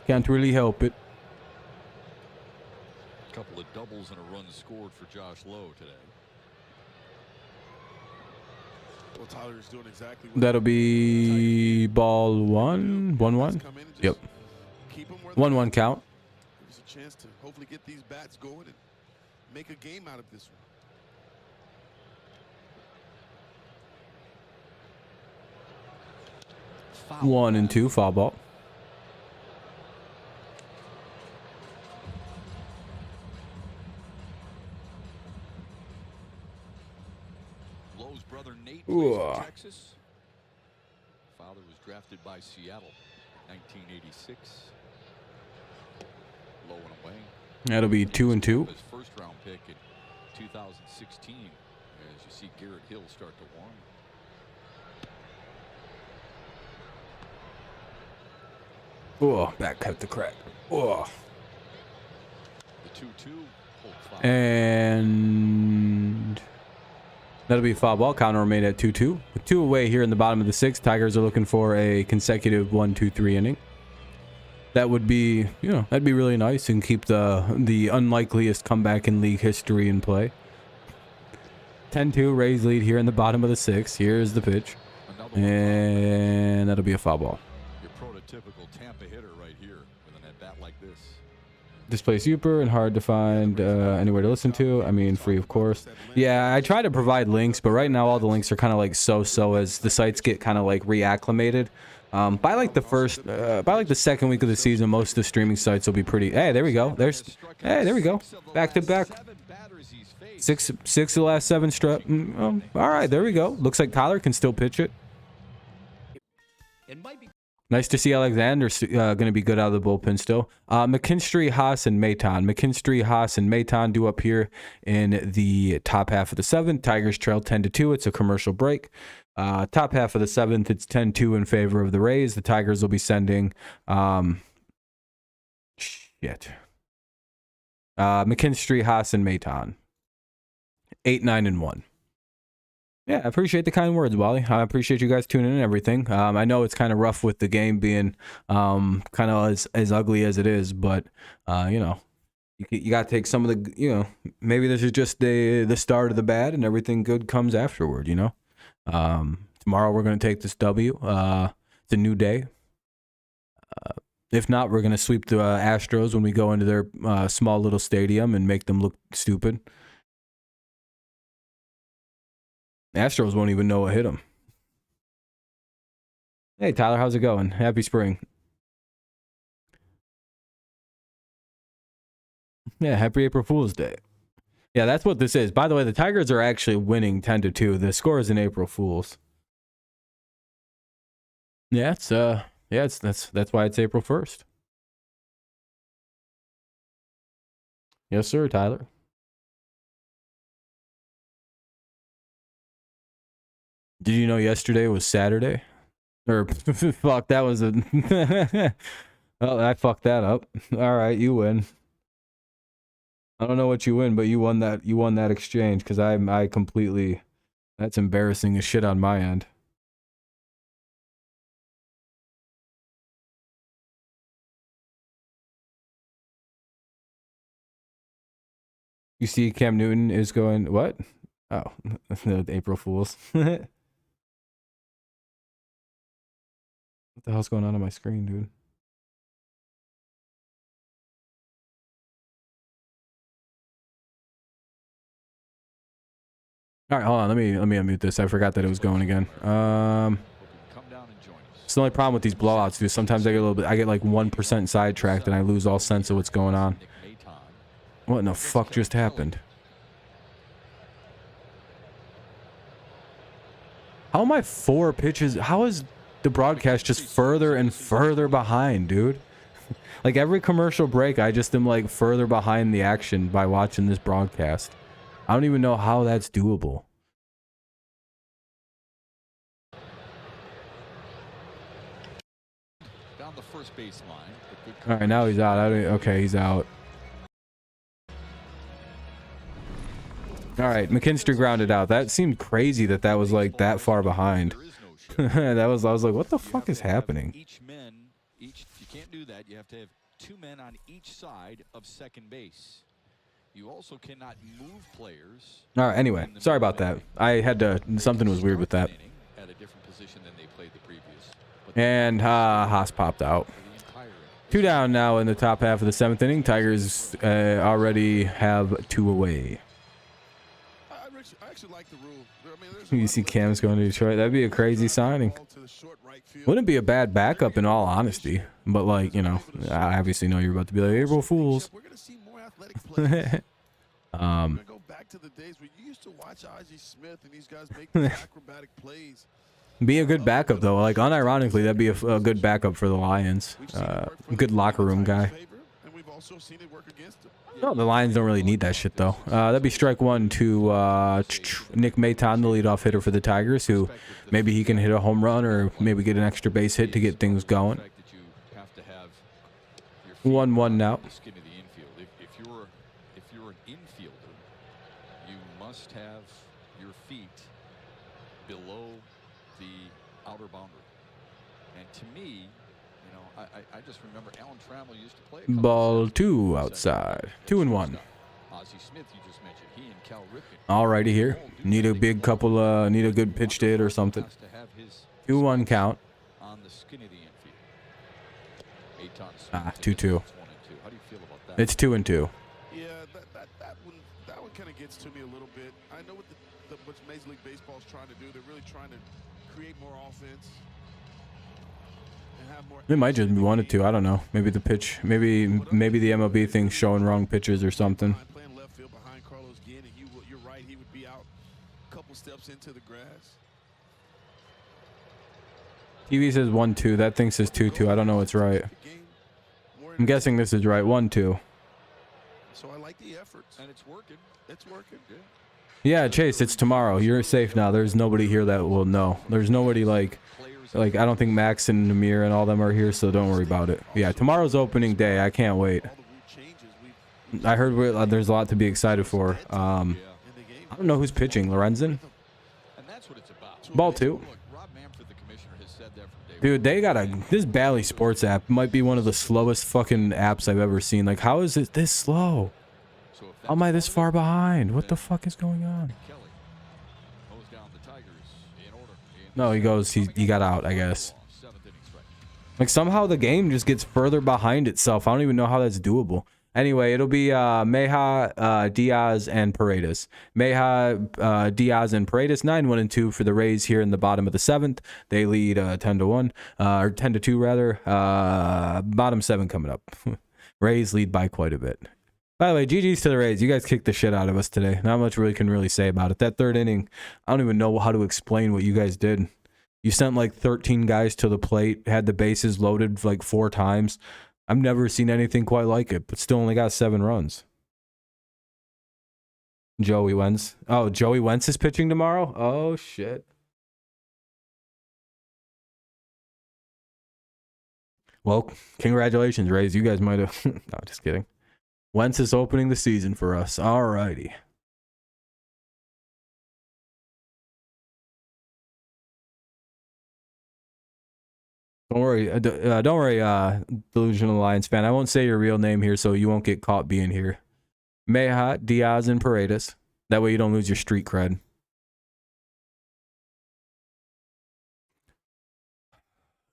Can't really help it. a couple of doubles and a run scored for Josh Lowe today. Well, Tyler is doing exactly what That'll be ball 1. 1-1. come in and just Yep. keep 'em where they're 1-1 at. count. There's a chance to hopefully get these bats going and make a game out of this one. Foul. 1-2 foul ball. Lowe's brother Nate plays Ooh. in Texas. Father was drafted by Seattle in 1986. Low and away. That'll be 2-2. His first round pick in 2016 as you see Garrett Hill start to warm. Oh, back cut the crack. Oh. The 2-2 pulled foul. And that'll be a foul ball. Counter remained at 2-2. With 2 away here in the bottom of the 6th, Tigers are looking for a consecutive 1-2-3 inning. That would be, you know, that'd be really nice and keep the unlikeliest comeback in league history in play. 10-2, Rays lead here in the bottom of the 6th. Here's the pitch. Another one. And that'll be a foul ball. Your prototypical Tampa hitter right here with an at bat like this. This place super and hard to find anywhere to listen to. I mean, free, of course. Yeah, I try to provide links, but right now all the links are kind of like so as the sites get kind of like reacclimated. By like the second week of the season, most of the streaming sites will be pretty. Hey, there we go. There we go. Back to back. 6 of the last 7 struck. All right, there we go. Looks like Tyler can still pitch it. It might be Nice to see Alexander going to be good out of the bullpen still. McKinstry, Haas, and Maton. McKinstry, Haas, and Maton due up here in the top half of the 7th. Tigers trail 10-2. It's a commercial break. Top half of the 7th, it's 10-2 in favor of the Rays. The Tigers will be sending McKinstry, Haas, and Maton. 8, 9, and 1. Yeah, I appreciate the kind words, Wally. I appreciate you guys tuning in and everything. I know it's kind of rough with the game being kind of as ugly as it is, but you know, you got to take some of the, you know, maybe this is just the start of the bad and everything good comes afterward, you know. Tomorrow we're going to take this W. It's a new day. If not, we're going to sweep the Astros when we go into their small little stadium and make them look stupid. Astros won't even know what hit them. Hey, Tyler, how's it going? Happy spring. Yeah, happy April Fool's Day. Yeah, that's what this is. By the way, the Tigers are actually winning 10-2. The score is an April Fool's. Yeah, that's why it's April 1st. Yes, sir, Tyler. Did you know yesterday was Saturday? Or fuck, that was a oh, I fucked that up. All right, you win. I don't know what you win, but you won that exchange because I completely, that's embarrassing as shit on my end. You see Cam Newton is going what? Oh, the April Fools. What the hell's going on my screen, dude? All right, hold on. Let me unmute this. I forgot that it was going again. It's the only problem with these blowouts, dude. Sometimes I get like 1% sidetracked and I lose all sense of what's going on. What in the fuck just happened? How am I 4 pitches? How is the broadcast just further and further behind, dude? Like every commercial break, I just am like further behind the action by watching this broadcast. I don't even know how that's doable. Down the first base line. All right, now he's out. Okay, he's out. All right, McKinstry grounded out. That seemed crazy that was like that far behind. I was like, what the fuck is happening? You can't do that. You have to have 2 men on each side of second base. You also cannot move players. All right, anyway, sorry about that. I had to, something was weird with that. At a different position than they played the previous. And Haas popped out. 2 down now in the top half of the 7th inning. Tigers already have 2 away. I actually like the rule. You see Cam's going to Detroit. That'd be a crazy signing. Wouldn't be a bad backup in all honesty. But like, you know, I obviously know you're about to be like April Fools. We're going to see more athletic plays. We're going to go back to the days where you used to watch I.G. Smith and these guys make these acrobatic plays. Be a good backup though. Like unironically, that'd be a good backup for the Lions. Good locker room guy. No, the Lions don't really need that shit though. That'd be strike 1 to Nick Maton, the leadoff hitter for the Tigers, who maybe he can hit a home run or maybe get an extra base hit to get things going. 1-1 now. If you're an infielder, you must have your feet below the outer boundary. And to me, you know, I just remember Alan Trammell used to play. Ball 2 outside. 2-1. Ozzie Smith, you just mentioned, he and Cal Ripken. Alrighty here. Need a big couple. Need a good pitch to hit or something. 2-1 count. On the skin of the infield. 2-2. It's 2-2. Yeah, that one kind of gets to me a little bit. I know what what Major League Baseball is trying to do. They're really trying to create more offense. It might just be 1-2. I don't know. Maybe the pitch. Maybe the MLB thing's showing wrong pitches or something. Playing left field behind Carlos Guillen, and you're right. He would be out a couple steps into the grass. TV says 1-2. That thing says 2-2. I don't know what's right. I'm guessing this is right. 1-2. So I like the efforts. And it's working. It's working. Yeah, Chase, it's tomorrow. You're safe now. There's nobody here that will know. There's nobody like I don't think Max and Namir and all them are here, so don't worry about it. Yeah, tomorrow's opening day. I can't wait. I heard there's a lot to be excited for. I don't know who's pitching. Lorenzen? Ball 2. Dude, they got this Bally Sports app might be one of the slowest fucking apps I've ever seen. Like, how is it this slow? How am I this far behind? What the fuck is going on? No, he goes, he got out, I guess. Like, somehow the game just gets further behind itself. I don't even know how that's doable. Anyway, it'll be Meja, Diaz, and Paredes. Meja, Diaz, and Paredes, 9-1-2 for the Rays here in the bottom of the 7th. They lead 10-1, or 10-2 rather. Bottom 7 coming up. Rays lead by quite a bit. By the way, GG's to the Rays. You guys kicked the shit out of us today. Not much really can really say about it. That third inning, I don't even know how to explain what you guys did. You sent like 13 guys to the plate, had the bases loaded like 4 times. I've never seen anything quite like it, but still only got 7 runs. Joey Wentz. Oh, Joey Wentz is pitching tomorrow? Oh, shit. Well, congratulations, Rays. You guys might have... No, just kidding. Wentz is opening the season for us. All righty. Don't worry, Delusional Alliance fan. I won't say your real name here, so you won't get caught being here. Meja, Diaz, and Paredes. That way you don't lose your street cred.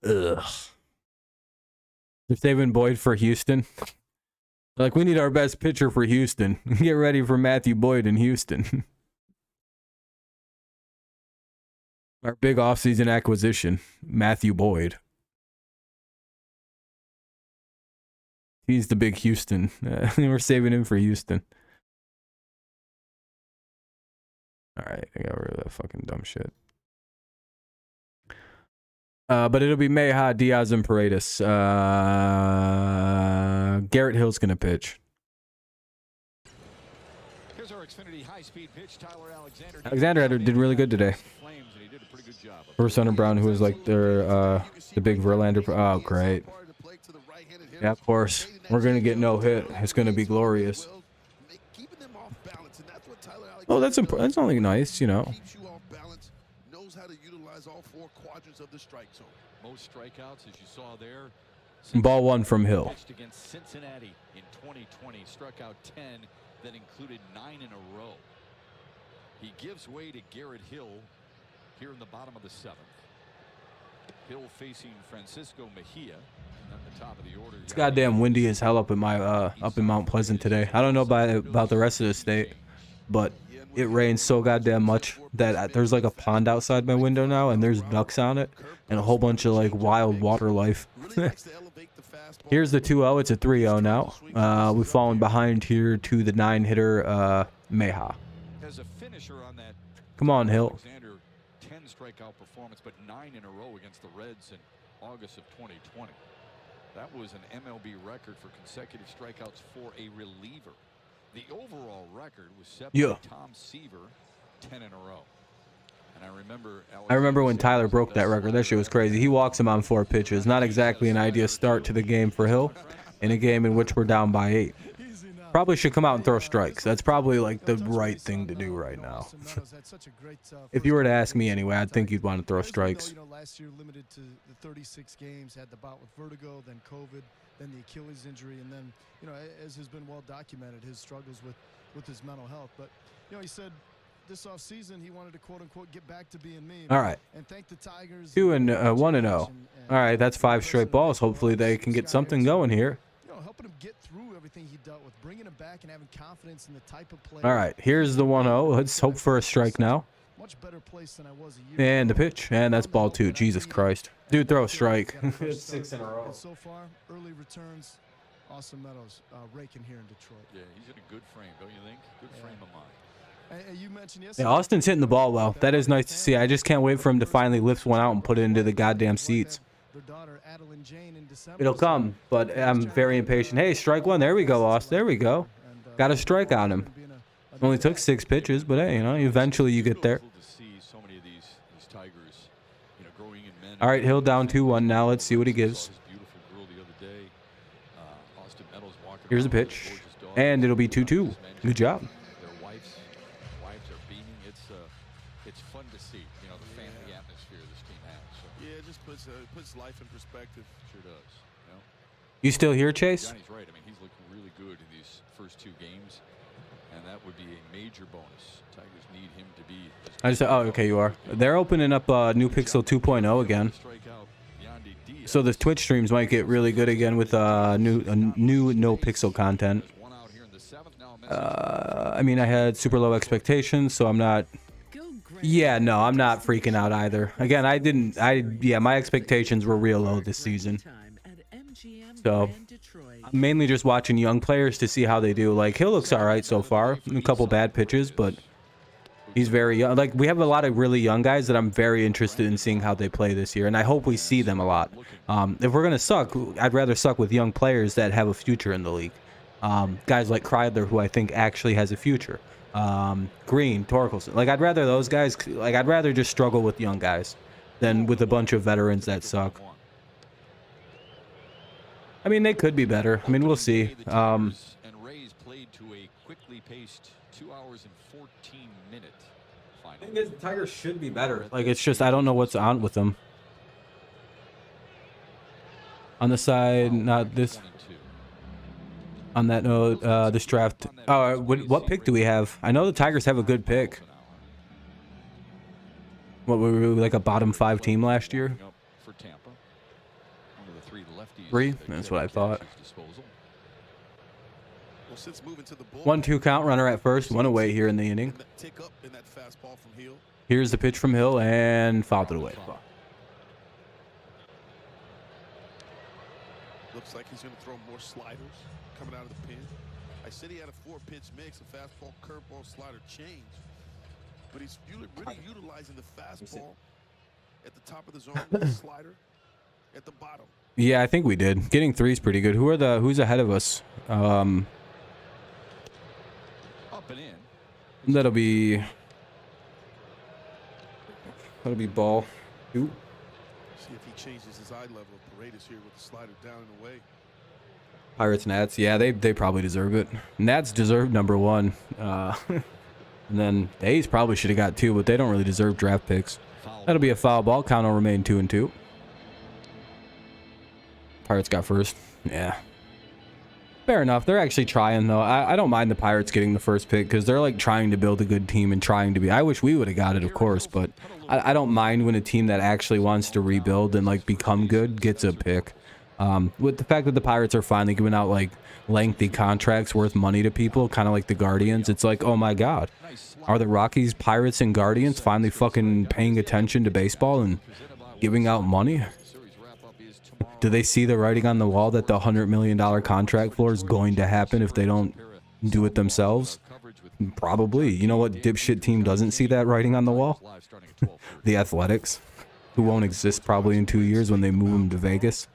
Ugh. They're saving Boyd for Houston. Like, we need our best pitcher for Houston. Get ready for Matthew Boyd in Houston. Our big offseason acquisition, Matthew Boyd. He's the big Houston. We're saving him for Houston. All right, I got rid of that fucking dumb shit. But it'll be Meja, Diaz, and Paredes. Garrett Hill's going to pitch. Here's our Xfinity high-speed pitch. Tyler Alexander did really good today. First Hunter Brown, who was like their the big Verlander. Oh, great. Yeah, of course. We're going to get no hit. It's going to be glorious. Oh, that's only nice, you know. Most strikeouts, as you saw there. Ball 1 from Hill. Against Cincinnati in 2020, struck out 10, that included 9 in a row. He gives way to Garrett Hill here in the bottom of the 7th. Hill facing Francisco Mejia, and then the top of the order. It's goddamn windy as hell up in my up in Mount Pleasant today. I don't know about the rest of the state, but it rains so goddamn much that there's like a pond outside my window now, and there's ducks on it, and a whole bunch of like wild water life. Here's the 2-0. It's a 3-0 now. We've fallen behind here to the 9-hitter Meja. As a finisher on that, come on, Hill. 10 strikeout performance, but 9 in a row against the Reds in August of 2020. That was an MLB record for consecutive strikeouts for a reliever. The overall record was set by Tom Seaver, 10 in a row. And I remember when Tyler broke that record. That shit was crazy. He walks him on 4 pitches. Not exactly an ideal start to the game for Hill in a game in which we're down by 8. Probably should come out and throw strikes. That's probably like the right thing to do right now. If you were to ask me anyway, I'd think you'd want to throw strikes. Last year limited to the 36 games, had the bout with vertigo, then COVID, then the Achilles injury, and then, as has been well documented, his struggles with his mental health. But, he said this offseason he wanted to quote-unquote get back to being me. All right. And thank the Tigers. 1-0. All right, that's 5 straight balls. Hopefully they can get something going here. Helping him get through everything he dealt with, bringing him back and having confidence in the type of play. All right, here's the 1-0. Let's hope for a strike now. Much better place than I was a year and the pitch, and that's ball 2. Jesus Christ. Dude, throw a strike. 6 in a row. And so far, early returns, Austin Meadows raking here in Detroit. Yeah, he's in a good frame, don't you think? Good frame of mind. You mentioned Yeah, yesterday. Austin's hitting the ball well. That is nice to see. I just can't wait for him to finally lift one out and put it into the goddamn seats. Their daughter, Adeline Jane, in December, It'll come, but I'm very impatient. Hey, strike one. There we go, Austin. There we go. Got a strike on him. Only took 6 pitches, but hey, you know, eventually you get there. All right, Hill down 2-1 now. Let's see what he gives. Here's a pitch, and it'll be 2-2. Good job. Their wives are beaming. It's fun to see, you know, the family atmosphere this team has. So. Yeah, it just puts life in perspective. Sure does. You know? You still here, Chase? Johnny's right. I mean, he's looking really good in these first 2 games, and that would be a major bonus. Tigers need him to be. I just oh, okay, you are. They're opening up new Pixel 2.0 again. So the Twitch streams might get really good again with new no pixel content. I mean, I had super low expectations, so I'm not. Yeah, no, I'm not freaking out either. Again, yeah, my expectations were real low this season. So I'm mainly just watching young players to see how they do. Like, Hill looks all right so far. A couple bad pitches, but he's very young. Like, we have a lot of really young guys that I'm very interested in seeing how they play this year, and I hope we see them a lot. If we're gonna suck, I'd rather suck with young players that have a future in the league. Guys like Kreidler, who I think actually has a future. Green, Torkelson. Like, I'd rather those guys. Like, I'd rather just struggle with young guys than with a bunch of veterans that suck. I mean, they could be better. I mean, we'll see. And Rays played to a quickly paced 2 hours and 14 minute final. I think the Tigers should be better. Like, it's just I don't know what's on with them. On the side, not this. On that note, this draft. Oh, what pick do we have? I know the Tigers have a good pick. What, were we like a bottom 5 team last year? For Tampa. One of the 3 lefties. 3? That's what I thought. Well, since moving to the bull, 1-2 count, runner at first, 1 away here in the inning. tick up in that fastball from Hill. Here's the pitch from Hill and fouled it away. Looks like he's going to throw more sliders coming out of the pen. I said he had a 4-pitch mix, a fastball, curveball, slider change. But he's really utilizing the fastball at the top of the zone, the slider at the bottom. Yeah, I think we did. Getting 3 is pretty good. Who's ahead of us? Up and in. That'll be ball. Ooh. See if he changes his eye level. Paredes here with the slider down and away. Pirates, Nats. Yeah, they probably deserve it. Nats deserve number 1. And then the A's probably should have got 2, but they don't really deserve draft picks. That'll be a foul ball. Count will remain 2-2. Pirates got first. Yeah. Fair enough. They're actually trying, though. I don't mind the Pirates getting the first pick because they're, like, trying to build a good team and trying to be. I wish we would have got it, of course, but I don't mind when a team that actually wants to rebuild and, like, become good gets a pick. With the fact that the Pirates are finally giving out, like, lengthy contracts worth money to people, kind of like the Guardians, it's like, oh, my God. Are the Rockies, Pirates, and Guardians finally fucking paying attention to baseball and giving out money? Do they see the writing on the wall that the $100 million contract floor is going to happen if they don't do it themselves? Probably. You know what dipshit team doesn't see that writing on the wall? The Athletics, who won't exist probably in 2 years when they move them to Vegas.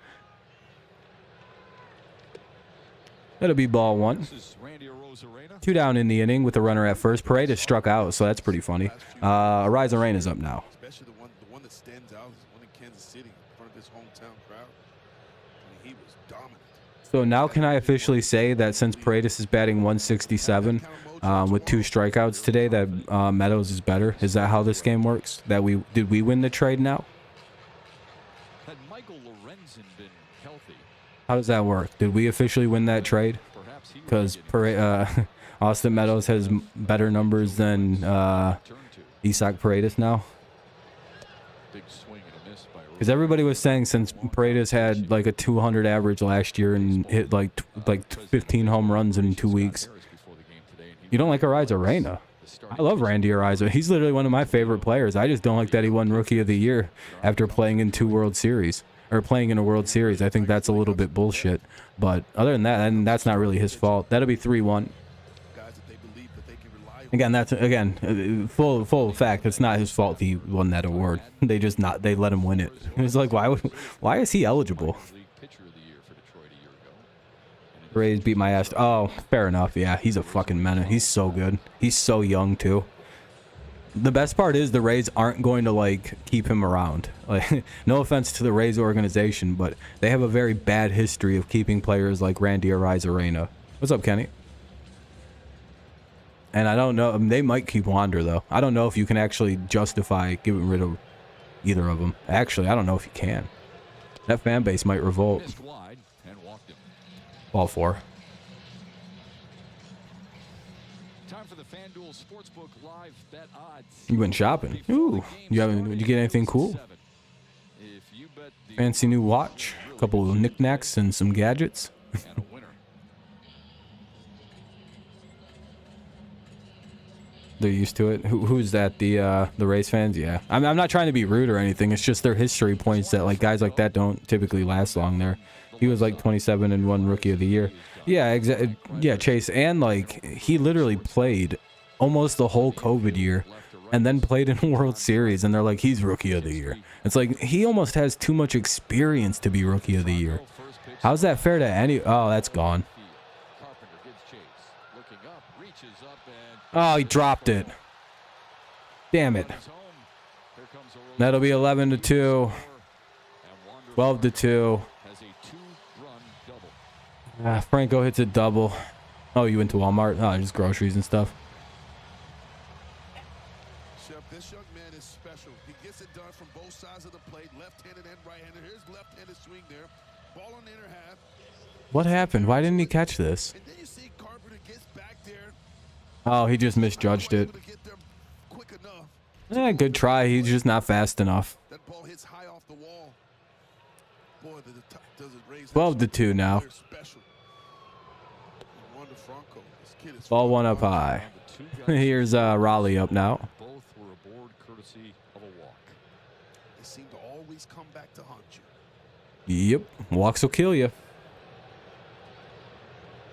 That'll be ball 1. 2 down in the inning with a runner at first. Paredes struck out, so that's pretty funny. Arena is up now. Especially the one that stands out is one in Kansas City in front of his hometown crowd. I mean, he was dominant. So now can I officially say that since Paredes is batting 167 with 2 strikeouts today, that Meadows is better? Is that how this game works? Did we win the trade now? Had Michael Lorenzen been healthy, How does that work? Did we officially win that trade? Because Austin Meadows has better numbers than Isaac Paredes now. big swing and a miss by Because everybody was saying since Paredes had like a 200 average last year and hit like 15 home runs in 2 weeks. You don't like Arena? I love Randy Ariza. He's literally one of my favorite players. I just don't like that he won Rookie of the Year after playing in 2 World Series. Or playing in a World Series. I think that's a little bit bullshit. But other than that, and that's not really his fault. That'll be 3-1. Guys that they believe that they can rely Again, that's full fact. It's not his fault he won that award. They let him win it. It's like, why is he eligible? Rays beat my ass. Oh, fair enough. Yeah, he's a fucking menace. He's so good. He's so young too. The best part is the Rays aren't going to like keep him around. Like, no offense to the Rays organization, but they have a very bad history of keeping players like Randy Arozarena. What's up, Kenny? And I don't know. They might keep Wander though. I don't know if you can actually justify getting rid of either of them. Actually, I don't know if you can. That fan base might revolt. Ball 4. Time for the FanDuel Sportsbook live bet odds. You went shopping. Ooh, did you get anything cool? Fancy new watch, a couple of knickknacks and some gadgets. They're used to it. Who's that? The Rays fans? Yeah. I'm not trying to be rude or anything. It's just their history points that like guys like that don't typically last long there. He was like 27 and won Rookie of the Year. Yeah, exactly. Yeah, Chase. And like he literally played almost the whole COVID year and then played in a World Series. And they're like, he's Rookie of the Year. It's like he almost has too much experience to be Rookie of the Year. How's that fair to any? Oh, that's gone. Oh, he dropped it. Damn it. That'll be 11-2. 12-2. Franco hits a double. Oh, you went to Walmart? Oh, just groceries and stuff. Chef, this young man is special. He gets it done from both sides of the plate, left-handed and right-handed. Here's left-handed swing there. Ball on the inner half. What happened? Why didn't he catch this? And then you see Carpenter gets back there. Oh, he just misjudged it. Good try. He's just not fast enough. That ball hits high off the wall. Boy, does it raise 12-2 now. Ball 1 up high. Here's Raleigh up now. Both were aboard courtesy of a walk. They seem to always come back to haunt you. Yep, walks will kill you.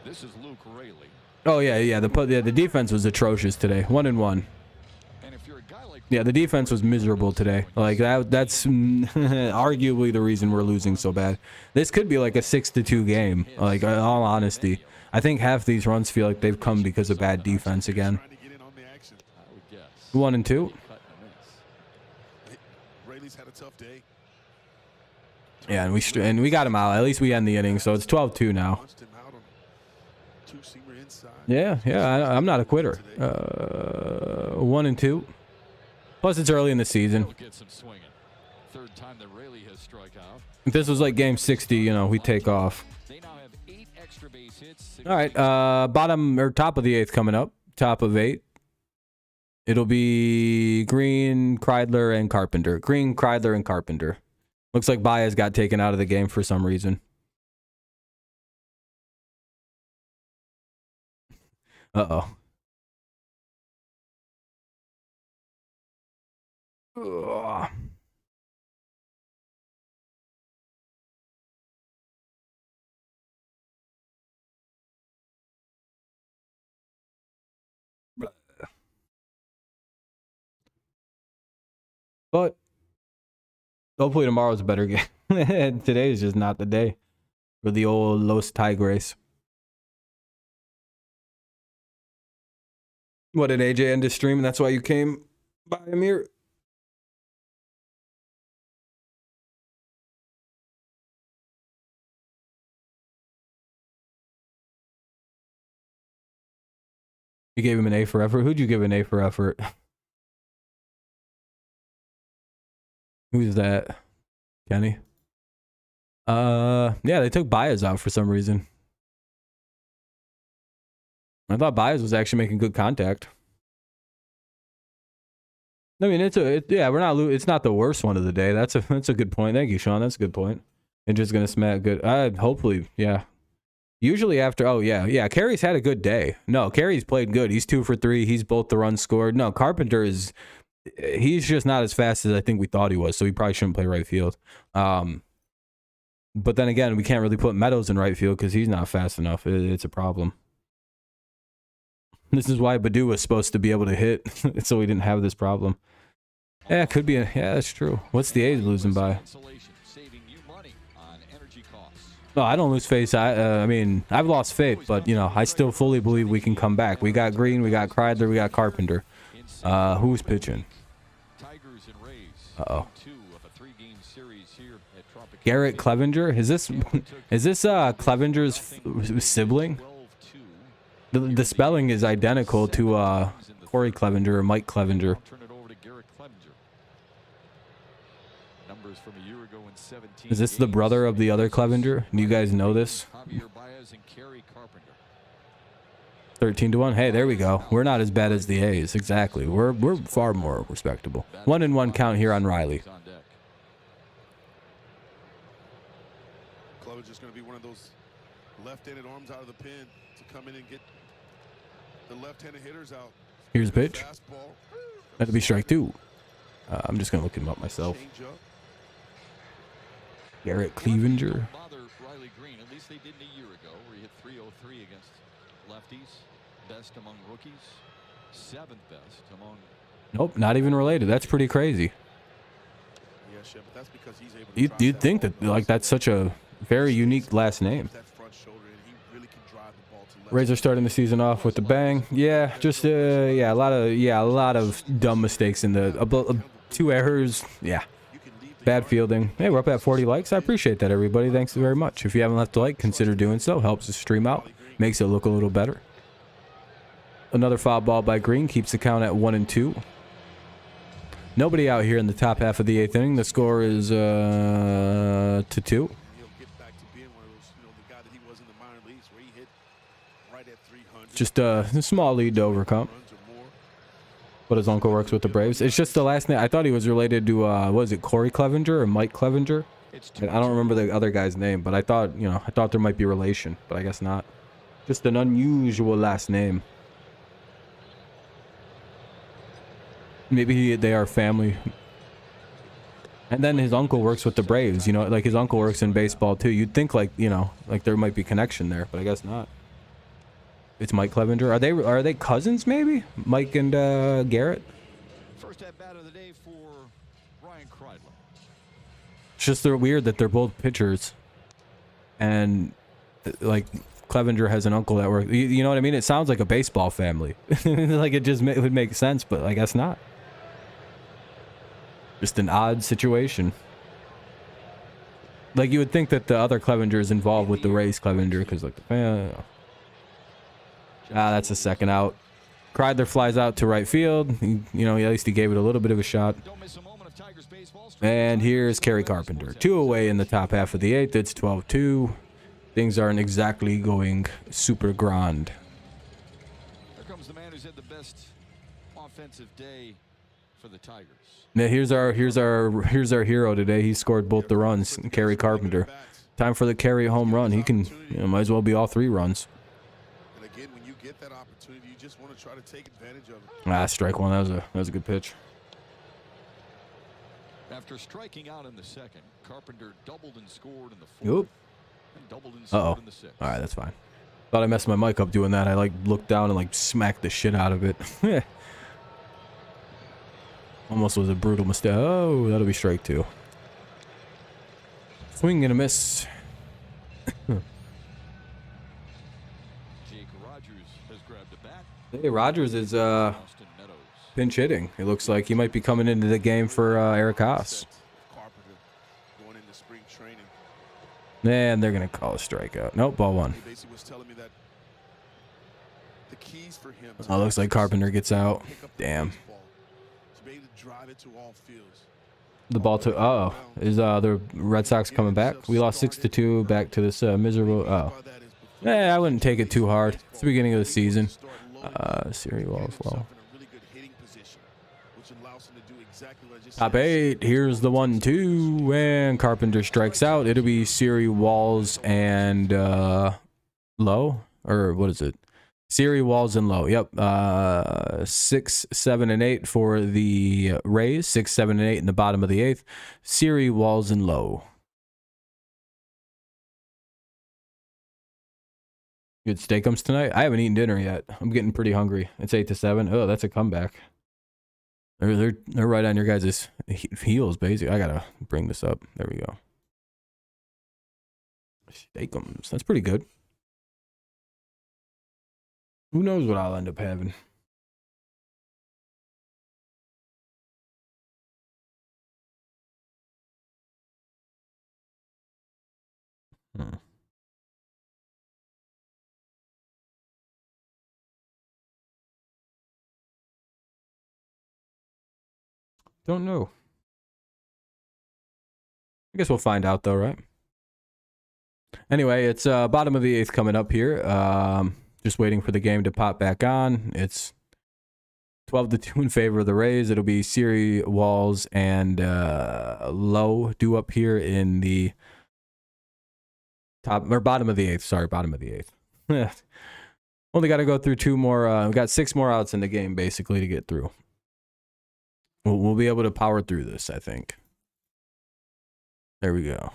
This is Luke Raley. Oh yeah. The defense was atrocious today. 1-1. And if you're a guy like yeah, the defense was miserable today. Like that's arguably the reason we're losing so bad. This could be like a 6-2 game. Like in all honesty, I think half these runs feel like they've come because of bad defense again. 1-2. Rayleigh's had a tough day. Yeah, and we got him out. At least we end the inning, so it's 12-2 now. Yeah, I'm not a quitter. 1-2. Plus, it's early in the season. If this was like game 60, we take off. All right, bottom or top of the 8th coming up. Top of 8. It'll be Green, Kreidler, and Carpenter. Green, Kreidler, and Carpenter. Looks like Baez got taken out of the game for some reason. Uh-oh. Ugh. But hopefully tomorrow's a better game. Today is just not the day for the old Los Tigres. What, did AJ end his stream and that's why you came by, Amir? You gave him an A for effort? Who'd you give an A for effort? Who's that? Kenny? Yeah, they took Baez out for some reason. I thought Baez was actually making good contact. I mean, we're not it's not the worst one of the day. That's a good point. Thank you, Sean. That's a good point. And just gonna smack good. Hopefully, yeah. Usually after, Carey's had a good day. No, Carey's played good. He's 2 for 3. He's both the runs scored. No, Carpenter he's just not as fast as I think we thought he was, so he probably shouldn't play right field. But then again, we can't really put Meadows in right field because he's not fast enough. It's a problem. This is why Badu was supposed to be able to hit, so we didn't have this problem. Yeah, it could be. Yeah, that's true. What's the A's losing by? Saving you money on energy costs. No, I don't lose faith. I mean, I've lost faith, but, you know, I still fully believe we can come back. We got Green, we got Kreidler, we got Carpenter. Who's pitching? Tigers and Rays. Uh-oh. 2 of a 3-game series here at Tropicana. Garrett Clevenger? Is this Clevenger's sibling? The spelling is identical to Corey Clevenger or Mike Clevenger. Turn it over to Garrett Clevenger. Numbers from a year ago in 17. Is this the brother of the other Clevenger? Do you guys know this? Javier Baez and Kerry Carpenter. 13-1. Hey, there we go. We're not as bad as the A's. Exactly. We're far more respectable. 1-1 count here on Riley. On deck. Clevenger's going to be one of those left-handed arms out of the pen to come in and get the left-handed hitters out. Here's a pitch. Fastball. That'll be strike 2. I'm just going to look him up myself. Change up. Garrett Clevenger. Bother Riley Green. At least they didn't a year ago, where he hit .303 against lefties. Best among rookies. 7th best among. Nope, not even related. That's pretty crazy. Yeah, Chef, but that's because he's able to drive You'd that think ball that, like, north. that's such a very unique last name. That front shoulder, and he really can drive the ball to left. Rays are starting the season off with a bang. Yeah, just a lot of dumb mistakes in the 2 errors. Yeah, bad fielding. Hey, we're up at 40 likes. I appreciate that, everybody. Thanks very much. If you haven't left a like, consider doing so. Helps the stream out, makes it look a little better. Another foul ball by Green keeps the count at 1-2. Nobody out here in the top half of the 8th inning. The score is 2-2. He'll get back to being one of those, the guy that he was in the minor leagues where he hit right at 300. Just a small lead to overcome. Runs or more. But his uncle works with the Braves. It's just the last name. I thought he was related to, what is it, Corey Clevenger or Mike Clevenger? I don't remember the other guy's name, but I thought there might be relation, but I guess not. Just an unusual last name. Maybe they are family. And then his uncle works with the Braves, like his uncle works in baseball too. You'd think like there might be connection there, but I guess not. It's Mike Clevenger. Are they cousins maybe? Mike and Garrett? First at bat of the day for Ryan Kreidler. It's just they're weird that they're both pitchers. And like Clevenger has an uncle that works. You know what I mean? It sounds like a baseball family. Like it just would make sense, but I guess not. Just an odd situation. Like you would think that the other Clevenger is involved with the Rays Clevenger because like that's a second out. Kreidler flies out to right field. At least he gave it a little bit of a shot. Don't miss a moment of Tigers baseball. And here's Kerry Carpenter. 2 away in the top half of the 8th. It's 12-2. Things aren't exactly going super grand. Here comes the man who's had the best offensive day for the Tigers. Now here's our hero today. He scored both the runs. Kerry Carpenter. Time for the Kerry home run. He can might as well be all 3 runs. And again, when you get that opportunity, you just want to try to take advantage of it. Strike one. That was a good pitch. After striking out in the 2nd, Carpenter doubled and scored in the 4th. Oop. And doubled and scored in the 6th. All right, that's fine. Thought I messed my mic up doing that. I looked down and smacked the shit out of it. Almost was a brutal mistake. Oh, that'll be strike 2. Swing and a miss. Jake Rogers has grabbed a bat. Hey, Rogers is Austin Meadows. pinch hitting. It looks like he might be coming into the game for Eric Haas. Carpenter going into spring training. And they're gonna call a strikeout. Nope, ball 1. He basically was telling me that the keys for him. Oh, looks like Carpenter gets out. Pick up the Damn. baseball, to be able to drive it to all fields. The ball to is the Red Sox coming back? We lost 6-2 back to this miserable. I wouldn't take it too hard. It's the beginning of the season. Siri Walls low. Top 8. Here's the 1-2, and Carpenter strikes out. It'll be Siri Walls and Low, or what is it? Siri Walls and Low. Yep. 6, 7, and 8 for the Rays. 6, 7, and 8 in the bottom of the 8th. Siri Walls and Low. Good steakums tonight. I haven't eaten dinner yet. I'm getting pretty hungry. It's 8-7. Oh, that's a comeback. They're right on your guys' heels, basically. I gotta bring this up. There we go. Steakums. That's pretty good. Who knows what I'll end up having? Don't know. I guess we'll find out though, right? Anyway, it's bottom of the 8th coming up here. Just waiting for the game to pop back on. It's 12-2 in favor of the Rays. It'll be Siri, Walls, and Lowe due up here in the top or bottom of the 8th. Sorry, bottom of the 8th. Only got to go through 2 more. We got 6 more outs in the game basically to get through. We'll be able to power through this, I think. There we go.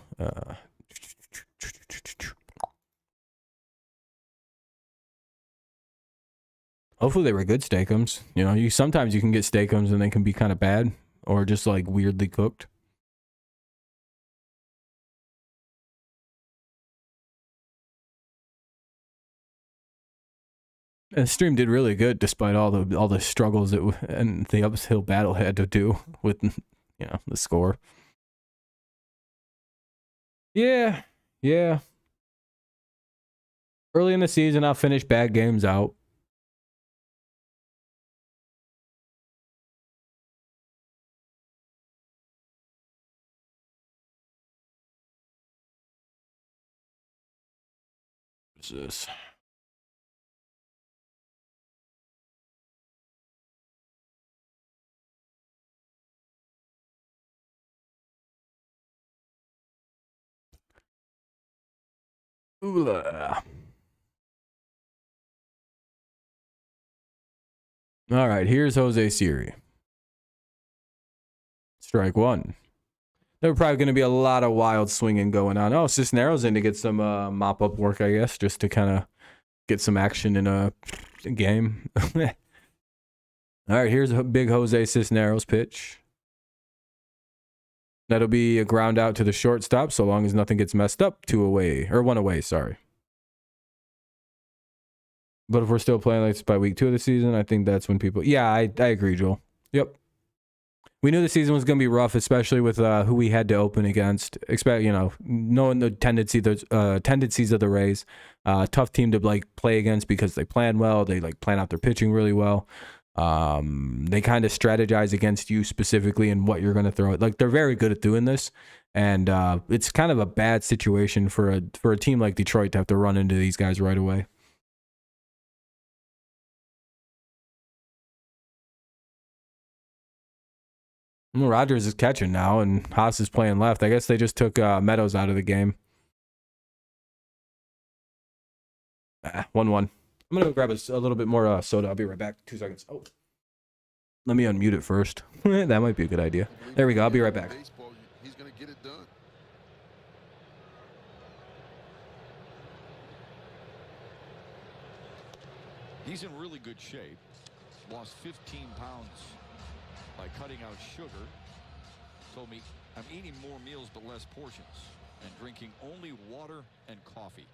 Hopefully they were good steakums. You know, sometimes you can get steakums and they can be kind of bad or just like weirdly cooked. And the stream did really good despite all the struggles and the uphill battle had to do with, you know, the score. Yeah. Early in the season, I'll finish bad games out. What's this? Ooh-la. All right, here's Jose Siri. Strike 1. There were probably going to be a lot of wild swinging going on. Oh, Cisneros in to get some mop-up work, I guess, just to kind of get some action in a game. All right, here's a big Jose Cisneros pitch. That'll be a ground out to the shortstop so long as nothing gets messed up. 2 away, or 1 away, sorry. But if we're still playing like this by week 2 of the season, I think that's when people... Yeah, I agree, Joel. Yep. We knew the season was going to be rough, especially with who we had to open against. Knowing the tendencies of the Rays. Tough team to like play against because they plan well. They like plan out their pitching really well. They kind of strategize against you specifically and what you're going to throw. Like they're very good at doing this, and it's kind of a bad situation for a team like Detroit to have to run into these guys right away. Rogers is catching now, and Haas is playing left. I guess they just took Meadows out of the game. 1-1. I'm going to grab a little bit more soda. I'll be right back. 2 seconds. Oh, let me unmute it first. That might be a good idea. There we go. I'll be right back. He's going to get it done. He's in really good shape. Lost 15 pounds by cutting out sugar. Told me, I'm eating more meals but less portions and drinking only water and coffee.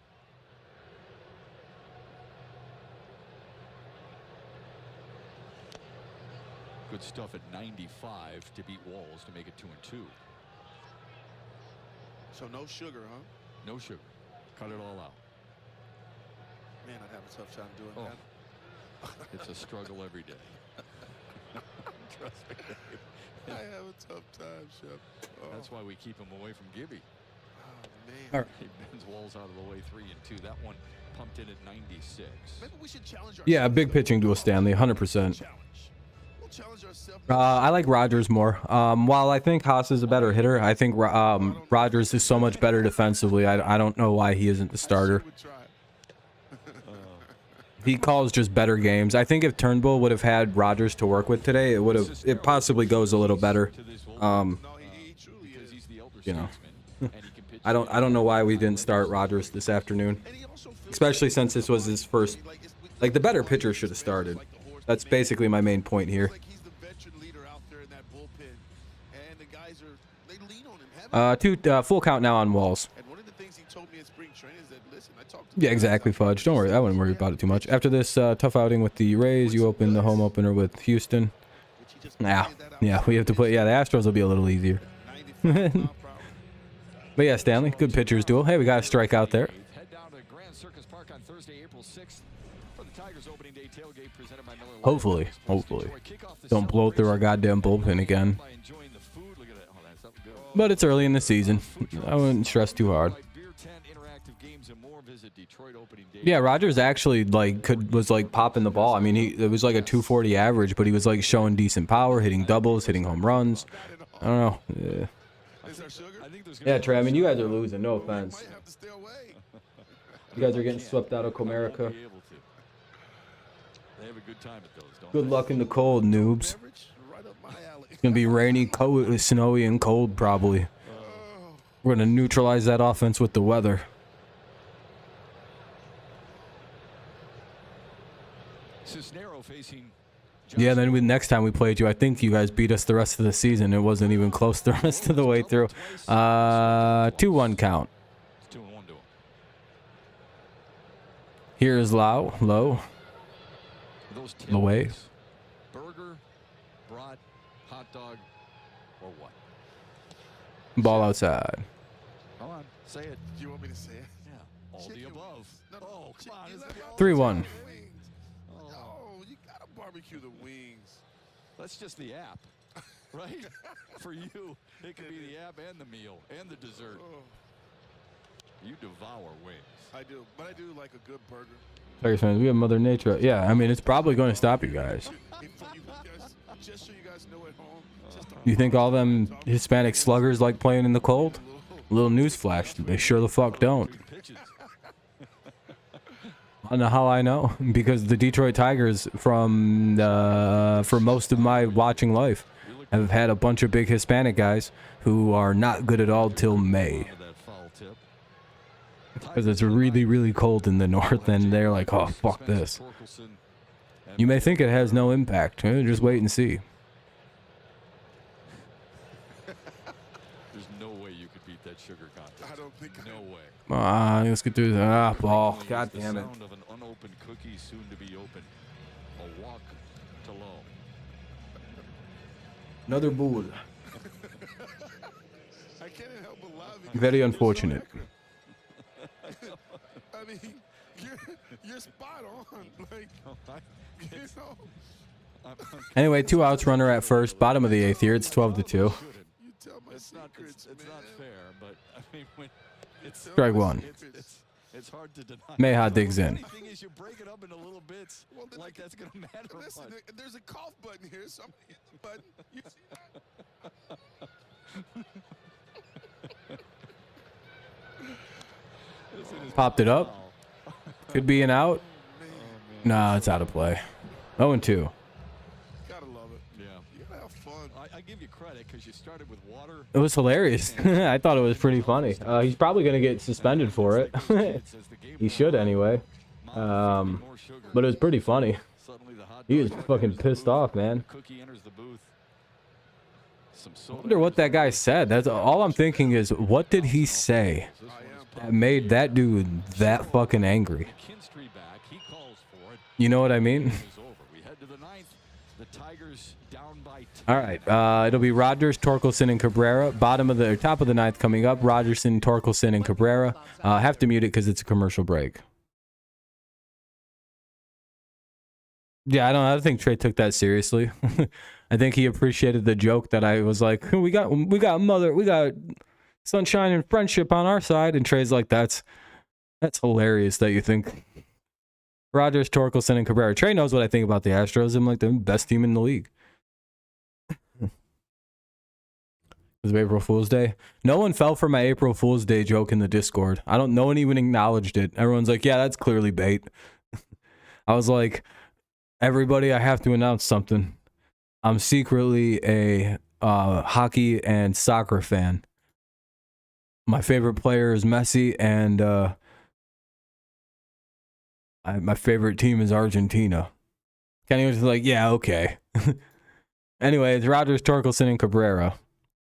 Good stuff at 95 to beat Walls to make it 2-2. So no sugar, huh? No sugar. Cut it all out. Man, I'd have a tough time doing that. It's a struggle every day. Trust me. I have a tough time, Chef. Oh. That's why we keep him away from Gibby. Oh, man. All right. He bends Walls out of the way 3-2. That one pumped in at 96. Maybe we should challenge Yeah, a big pitching duel, Stanley, 100%. Challenge I like Rogers more. While I think Haas is a better hitter, I think Rogers is so much better defensively. I don't know why he isn't the starter. He calls just better games. I think if Turnbull would have had Rogers to work with today, it possibly goes a little better. Because He's the elder you know, statesman, and he can pitch I don't know why we didn't start Rogers this afternoon, especially since this was his first. Like, the better pitcher should have started. That's basically my main point here. Full count now on Walls. Yeah, exactly, Fudge. Don't worry. I wouldn't worry about it too much. After this tough outing with the Rays, you open the home opener with Houston. Yeah, we have to play. Yeah, the Astros will be a little easier. But yeah, Stanley, good pitchers duel. Hey, we got a strikeout there. Head down to Grand Circus Park on Thursday, April 6th for the Tigers opening day tailgate presented by Miller Lite. Hopefully. Don't blow through our goddamn bullpen again. But it's early in the season. I wouldn't stress too hard. Yeah, Rogers actually was popping the ball. I mean, it was like a 240 average, but he was like showing decent power, hitting doubles, hitting home runs. I don't know. Yeah, Trey. I mean, you guys are losing. No offense. You guys are getting swept out of Comerica. Good luck in the cold, noobs. It's gonna be rainy, cold, snowy, and cold probably. We're gonna neutralize that offense with the weather. Yeah, then next time we played you, I think you guys beat us the rest of the season. It wasn't even close the rest of the way through. 2-1 count. Here's low. Away. Burger, brat, hot dog, or what? Ball outside. Come on, say it. Do you want me to say it? Yeah, all the above. Oh, come on. 3-1. Oh, you gotta barbecue the wings. That's just the app, right? For you, it could be the app and the meal and the dessert. You devour wings. I do, but I do like a good burger. Tigers fans, we have Mother Nature. Yeah, I mean, it's probably going to stop you guys. Just so you guys know at home. You think all them Hispanic sluggers like playing in the cold? Little newsflash, they sure the fuck don't. I don't know how I know, because the Detroit Tigers for most of my watching life have had a bunch of big Hispanic guys who are not good at all till May. Because it's really, really cold in the north, and they're like, oh, fuck this. You may think it has no impact. Just wait and see. There's no way you could beat that sugar contest. I don't think. No way. Let's get through this. Ball. God damn it. The sound of an unopened cookie soon to be open. A walk to low. Another bull. I can't help but laughing. Very unfortunate. I mean, you're spot on. Like, you know. Anyway, 2 outs, runner at first, bottom of the 8th here. It's 12-2. You tell my secrets, it's not fair, but I mean, when it's Strike one. It's hard to deny. Mayha digs in. The funny thing is, you break it up into little bits, like that's gonna matter. Listen, there's a cough button here. Somebody hit the button. You see that? Popped it up. Could be an out. Nah, it's out of play. 0-2. Gotta love it. Yeah. You gotta have fun. I give you credit because you started with water. It was hilarious. I thought it was pretty funny. He's probably going to get suspended for it. He should anyway. But it was pretty funny. He was fucking pissed off, man. Cookie enters the booth. I wonder what that guy said. That's all I'm thinking is, what did he say that made that dude that fucking angry? You know what I mean? All right, it'll be Rogers, Torkelson, and Cabrera. Top of the 9th coming up. Rogerson, Torkelson, and Cabrera. Have to mute it because it's a commercial break. Yeah, I don't think Trey took that seriously. I think he appreciated the joke that I was like, we got sunshine and friendship on our side, and Trey's like, that's hilarious that you think. Rogers, Torkelson, and Cabrera. Trey knows what I think about the Astros. I'm like the best team in the league. It was April Fool's Day. No one fell for my April Fool's Day joke in the Discord. No one even acknowledged it. Everyone's like, yeah, that's clearly bait. I was like, everybody, I have to announce something. I'm secretly a hockey and soccer fan. My favorite player is Messi, and my favorite team is Argentina. Kenny was like, yeah, okay. Anyway, it's Rogers, Torkelson, and Cabrera.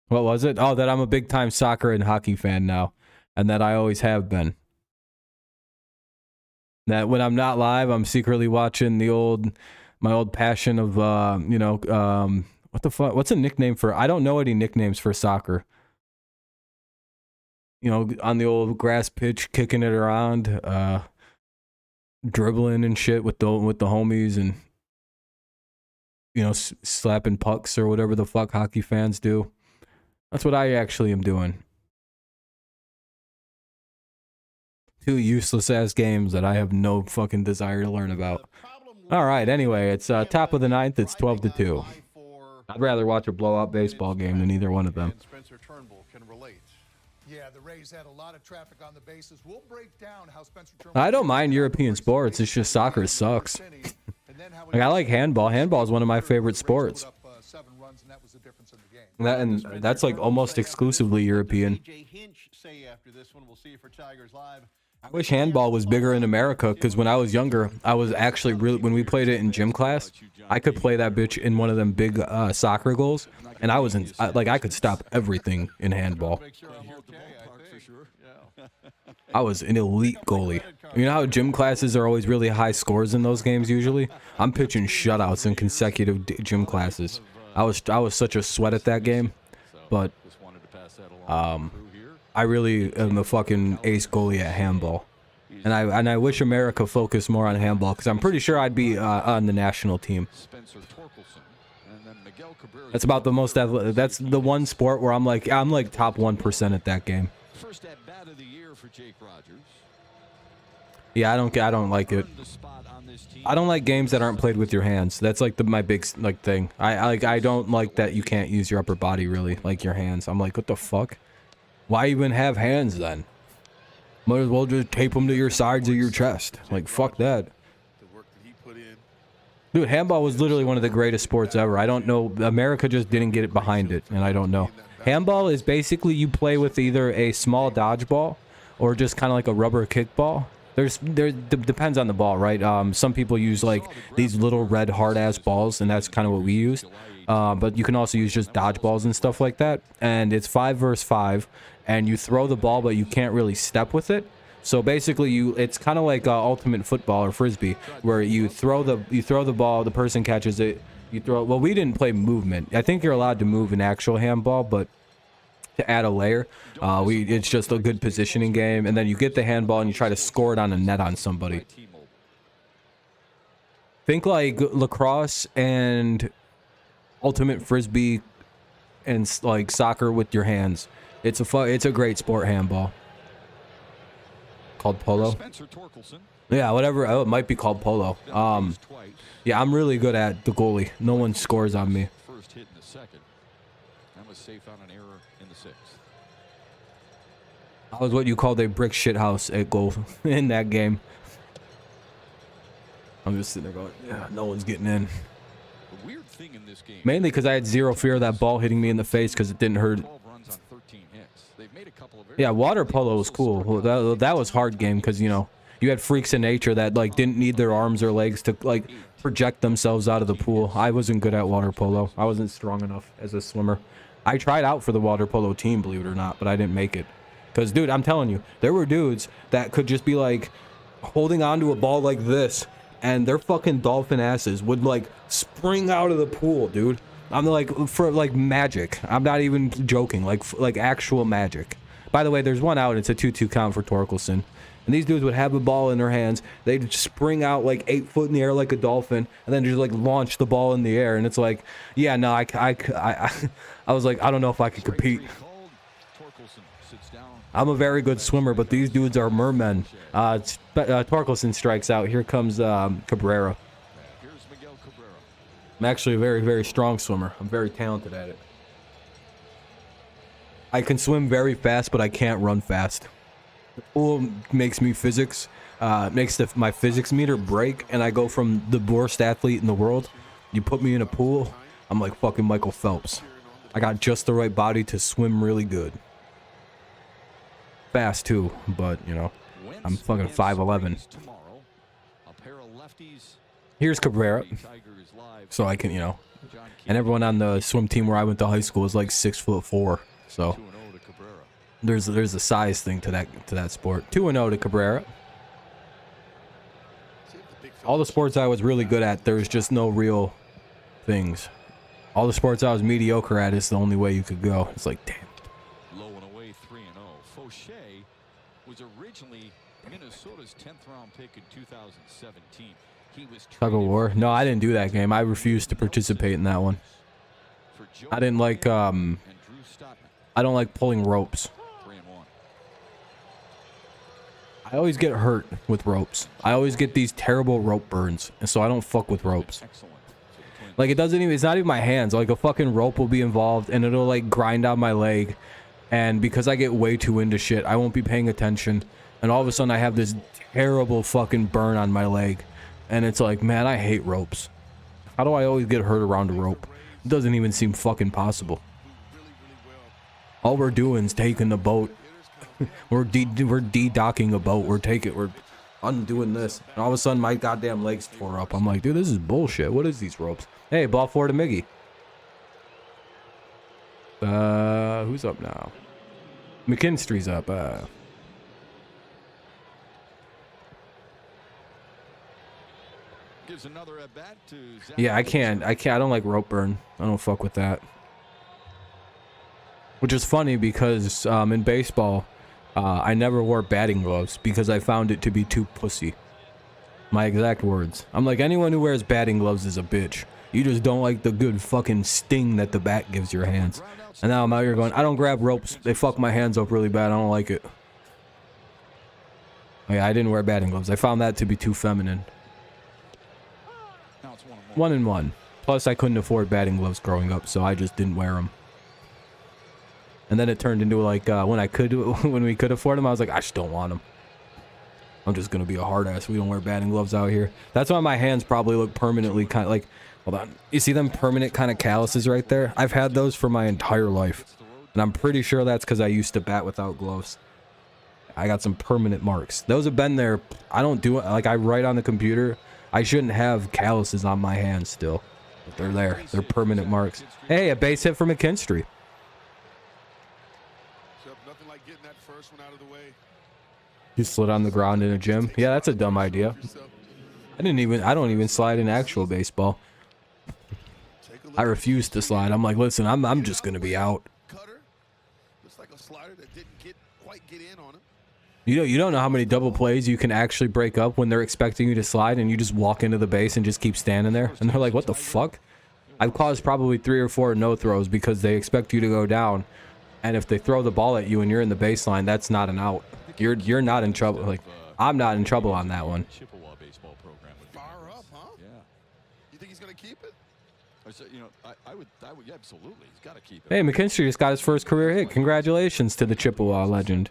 What was it? Oh, that I'm a big-time soccer and hockey fan now, and that I always have been. That when I'm not live, I'm secretly watching my old passion of, what the fuck? What's a nickname for? I don't know any nicknames for soccer. You know, on the old grass pitch, kicking it around, dribbling and shit with the homies, and slapping pucks or whatever the fuck hockey fans do. That's what I actually am doing. 2 useless ass games that I have no fucking desire to learn about. All right, anyway, it's top of the 9th. It's 12-2. I'd rather watch a blowout baseball game than either one of them. Yeah, the Rays had a lot of traffic on the bases. We'll break down how Spencer I don't mind European sports. It's just soccer sucks. Like, I like handball. Handball is one of my favorite sports. That's like almost exclusively European. I wish handball was bigger in America, because when I was younger, I was actually really, when we played it in gym class, I could play that bitch in one of them big soccer goals, and I could stop everything in handball. I was an elite goalie. You know how gym classes are always really high scores in those games usually? I'm pitching shutouts in consecutive gym classes. I was such a sweat at that game, but I really am a fucking ace goalie at handball. And I wish America focused more on handball, because I'm pretty sure I'd be on the national team. That's about the most that's the one sport where I'm like top 1% at that game. First at bat of the year for Jake Rogers. Yeah, I don't like it. I don't like games that aren't played with your hands. That's like my big thing. I don't like that you can't use your upper body really, like your hands. I'm like, what the fuck? Why even have hands then? Might as well just tape them to your sides of your chest. Like, fuck that. Dude, handball was literally one of the greatest sports ever. I don't know. America just didn't get it behind it, and I don't know. Handball is basically you play with either a small dodgeball or just kind of like a rubber kickball. Depends on the ball, right? Some people use like these little red hard-ass balls, and that's kind of what we used. But you can also use just dodgeballs and stuff like that. And it's 5 versus 5, and you throw the ball, but you can't really step with it. So basically, it's kind of like ultimate football or frisbee, where you throw the ball, the person catches it. You throw. Well, we didn't play movement. I think you're allowed to move in actual handball, but to add a layer, it's just a good positioning game. And then you get the handball and you try to score it on a net on somebody. Think like lacrosse and ultimate frisbee and like soccer with your hands. It's a great sport, handball. Called polo. Yeah, whatever. Oh, it might be called polo. Yeah, I'm really good at the goalie. No one scores on me. First hit in the second. That was safe on an error in the 6th. I was what you called a brick shit house at goal in that game. I'm just sitting there going, yeah, no one's getting in. The weird thing in this game. Mainly because I had zero fear of that ball hitting me in the face because it didn't hurt. 12 runs on 13 hits. They've made a couple of yeah, water polo was cool. Well, that was hard game because, you know, you had freaks in nature that like didn't need their arms or legs to like project themselves out of the pool. I wasn't good at water polo. I wasn't strong enough as a swimmer. I tried out for the water polo team, believe it or not, but I didn't make it. Because, dude, I'm telling you, there were dudes that could just be like holding onto a ball like this, and their fucking dolphin asses would like spring out of the pool, dude. I'm like, for like magic. I'm not even joking, like actual magic. By the way, there's one out. It's a 2-2 count for Torkelson. And these dudes would have a ball in their hands. They'd spring out like 8 foot in the air like a dolphin, and then just like launch the ball in the air. And it's like, yeah, no, I was like, I don't know if I could compete. I'm a very good swimmer, but these dudes are mermen. Torkelson strikes out. Here comes Cabrera. I'm actually a very, very strong swimmer. I'm very talented at it. I can swim very fast, but I can't run fast. The pool makes me my physics meter break, and I go from the worst athlete in the world. You put me in a pool, I'm like fucking Michael Phelps. I got just the right body to swim really good. fast too, but you know, I'm fucking 5'11". Here's Cabrera, so I can, you know, and everyone on the swim team where I went to high school is like 6'4", so there's a size thing to that sport. 2-0 to Cabrera. All the sports I was really good at, there's just no real things. All the sports I was mediocre at is the only way you could go. It's like, damn. Low and away, 3-0. Fauché was originally Minnesota's 10th round pick in 2017. He was Tug of war. No, I didn't do that game. I refused to participate in that one. I didn't like I don't like pulling ropes. I always get hurt with ropes. I always get these terrible rope burns, and so I don't fuck with ropes. Like, it's not even my hands. Like, a fucking rope will be involved, and it'll like grind on my leg, and because I get way too into shit, I won't be paying attention, and all of a sudden I have this terrible fucking burn on my leg, and it's like, man, I hate ropes. How do I always get hurt around a rope? It doesn't even seem fucking possible. All we're doing is taking the boat. we're de-docking a boat. We're undoing this, and all of a sudden my goddamn legs tore up. I'm like, dude, this is bullshit. What is these ropes? Hey, ball four to Miggy. Who's up now? McKinstry's up. Gives another at bat to Zach. Yeah, I don't like rope burn. I don't fuck with that. Which is funny because in baseball, I never wore batting gloves because I found it to be too pussy. My exact words. I'm like, anyone who wears batting gloves is a bitch. You just don't like the good fucking sting that the bat gives your hands. And now I'm out here going, I don't grab ropes. They fuck my hands up really bad. I don't like it. Oh, yeah, I didn't wear batting gloves. I found that to be too feminine. 1-1. Plus, I couldn't afford batting gloves growing up, so I just didn't wear them. And then it turned into like when we could afford them, I was like, I just don't want them. I'm just gonna be a hard ass. We don't wear batting gloves out here. That's why my hands probably look permanently kind of like. Hold on. You see them permanent kind of calluses right there? I've had those for my entire life, and I'm pretty sure that's because I used to bat without gloves. I got some permanent marks. Those have been there. I don't do it like I write on the computer. I shouldn't have calluses on my hands still, but they're there. They're permanent marks. Hey, a base hit for McKinstry. Nothing like getting that first one out of the way. You slid on the ground in a gym? Yeah, that's a dumb idea. I don't even slide in actual baseball. I refuse to slide. I'm like, listen, I'm just gonna be out. Looks like a slider that didn't quite get in on him. You don't know how many double plays you can actually break up when they're expecting you to slide and you just walk into the base and just keep standing there, and they're like, what the fuck? I've caused probably 3 or 4 no throws because they expect you to go down, and if they throw the ball at you and you're in the baseline, that's not an out. You're not in trouble. Like, I'm not in trouble on that one. Fire up, huh? Yeah. You think he's gonna keep it? You know, I would, yeah, absolutely. He's got to keep it. Hey, McKinstry just got his first career hit. Congratulations to the Chippewa legend.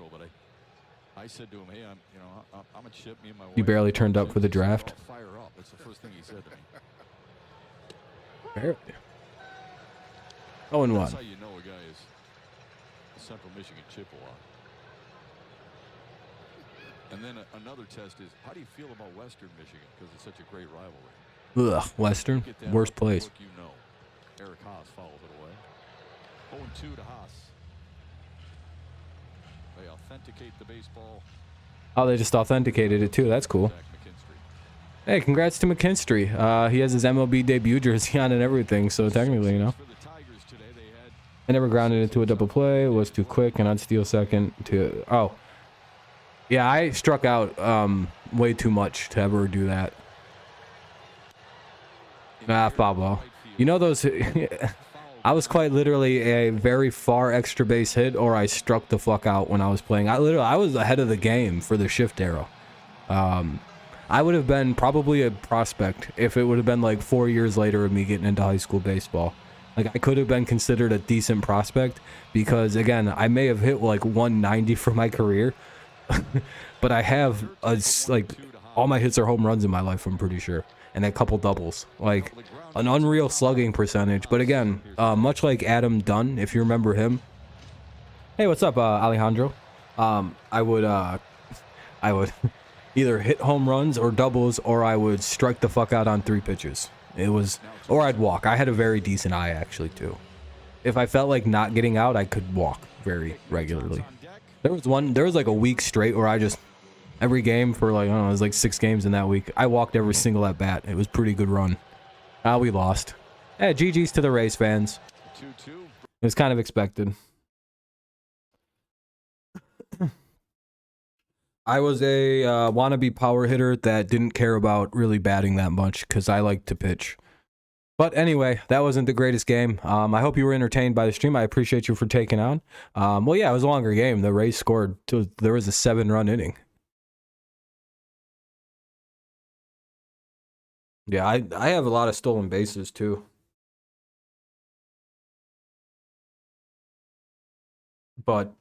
I said to him, hey, I'm a Chip. Me and my wife. He barely turned up for the draft. Fire up. That's the first thing he said to me. Barely. 0-1. That's how you know a guy is a Central Michigan Chippewa. And then another test is, how do you feel about Western Michigan? Because it's such a great rivalry. Ugh, Western, worst place. You know, Eric Haas follows it away. 0-2 to Haas. They authenticate the baseball. Oh, they just authenticated it too. That's cool. Hey, congrats to McKinstry. He has his MLB debut jersey on and everything, so technically, you know. I never grounded into a double play. It was too quick, and I'd steal second to... Oh. Yeah, I struck out way too much to ever do that. Foul ball. You know those... I was quite literally a very far extra base hit, or I struck the fuck out when I was playing. I was ahead of the game for the shift arrow. I would have been probably a prospect if it would have been like 4 years later of me getting into high school baseball. Like, I could have been considered a decent prospect because, again, I may have hit like 190 for my career, but I have like all my hits are home runs in my life, I'm pretty sure, and a couple doubles, like an unreal slugging percentage. But again, much like Adam Dunn, if you remember him. Hey, what's up, Alejandro? I would either hit home runs or doubles, or I would strike the fuck out on 3 pitches. Or I'd walk. I had a very decent eye actually too. If I felt like not getting out, I could walk very regularly. There was like a week straight where I just, every game for like, I don't know, it was like 6 games in that week, I walked every single at bat. It was a pretty good run. We lost. Hey, GG's to the Rays fans. 2-2. It was kind of expected. I was a wannabe power hitter that didn't care about really batting that much because I like to pitch. But anyway, that wasn't the greatest game. I hope you were entertained by the stream. I appreciate you for taking on. Well, yeah, it was a longer game. The Rays scored. There was a 7-run inning. Yeah, I have a lot of stolen bases too. But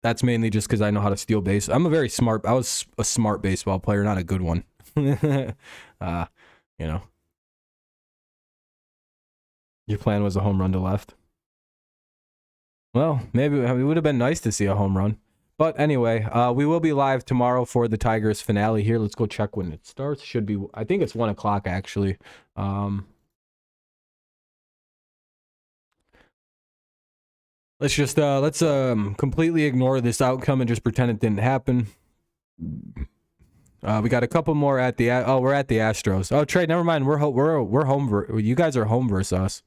that's mainly just because I know how to steal base. I was a smart baseball player, not a good one. You know. Your plan was a home run to left. Well, maybe it would have been nice to see a home run. But anyway, we will be live tomorrow for the Tigers finale here. Let's go check when it starts. Should be, I think it's 1 o'clock actually. Let's just completely ignore this outcome and just pretend it didn't happen. We got a couple more at the we're at the Astros. Oh, Trey, never mind. We're home. You guys are home versus us.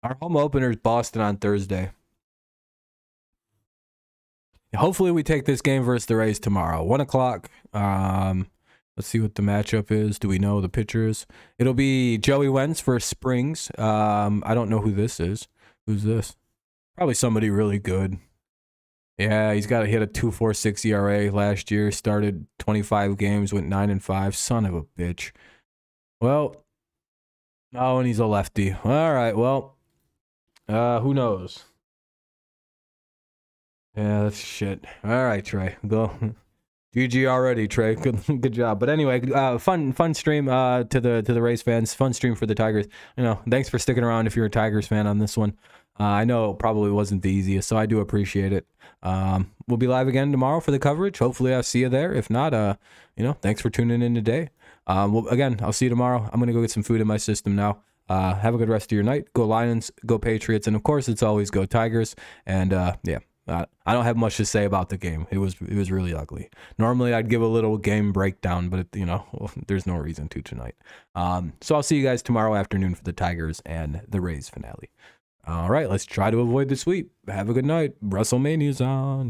Our home opener is Boston on Thursday. Hopefully we take this game versus the Rays tomorrow. 1 o'clock. Let's see what the matchup is. Do we know the pitchers? It'll be Joey Wentz versus Springs. I don't know who this is. Who's this? Probably somebody really good. Yeah, he had a 2.46 ERA last year. Started 25 games, went 9-5. Son of a bitch. Well, oh, and he's a lefty. All right, well, who knows? Yeah, that's shit. All right, Trey, go. GG already, Trey. Good job. But anyway, fun stream to the Rays fans. Fun stream for the Tigers. You know, thanks for sticking around if you're a Tigers fan on this one. I know it probably wasn't the easiest, so I do appreciate it. We'll be live again tomorrow for the coverage. Hopefully I'll see you there. If not, thanks for tuning in today. Again, I'll see you tomorrow. I'm going to go get some food in my system now. Have a good rest of your night. Go Lions, go Patriots, and of course, it's always go Tigers. And yeah, I don't have much to say about the game. It was really ugly. Normally, I'd give a little game breakdown, but there's no reason to tonight. So I'll see you guys tomorrow afternoon for the Tigers and the Rays finale. All right, let's try to avoid the sweep. Have a good night. WrestleMania's on.